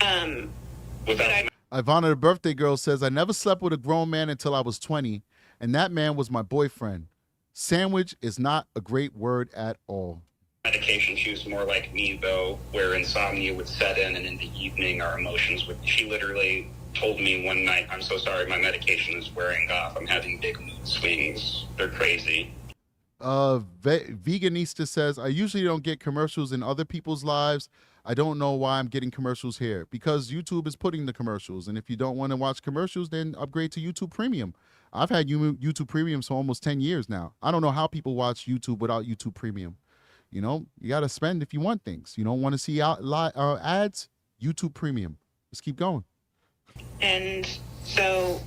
Ivana, the birthday girl, says, I never slept with a grown man until I was 20. And that man was my boyfriend. Sandwich is not a great word at all. Medication, she was more like me, though, where insomnia would set in, and in the evening our emotions would... She literally told me one night, I'm so sorry, my medication is wearing off. I'm having big mood swings. They're crazy. Veganista says, I usually don't get commercials in other people's lives. I don't know why I'm getting commercials here. Because YouTube is putting the commercials. And if you don't want to watch commercials, then upgrade to YouTube Premium. I've had YouTube Premium for almost 10 years now. I don't know how people watch YouTube without YouTube Premium. You got to spend if you want things. You don't want to see ads, YouTube Premium. Let's keep going. And so,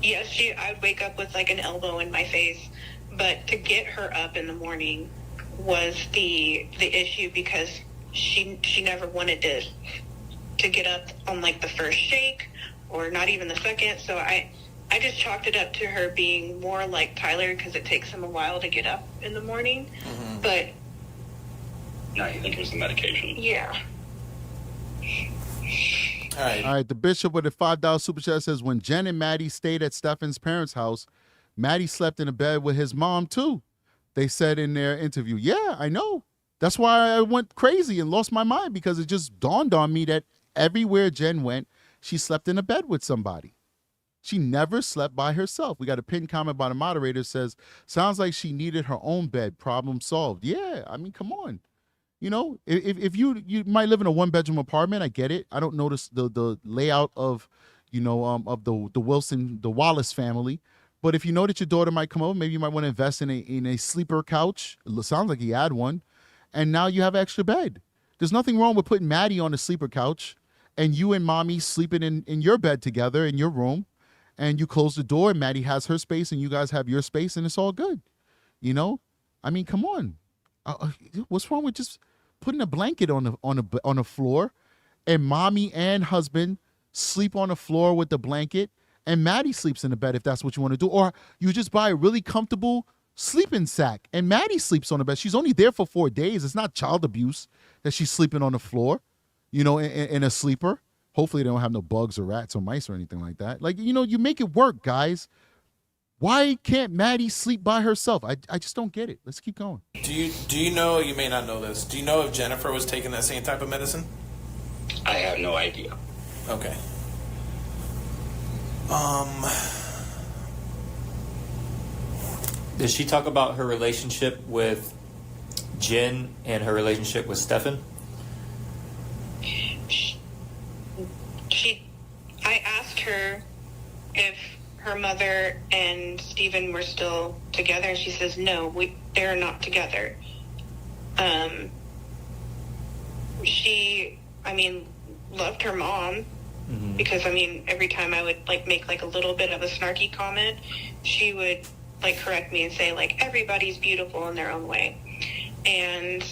yes, I'd wake up with like an elbow in my face. But to get her up in the morning was the issue, because she never wanted to get up on like the first shake or not even the second. So I just chalked it up to her being more like Tyler, because it takes him a while to get up in the morning. Mm-hmm. But no, you think it was the medication? Yeah. All right. The bishop with the $5 super chat says, when Jen and Maddie stayed at Stefan's parents' house, Maddie slept in a bed with his mom too. They said in their interview. Yeah, I know. That's why I went crazy and lost my mind, because it just dawned on me that everywhere Jen went, she slept in a bed with somebody. She never slept by herself. We got a pinned comment by the moderator says, sounds like she needed her own bed. Problem solved. Yeah, I mean, come on. You know, if you might live in a 1-bedroom apartment, I get it. I don't notice the layout of, of the Wallace family. But if you know that your daughter might come over, maybe you might want to invest in a sleeper couch. It sounds like he had one. And now you have an extra bed. There's nothing wrong with putting Maddie on a sleeper couch and you and mommy sleeping in your bed together in your room. And you close the door and Maddie has her space and you guys have your space and it's all good. You know? I mean, come on. What's wrong with just putting a blanket on the floor and mommy and husband sleep on the floor with the blanket and Maddie sleeps in the bed if that's what you want to do? Or you just buy a really comfortable sleeping sack and Maddie sleeps on the bed. She's only there for 4 days. It's not child abuse that she's sleeping on the floor, in a sleeper. Hopefully they don't have no bugs or rats or mice or anything like that. Like, you make it work, guys. Why can't Maddie sleep by herself? I just don't get it. Let's keep going. Do you know, you may not know this, do you know if Jennifer was taking that same type of medicine? I have no idea. Okay. Did she talk about her relationship with Jen and her relationship with Stefan? I asked her if her mother and Stephen were still together, and she says no, they're not together. She, loved her mom, because every time I would make a little bit of a snarky comment, she would correct me and say everybody's beautiful in their own way. And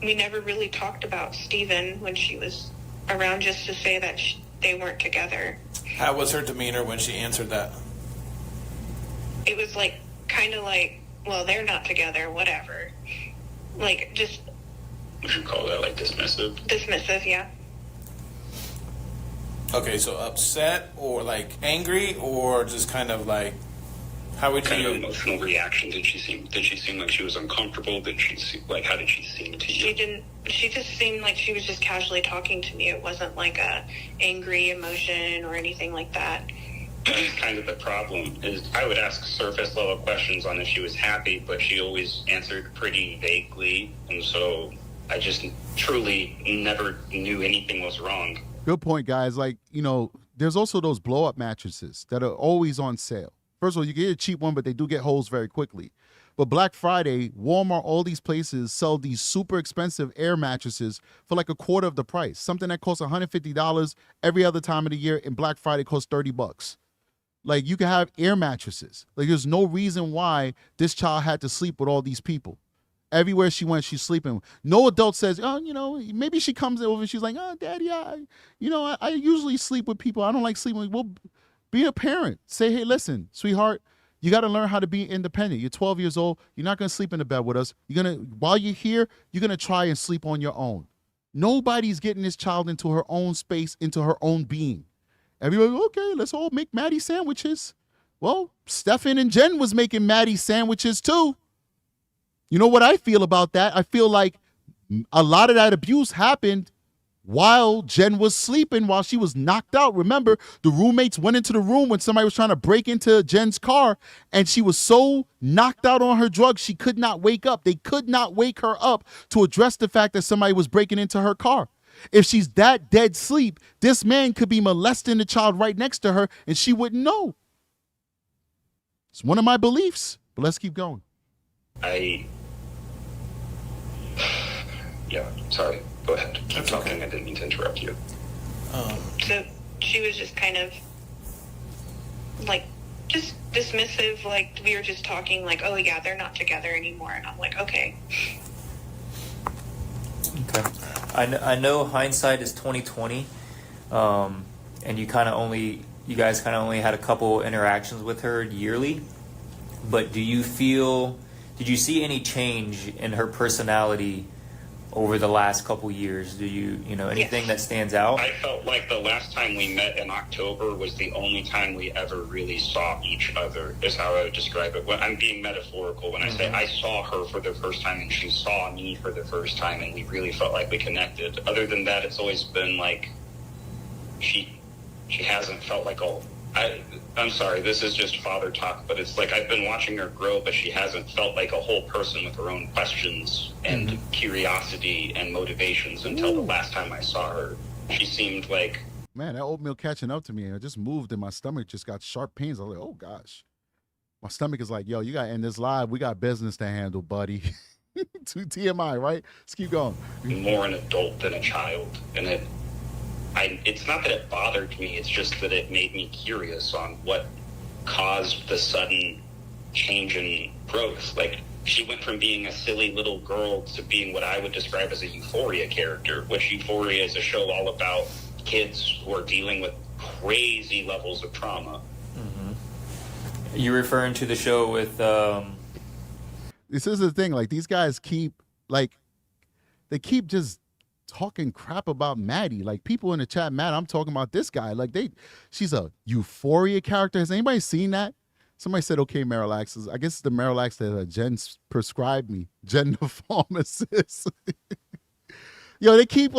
we never really talked about Stephen when she was around, just to say that they weren't together. How was her demeanor when she answered that? It was well, they're not together, whatever. Just... Would you call that dismissive? Dismissive, yeah. Okay, so upset or angry or just kind of how would kind you... of emotional reaction? Did she seem like she was uncomfortable? Did she seem how did she seem to you? She just seemed like she was just casually talking to me. It wasn't a angry emotion or anything like that. That's kind of the problem. Is I would ask surface level questions on if she was happy, but she always answered pretty vaguely, and so I just truly never knew anything was wrong. Good point, guys. There's also those blow-up mattresses that are always on sale. First of all, you get a cheap one, but they do get holes very quickly. But Black Friday, Walmart, all these places sell these super expensive air mattresses for a quarter of the price. Something that costs $150 every other time of the year, and Black Friday costs $30. You can have air mattresses. There's no reason why this child had to sleep with all these people. Everywhere she went, she's sleeping. No adult says, maybe she comes over and she's like, Daddy, I usually sleep with people. I don't like sleeping with. Well, be a parent. Say, hey, listen, sweetheart, you got to learn how to be independent. You're 12 years old. You're not going to sleep in the bed with us. While you're here, you're going to try and sleep on your own. Nobody's getting this child into her own space, into her own being. Everybody, okay, let's all make Maddie sandwiches. Well, Stefan and Jen was making Maddie sandwiches too. You know what I feel about that? I feel like a lot of that abuse happened while Jen was sleeping, while she was knocked out. Remember, the roommates went into the room when somebody was trying to break into Jen's car, and she was so knocked out on her drugs, she could not wake up. They could not wake her up to address the fact that somebody was breaking into her car. If she's that dead sleep, this man could be molesting the child right next to her, and she wouldn't know. It's one of my beliefs, but let's keep going. Yeah, sorry. Go ahead. Keep That's talking. okay. I didn't mean to interrupt you. So she was just kind of just dismissive. We were just talking oh yeah, they're not together anymore. And I'm okay. Okay. I know hindsight is 20/20, and you guys kind of only had a couple interactions with her yearly. But did you see any change in her personality over the last couple years? Do you know anything that stands out? I felt like the last time we met in October was the only time we ever really saw each other, is how I would describe it. When I'm being metaphorical when I say I saw her for the first time and she saw me for the first time, and we really felt like we connected. Other than that, it's always been like she hasn't felt like I'm sorry, this is just father talk, but it's like I've been watching her grow, but she hasn't felt like a whole person with her own questions and curiosity and motivations until the last time I saw her. She seemed like... Man, that oatmeal catching up to me. I just moved and my stomach just got sharp pains. I was like, oh, gosh. My stomach is like, yo, you got to end this live. We got business to handle, buddy. To TMI, right? Let's keep going. More an adult than a child. And it's not that it bothered me, it's just that it made me curious on what caused the sudden change in growth. Like, she went from being a silly little girl to being what I would describe as a Euphoria character, which Euphoria is a show all about kids who are dealing with crazy levels of trauma. You're referring to the show with... This is the thing. Like, these guys keep just talking crap about Maddie. Like, people in the chat, Matt, I'm talking about this guy. Like, she's a Euphoria character. Has anybody seen that? Somebody said, okay, Marilax. I guess it's the Marilax that Jen prescribed me. Jen the pharmacist. Yo, they keep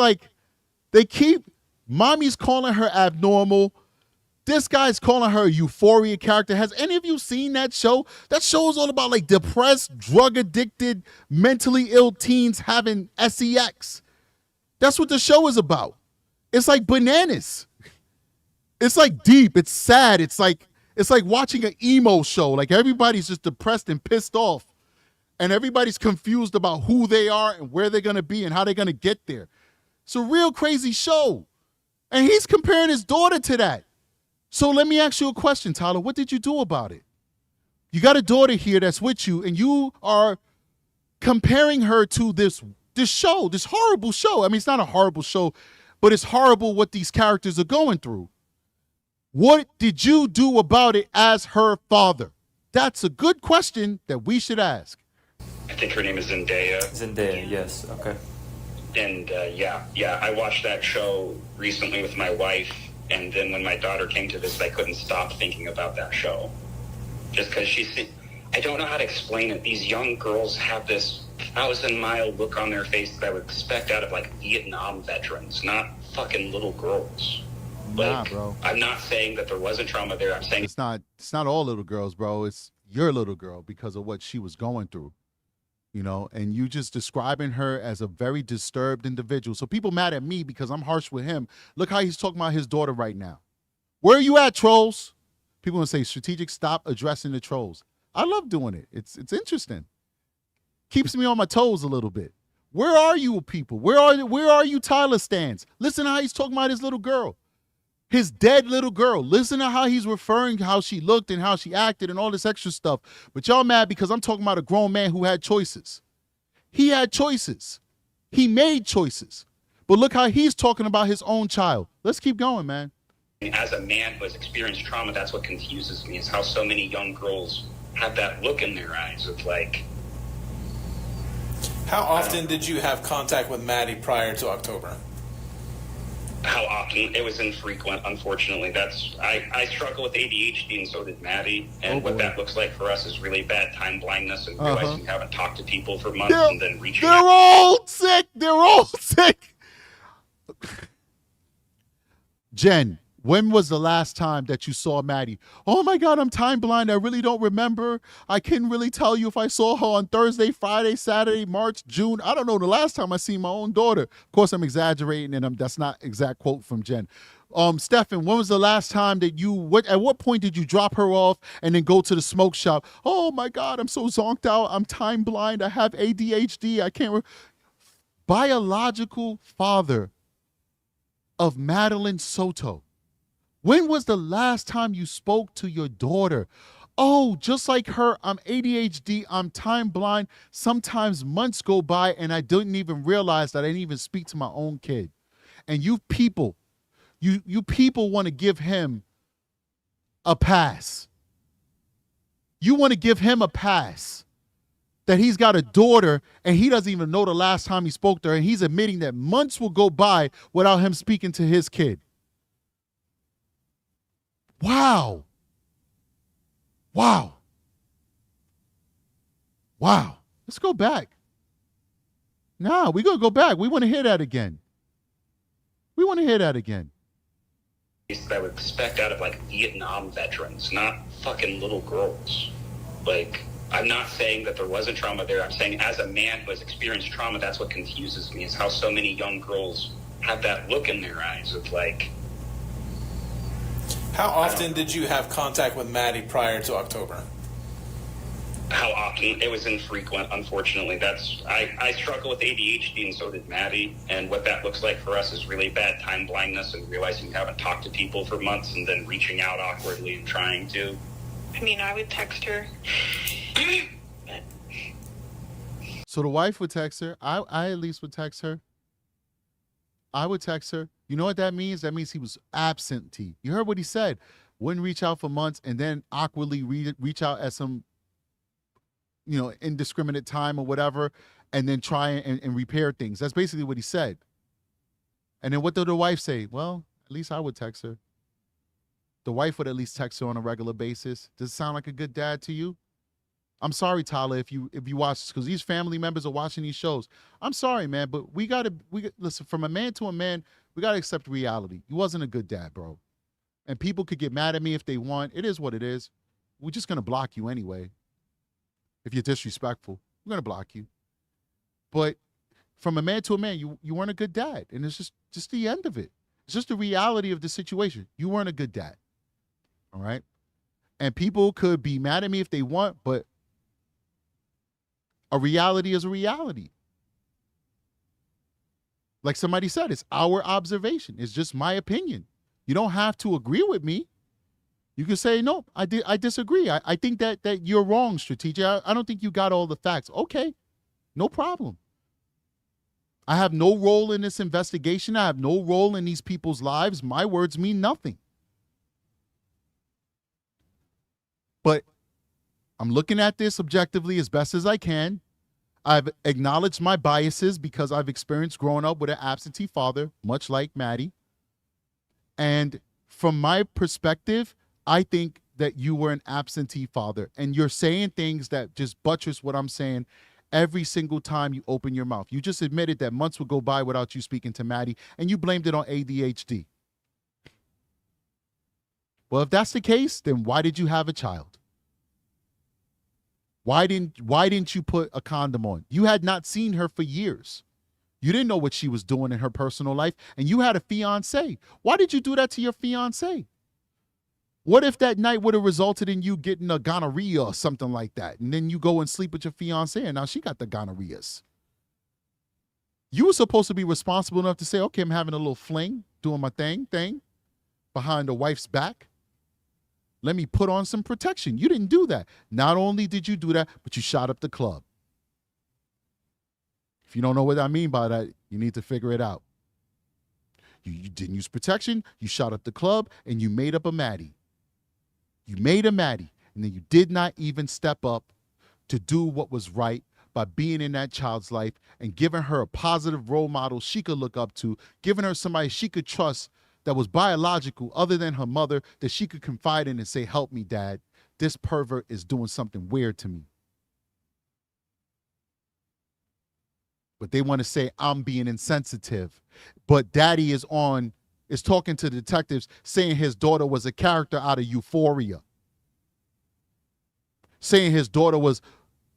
mommy's calling her abnormal. This guy's calling her a Euphoria character. Has any of you seen that show? That show is all about like depressed, drug addicted, mentally ill teens having sex. That's what the show is about. It's like bananas. It's like deep. It's sad. It's like watching an emo show. Like, everybody's just depressed and pissed off. And everybody's confused about who they are and where they're going to be and how they're going to get there. It's a real crazy show. And he's comparing his daughter to that. So let me ask you a question, Tyler. What did you do about it? You got a daughter here that's with you, and you are comparing her to this show, this horrible show. I mean, it's not a horrible show, but it's horrible what these characters are going through. What did you do about it as her father? That's a good question that we should ask. I think her name is Zendaya. Zendaya, yes, okay. And yeah, I watched that show recently with my wife, and then when my daughter came to visit, I couldn't stop thinking about that show. Just because I don't know how to explain it. These young girls have this 1,000-mile look on their face that I would expect out of like Vietnam veterans, not fucking little girls. Nah, like, bro. I'm not saying that there wasn't trauma there. I'm saying it's not all little girls, bro. It's your little girl because of what she was going through. You know, and you just describing her as a very disturbed individual. So people mad at me because I'm harsh with him. Look how he's talking about his daughter right now. Where are you at, trolls? People gonna say, strategic, stop addressing the trolls. I love doing it. It's interesting. Keeps me on my toes a little bit. Where are you people? Where are you Tyler stands? Listen to how he's talking about his little girl. His dead little girl. Listen to how he's referring to how she looked and how she acted and all this extra stuff. But y'all mad because I'm talking about a grown man who had choices. He had choices. He made choices. But look how he's talking about his own child. Let's keep going, man. as a man who has experienced trauma, that's what confuses me, is how so many young girls have that look in their eyes of like... How often did you have contact with Maddie prior to October? How often? It was infrequent, unfortunately. I struggle with ADHD, and so did Maddie. And what that looks like for us is really bad time blindness and realizing you haven't talked to people for months and then reaching out. They're all sick. They're all sick. Jen, when was the last time that you saw Maddie? Oh my God, I'm time blind. I really don't remember. I couldn't really tell you if I saw her on Thursday, Friday, Saturday, March, June. I don't know the last time I seen my own daughter. Of course, I'm exaggerating, and that's not exact quote from Jen. Stefan, when was the last time that at what point did you drop her off and then go to the smoke shop? Oh my God, I'm so zonked out. I'm time blind. I have ADHD. I can't. Biological father of Madeline Sotos. When was the last time you spoke to your daughter? Oh, just like her, I'm ADHD, I'm time blind. Sometimes months go by and I didn't even realize that I didn't even speak to my own kid. And you people want to give him a pass. You want to give him a pass. that he's got a daughter and he doesn't even know the last time he spoke to her, and he's admitting that months will go by without him speaking to his kid. Wow. Wow. Wow. Let's go back. Nah, we're going to go back. We want to hear that again. We want to hear that again. That I would expect out of like Vietnam veterans, not fucking little girls. Like, I'm not saying that there wasn't trauma there. I'm saying as a man who has experienced trauma, that's what confuses me, is how so many young girls have that look in their eyes of like. How often did you have contact with Maddie prior to October? How often? It was infrequent, unfortunately. I struggle with ADHD, and so did Maddie. And what that looks like for us is really bad time blindness and realizing you haven't talked to people for months and then reaching out awkwardly and trying to. I mean, I would text her. So the wife would text her. I at least would text her. I would text her. You know what that means? That means he was absentee. You heard what he said. Wouldn't reach out for months and then awkwardly reach out at some, indiscriminate time or whatever, and then try and repair things. That's basically what he said. And then what did the wife say? Well, at least I would text her. The wife would at least text her on a regular basis. Does it sound like a good dad to you? I'm sorry, Tyler, if you watch this, because these family members are watching these shows. I'm sorry, man, but we listen, from a man to a man, we gotta accept reality. You wasn't a good dad, bro. And people could get mad at me if they want. It is what it is. We're just gonna block you anyway. If you're disrespectful, we're gonna block you. But from a man to a man, you weren't a good dad, and it's just the end of it. It's just the reality of the situation. You weren't a good dad. All right? And people could be mad at me if they want, but a reality is a reality. Like somebody said, it's our observation. It's just my opinion. You don't have to agree with me. You can say, no, I disagree. I think that you're wrong, Strategic. I don't think you got all the facts. Okay, no problem. I have no role in this investigation. I have no role in these people's lives. My words mean nothing. But I'm looking at this objectively as best as I can. I've acknowledged my biases because I've experienced growing up with an absentee father, much like Maddie. And from my perspective, I think that you were an absentee father, and you're saying things that just buttress what I'm saying every single time you open your mouth. You just admitted that months would go by without you speaking to Maddie, and you blamed it on ADHD. Well, if that's the case, then why did you have a child? Why didn't you put a condom on? You had not seen her for years. You didn't know what she was doing in her personal life, and you had a fiancé. Why did you do that to your fiancé? What if that night would have resulted in you getting a gonorrhea or something like that, and then you go and sleep with your fiancé, and now she got the gonorrheas? You were supposed to be responsible enough to say, okay, I'm having a little fling, doing my thing behind the wife's back. Let me put on some protection. You didn't do that. Not only did you do that, but you shot up the club. If you don't know what I mean by that, you need to figure it out. You didn't use protection, you shot up the club, and you made up a Maddie. You made a Maddie, and then you did not even step up to do what was right by being in that child's life and giving her a positive role model she could look up to, giving her somebody she could trust that was biological other than her mother, that she could confide in and say, help me, Dad. This pervert is doing something weird to me. But they want to say I'm being insensitive. But Daddy is talking to detectives saying his daughter was a character out of Euphoria. Saying his daughter was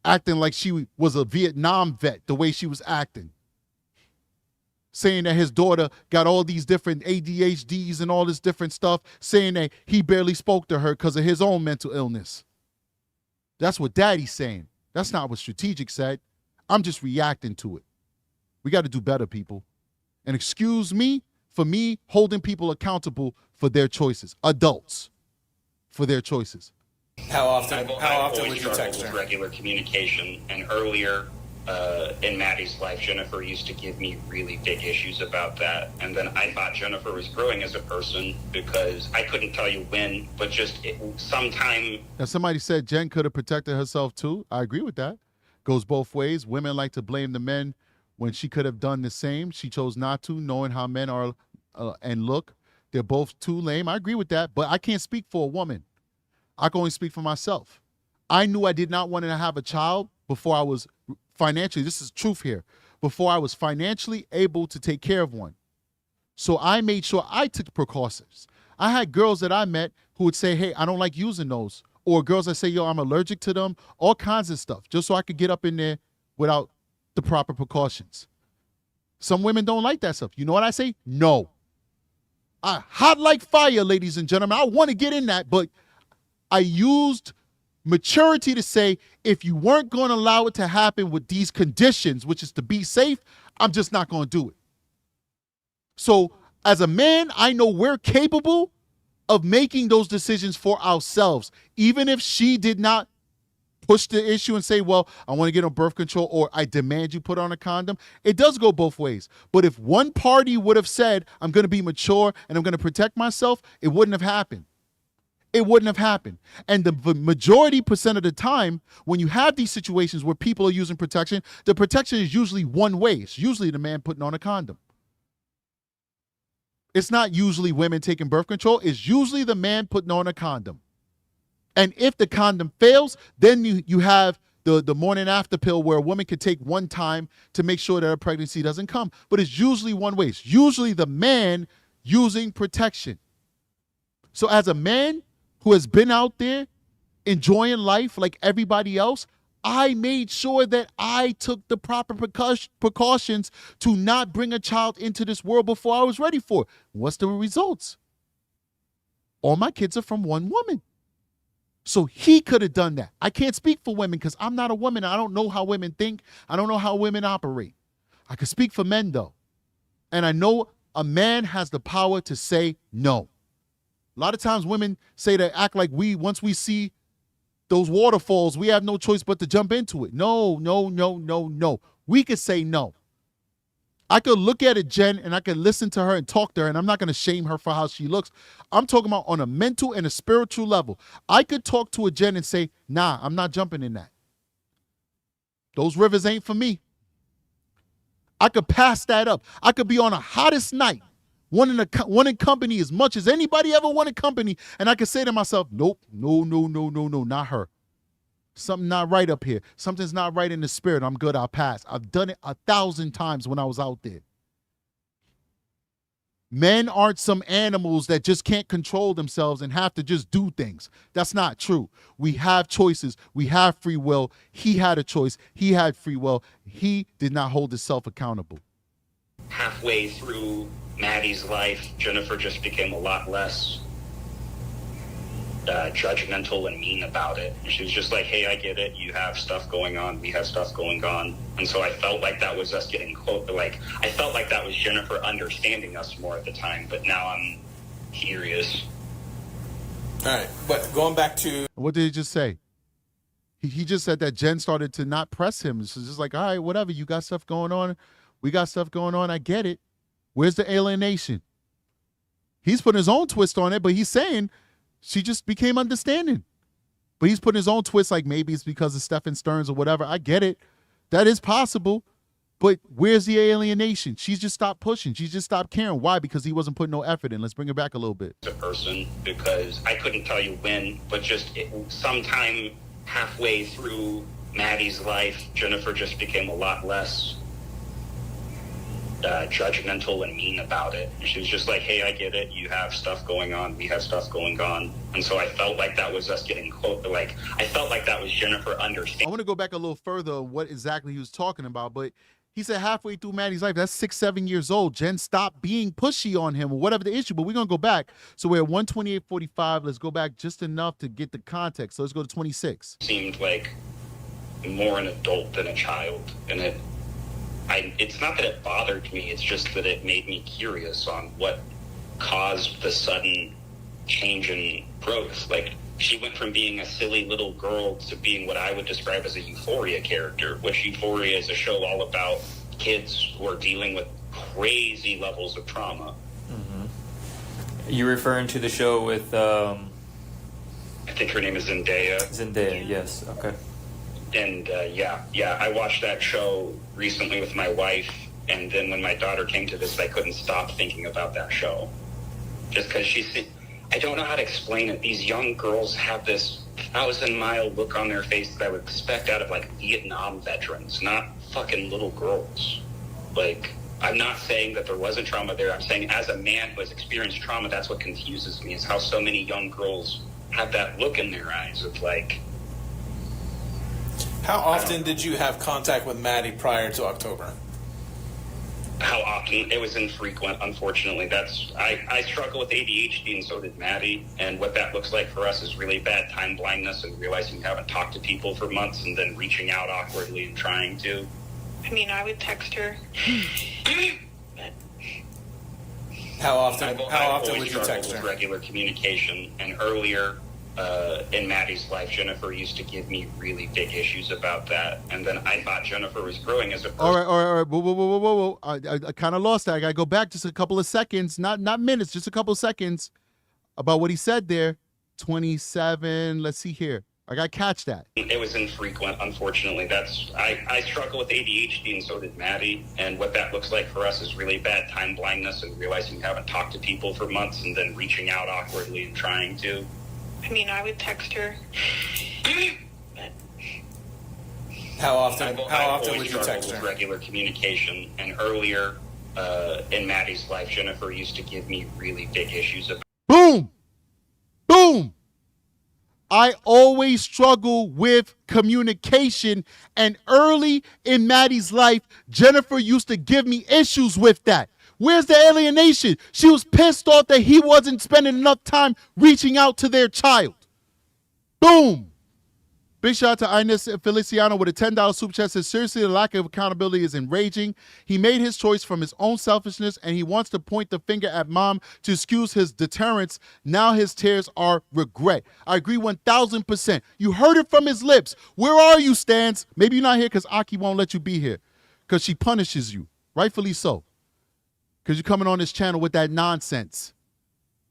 acting like she was a Vietnam vet, the way she was acting. Saying that his daughter got all these different ADHDs and all this different stuff, saying that he barely spoke to her because of his own mental illness. That's what Daddy's saying. That's not what Strategic said. I'm just reacting to it. We got to do better, people. And excuse me for me holding people accountable for their choices. Adults for their choices. How often I've would you text with her? regular communication, and earlier in Maddie's life, Jennifer used to give me really big issues about that. And then I thought Jennifer was growing as a person because I couldn't tell you when, but just sometime. Now, somebody said Jen could have protected herself too. I agree with that. Goes both ways. Women like to blame the men when she could have done the same. She chose not to, knowing how men are and look. They're both too lame. I agree with that, but I can't speak for a woman. I can only speak for myself. I knew I did not want to have a child before I was financially, this is truth here, before I was financially able to take care of one. So I made sure I took precautions. I had girls that I met who would say, hey, I don't like using those. Or girls that say, yo, I'm allergic to them, all kinds of stuff, just so I could get up in there without the proper precautions. Some women don't like that stuff. You know what I say? No. Hot like fire, ladies and gentlemen. I want to get in that, but I used maturity to say, if you weren't going to allow it to happen with these conditions, which is to be safe, I'm just not going to do it. So as a man, I know we're capable of making those decisions for ourselves, even if she did not push the issue and say, well, I want to get on birth control or I demand you put on a condom. It does go both ways. But if one party would have said, I'm going to be mature and I'm going to protect myself, it wouldn't have happened. It wouldn't have happened. And the majority percent of the time, when you have these situations where people are using protection, the protection is usually one way. It's usually the man putting on a condom. It's not usually women taking birth control. It's usually the man putting on a condom. And if the condom fails, then you have the morning after pill where a woman could take one time to make sure that a pregnancy doesn't come. But it's usually one way. It's usually the man using protection. So as a man who has been out there enjoying life like everybody else, I made sure that I took the proper precautions to not bring a child into this world before I was ready for it. What's the results? All my kids are from one woman. So he could have done that. I can't speak for women because I'm not a woman. I don't know how women think. I don't know how women operate. I can speak for men, though. And I know a man has the power to say no. A lot of times women say that act like once we see those waterfalls, we have no choice but to jump into it. No. We could say no. I could look at it, Jen, and I could listen to her and talk to her, and I'm not going to shame her for how she looks. I'm talking about on a mental and a spiritual level. I could talk to a Jen and say, nah, I'm not jumping in that. Those rivers ain't for me. I could pass that up. I could be on a hottest night, one in company as much as anybody ever wanted company, and I could say to myself, nope, no, not her. Something not right up here. Something's not right in the spirit. I'm good. I'll pass. I've done it 1,000 times when I was out there. Men aren't some animals that just can't control themselves and have to just do things. That's not true. We have choices. We have free will. He had a choice. He had free will. He did not hold himself accountable. Halfway through Maddie's life, Jennifer just became a lot less judgmental and mean about it. She was just like, hey, I get it. You have stuff going on. We have stuff going on. And so I felt like that was us getting close. Like, I felt like that was Jennifer understanding us more at the time. But now I'm curious. All right. But going back to... What did he just say? He just said that Jen started to not press him. It's just like, all right, whatever. You got stuff going on. We got stuff going on. I get it. Where's the alienation? He's putting his own twist on it, but he's saying... she just became understanding. But he's putting his own twist, like maybe it's because of Stephen Stearns or whatever. I get it. That is possible. But where's the alienation? She's just stopped pushing. She's just stopped caring. Why? Because he wasn't putting no effort in. Let's bring it back a little bit. A person, because I couldn't tell you when, but just sometime halfway through Maddie's life, Jennifer just became a lot less judgmental and mean about it. She was just like, hey, I get it. You have stuff going on. We have stuff going on. And so I felt like that was us getting close. Like, I felt like that was Jennifer understanding. I want to go back a little further on what exactly he was talking about, but he said halfway through Maddie's life, that's 6-7 years old. Jen stopped being pushy on him or whatever the issue, but we're going to go back. So we're at 128.45. Let's go back just enough to get the context. So let's go to 26. Seemed like more an adult than a child. And it's not that it bothered me, it's just that it made me curious on what caused the sudden change in growth. Like, she went from being a silly little girl to being what I would describe as a Euphoria character, which Euphoria is a show all about kids who are dealing with crazy levels of trauma. Mm-hmm. You're referring to the show with... I think her name is Zendaya. Zendaya, yes, okay. And I watched that show recently with my wife, and then when my daughter came to this, I couldn't stop thinking about that show. Just because I don't know how to explain it. These young girls have this 1,000-mile look on their face that I would expect out of like Vietnam veterans, not fucking little girls. Like, I'm not saying that there wasn't trauma there. I'm saying as a man who has experienced trauma, that's what confuses me, is how so many young girls have that look in their eyes of like... How often did you have contact with Maddie prior to October? How often? It was infrequent, unfortunately. I struggle with ADHD, and so did Maddie. And what that looks like for us is really bad time blindness and realizing you haven't talked to people for months and then reaching out awkwardly and trying to. I mean, I would text her. How often I've would always you struggled text with her? regular communication. And earlier in Maddie's life, Jennifer used to give me really big issues about that. And then I thought Jennifer was growing as a person. All right. Whoa. I kind of lost that. I got to go back just a couple of seconds, not minutes, just a couple of seconds about what he said there. 27. Let's see here. I got to catch that. It was infrequent, unfortunately. I struggle with ADHD, and so did Maddie. And what that looks like for us is really bad time blindness and realizing you haven't talked to people for months and then reaching out awkwardly and trying to. I mean, I would text her. How often I've would always you struggled text with her? regular communication. And earlier in Maddie's life, Jennifer used to give me really big issues about. Boom. I always struggle with communication, and early in Maddie's life, Jennifer used to give me issues with that. Where's the alienation? She was pissed off that he wasn't spending enough time reaching out to their child. Boom. Big shout out to Ines Feliciano with a $10 super chat. Says, seriously, the lack of accountability is enraging. He made his choice from his own selfishness, and he wants to point the finger at mom to excuse his deterrence. Now his tears are regret. I agree 1,000%. You heard it from his lips. Where are you, Stans? Maybe you're not here because Aki won't let you be here because she punishes you. Rightfully so. Because you're coming on this channel with that nonsense.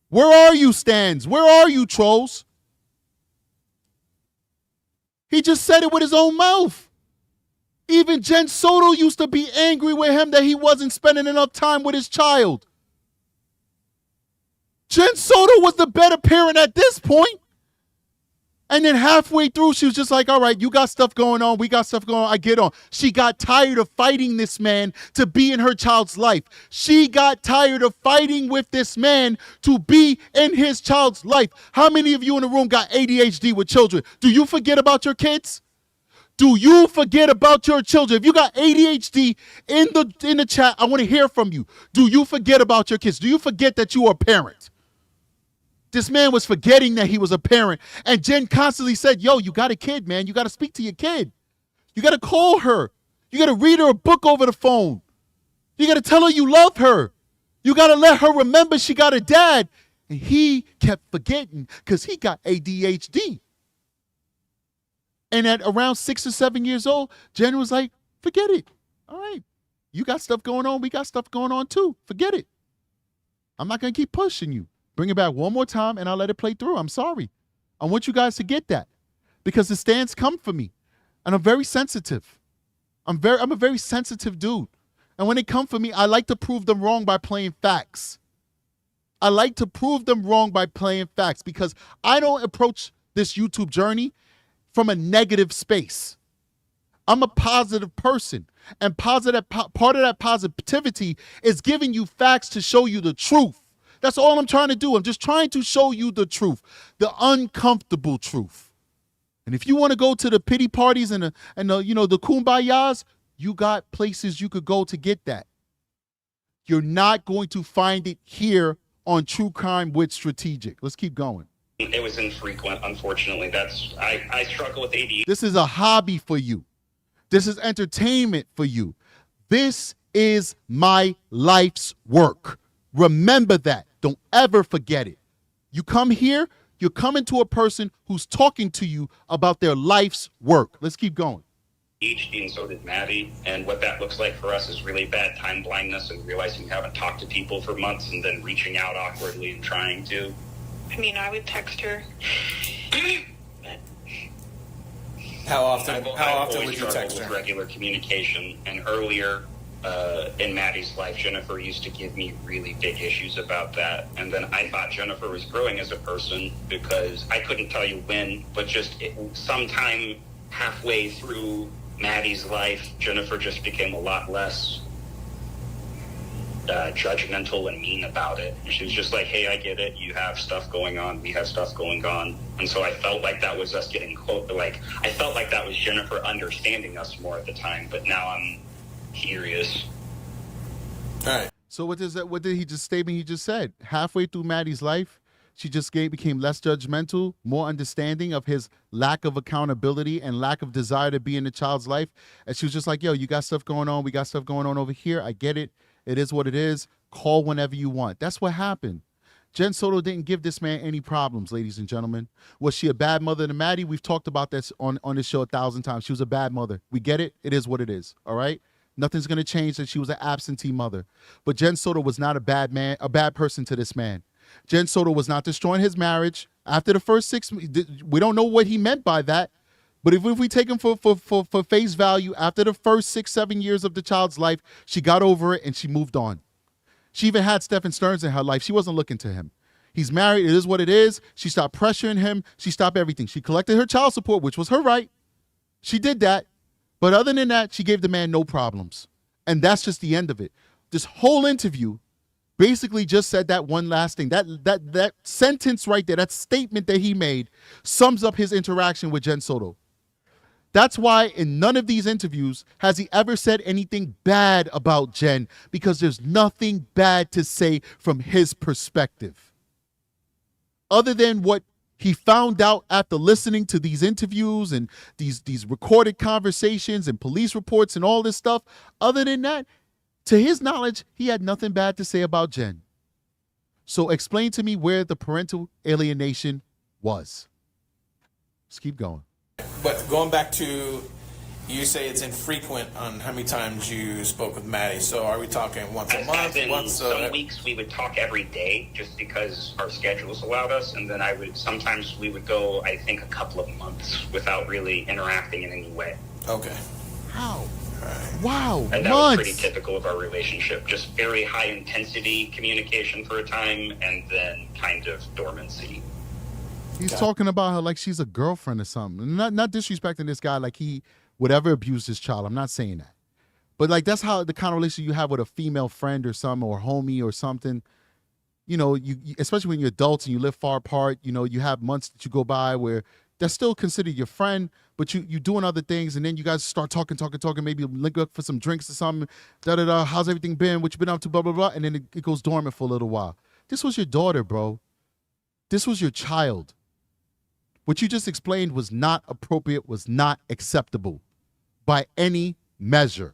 Where are you, Stans? Where are you, trolls? He just said it with his own mouth. Even Jen Soto used to be angry with him that he wasn't spending enough time with his child. Jen Soto was the better parent at this point. And then halfway through, she was just like, all right, you got stuff going on. We got stuff going on. I get on. She got tired of fighting this man to be in her child's life. She got tired of fighting with this man to be in his child's life. How many of you in the room got ADHD with children? Do you forget about your kids? Do you forget about your children? If you got ADHD in the chat, I want to hear from you. Do you forget about your kids? Do you forget that you are a parent? This man was forgetting that he was a parent. And Jen constantly said, yo, you got a kid, man. You got to speak to your kid. You got to call her. You got to read her a book over the phone. You got to tell her you love her. You got to let her remember she got a dad. And he kept forgetting because he got ADHD. And at around 6 or 7 years old, Jen was like, forget it. All right. You got stuff going on. We got stuff going on too. Forget it. I'm not going to keep pushing you. Bring it back one more time, and I'll let it play through. I'm sorry. I want you guys to get that because the stands come for me, and I'm very sensitive. I'm a very sensitive dude, and when they come for me, I like to prove them wrong by playing facts. I like to prove them wrong by playing facts because I don't approach this YouTube journey from a negative space. I'm a positive person, and part of that positivity is giving you facts to show you the truth. That's all I'm trying to do. I'm just trying to show you the truth, the uncomfortable truth. And if you want to go to the pity parties and the kumbayas, you got places you could go to get that. You're not going to find it here on True Crime with Strategic. Let's keep going. It was infrequent, unfortunately. I struggle with ADHD. This is a hobby for you. This is entertainment for you. This is my life's work. Remember that. Don't ever forget it. You come here, you're coming to a person who's talking to you about their life's work. Let's keep going. ADHD, and so did Maddie. And what that looks like for us is really bad time blindness and realizing you haven't talked to people for months and then reaching out awkwardly and trying to. I mean, I would text her. How often? I've How often always would you struggled text with her? regular communication, and earlier in Maddie's life, Jennifer used to give me really big issues about that. And then I thought Jennifer was growing as a person because I couldn't tell you when, but just sometime halfway through Maddie's life, Jennifer just became a lot less judgmental and mean about it. She was just like, hey, I get it. You have stuff going on. We have stuff going on. And so I felt like that was us getting close. Like, I felt like that was Jennifer understanding us more at the time, but now I'm curious. All right. So what did he just statement he just said? Halfway through Maddie's life, she just became less judgmental, more understanding of his lack of accountability and lack of desire to be in the child's life. And she was just like, yo, you got stuff going on. We got stuff going on over here. I get it. It is what it is. Call whenever you want. That's what happened. Jen Soto didn't give this man any problems, ladies and gentlemen. Was she a bad mother to Maddie? We've talked about this on this show 1,000 times. She was a bad mother. We get it. It is what it is. All right? Nothing's going to change that she was an absentee mother. But Jen Soto was not a bad person to this man. Jen Soto was not destroying his marriage. After the first 6 weeks, we don't know what he meant by that. But if we take him for face value, after the first 6, 7 years of the child's life, she got over it and she moved on. She even had Stephen Stearns in her life. She wasn't looking to him. He's married. It is what it is. She stopped pressuring him. She stopped everything. She collected her child support, which was her right. She did that. But other than that, she gave the man no problems. And that's just the end of it. This whole interview basically just said that one last thing. That sentence right there, that statement that he made, sums up his interaction with Jen Soto. That's why in none of these interviews has he ever said anything bad about Jen, because there's nothing bad to say from his perspective. Other than what he found out after listening to these interviews and these recorded conversations and police reports and all this stuff, other than that, to his knowledge, he had nothing bad to say about Jen. So explain to me where the parental alienation was. Let's keep going. But going back to, you say it's infrequent on how many times you spoke with Maddie. So are we talking once a month? Some weeks we would talk every day just because our schedules allowed us, and then sometimes we would go, I think, a couple of months without really interacting in any way. Okay. How? Right. Wow. And that months. was pretty typical of our relationship. Just very high intensity communication for a time, and then kind of dormancy. He's talking about her like she's a girlfriend or something. Not disrespecting this guy like he would ever abuse his child. I'm not saying that. But like that's how the kind of relationship you have with a female friend or something, or homie or something. You know, you especially when you're adults and you live far apart, you know, you have months that you go by where they're still considered your friend, but you doing other things, and then you guys start talking, maybe link up for some drinks or something, da-da-da, how's everything been, what you been up to, blah, blah, blah, and then it goes dormant for a little while. This was your daughter, bro. This was your child. What you just explained was not appropriate, was not acceptable by any measure.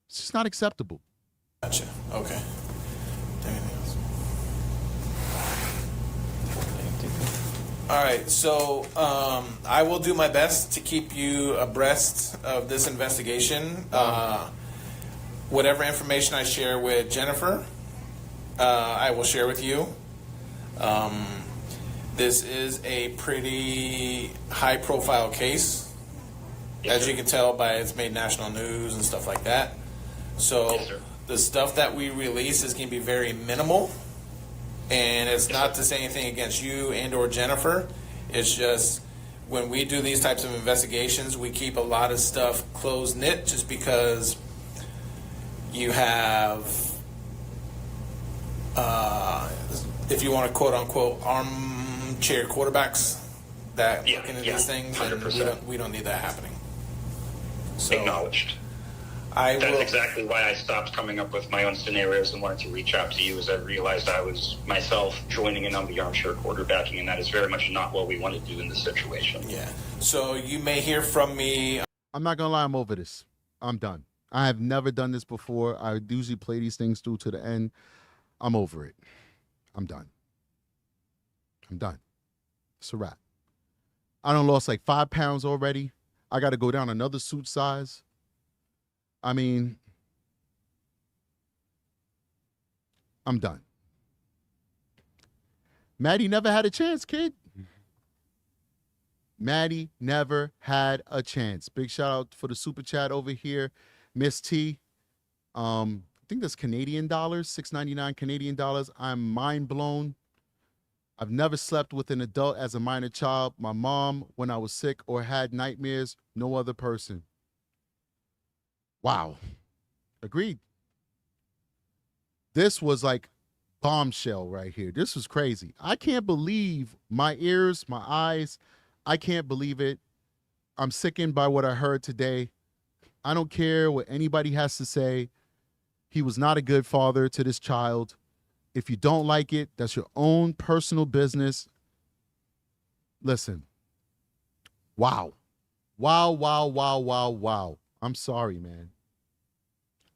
It's just not acceptable. Gotcha. Okay. Anything else? All right. So I will do my best to keep you abreast of this investigation. Whatever information I share with Jennifer, I will share with you. This is a pretty high-profile case, as you can tell by it's made national news and stuff like that. So Yes, sir. the stuff that we release is going to be very minimal, and it's not to say anything against you and or Jennifer. It's just when we do these types of investigations, we keep a lot of stuff close-knit just because you have, if you want to quote-unquote armchair quarterbacks that look into these things, and 100%. we don't need that happening. So Acknowledged. I That's will. exactly why I stopped coming up with my own scenarios and wanted to reach out to you, as I realized I was myself joining in on the armchair quarterbacking, and that is very much not what we want to do in this situation. Yeah. So you may hear from me. I'm not going to lie, I'm over this. I'm done. I have never done this before. I usually play these things through to the end. I'm over it. I'm done. I'm done. It's a wrap. I done lost like 5 pounds already. I got to go down another suit size. I mean, I'm done. Maddie never had a chance, kid. Maddie never had a chance. Big shout out for the super chat over here, Miss T. I think that's Canadian dollars, $6.99 Canadian dollars. I'm mind blown. I've never slept with an adult as a minor child. My mom, when I was sick or had nightmares, no other person. Wow. Agreed. This was like bombshell right here. This was crazy. I can't believe my ears, my eyes. I can't believe it. I'm sickened by what I heard today. I don't care what anybody has to say. He was not a good father to this child. If you don't like it, that's your own personal business. Listen. Wow. Wow, wow, wow, wow, wow. I'm sorry, man.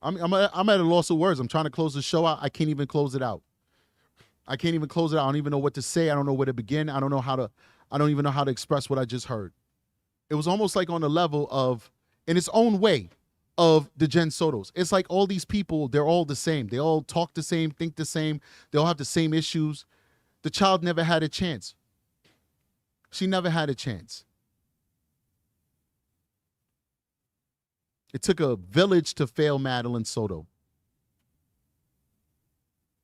I'm at a loss of words. I'm trying to close the show out. I can't even close it out. I can't even close it out. I don't even know what to say. I don't know where to begin. I don't even know how to express what I just heard. It was almost like on the level of, in its own way, of the Jen Sotos. It's like all these people, they're all the same. They all talk the same, think the same. They all have the same issues. The child never had a chance. She never had a chance. It took a village to fail Madeline Soto.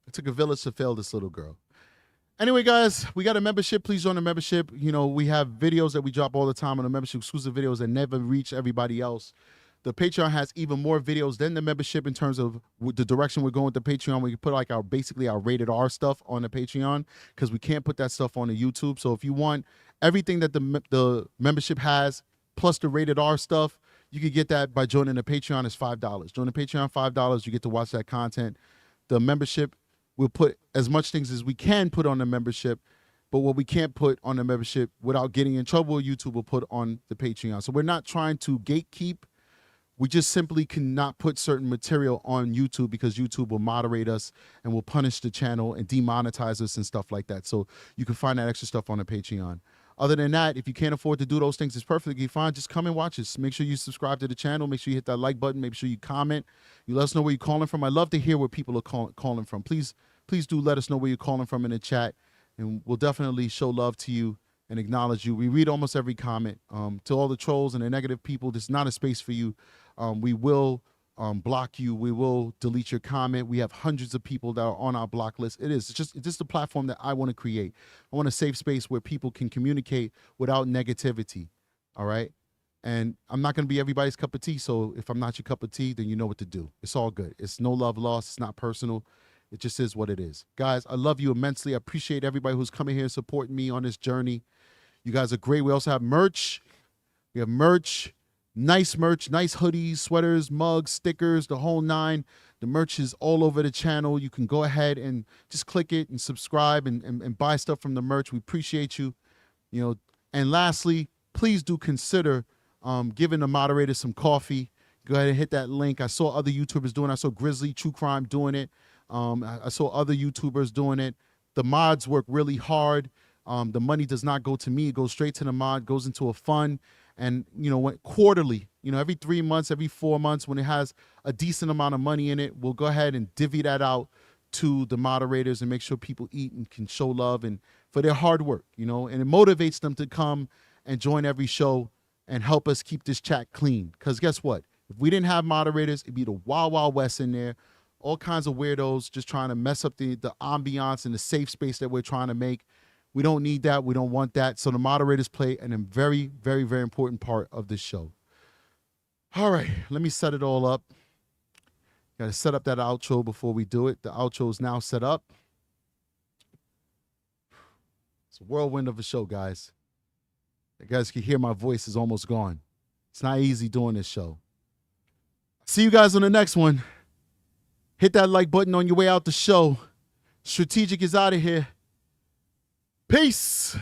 It took a village to fail this little girl. Anyway, guys, we got a membership. Please join the membership. You know, we have videos that we drop all the time on the membership, exclusive videos that never reach everybody else. The Patreon has even more videos than the membership in terms of the direction we're going with the Patreon. We can put like basically our rated R stuff on the Patreon because we can't put that stuff on the YouTube. So if you want everything that the membership has plus the rated R stuff, you can get that by joining the Patreon. It's $5. Join the Patreon, $5. You get to watch that content. The membership, we'll put as much things as we can put on the membership, but what we can't put on the membership without getting in trouble with YouTube, we'll put on the Patreon. So we're not trying to gatekeep. We just simply cannot put certain material on YouTube because YouTube will moderate us and will punish the channel and demonetize us and stuff like that. So you can find that extra stuff on the Patreon. Other than that, if you can't afford to do those things, it's perfectly fine. Just come and watch us. Make sure you subscribe to the channel. Make sure you hit that like button. Make sure you comment. You let us know where you're calling from. I love to hear where people are calling from. Please do let us know where you're calling from in the chat, and we'll definitely show love to you and acknowledge you. We read almost every comment. To all the trolls and the negative people, this is not a space for you. We will block you. We will delete your comment. We have hundreds of people that are on our block list. It's just a platform that I want to create. I want a safe space where people can communicate without negativity. All right. And I'm not going to be everybody's cup of tea. So if I'm not your cup of tea, then you know what to do. It's all good. It's no love lost. It's not personal. It just is what it is. Guys, I love you immensely. I appreciate everybody who's coming here and supporting me on this journey. You guys are great. We also have merch. We have merch. Nice merch, nice hoodies, sweaters, mugs, stickers, the whole nine. The merch is all over the channel. You can go ahead and just click it and subscribe and buy stuff from the merch. We appreciate you. You know, and lastly, please do consider giving the moderator some coffee. Go ahead and hit that link. I saw other YouTubers doing it. I saw Grizzly True Crime doing it. I saw other YouTubers doing it. The mods work really hard. The money does not go to me. It goes straight to the mod, goes into a fund. And, you know, quarterly, you know, every 3 months, every 4 months, when it has a decent amount of money in it, we'll go ahead and divvy that out to the moderators and make sure people eat and can show love and for their hard work, you know, and it motivates them to come and join every show and help us keep this chat clean. Because guess what? If we didn't have moderators, it'd be the Wild Wild West in there. All kinds of weirdos just trying to mess up the ambiance and the safe space that we're trying to make. We don't need that. We don't want that. So the moderators play a very, very, very important part of this show. All right, let me set it all up. Got to set up that outro before we do it. The outro is now set up. It's a whirlwind of a show, guys. You guys can hear my voice is almost gone. It's not easy doing this show. See you guys on the next one. Hit that like button on your way out the show. Strategic is out of here. Peace.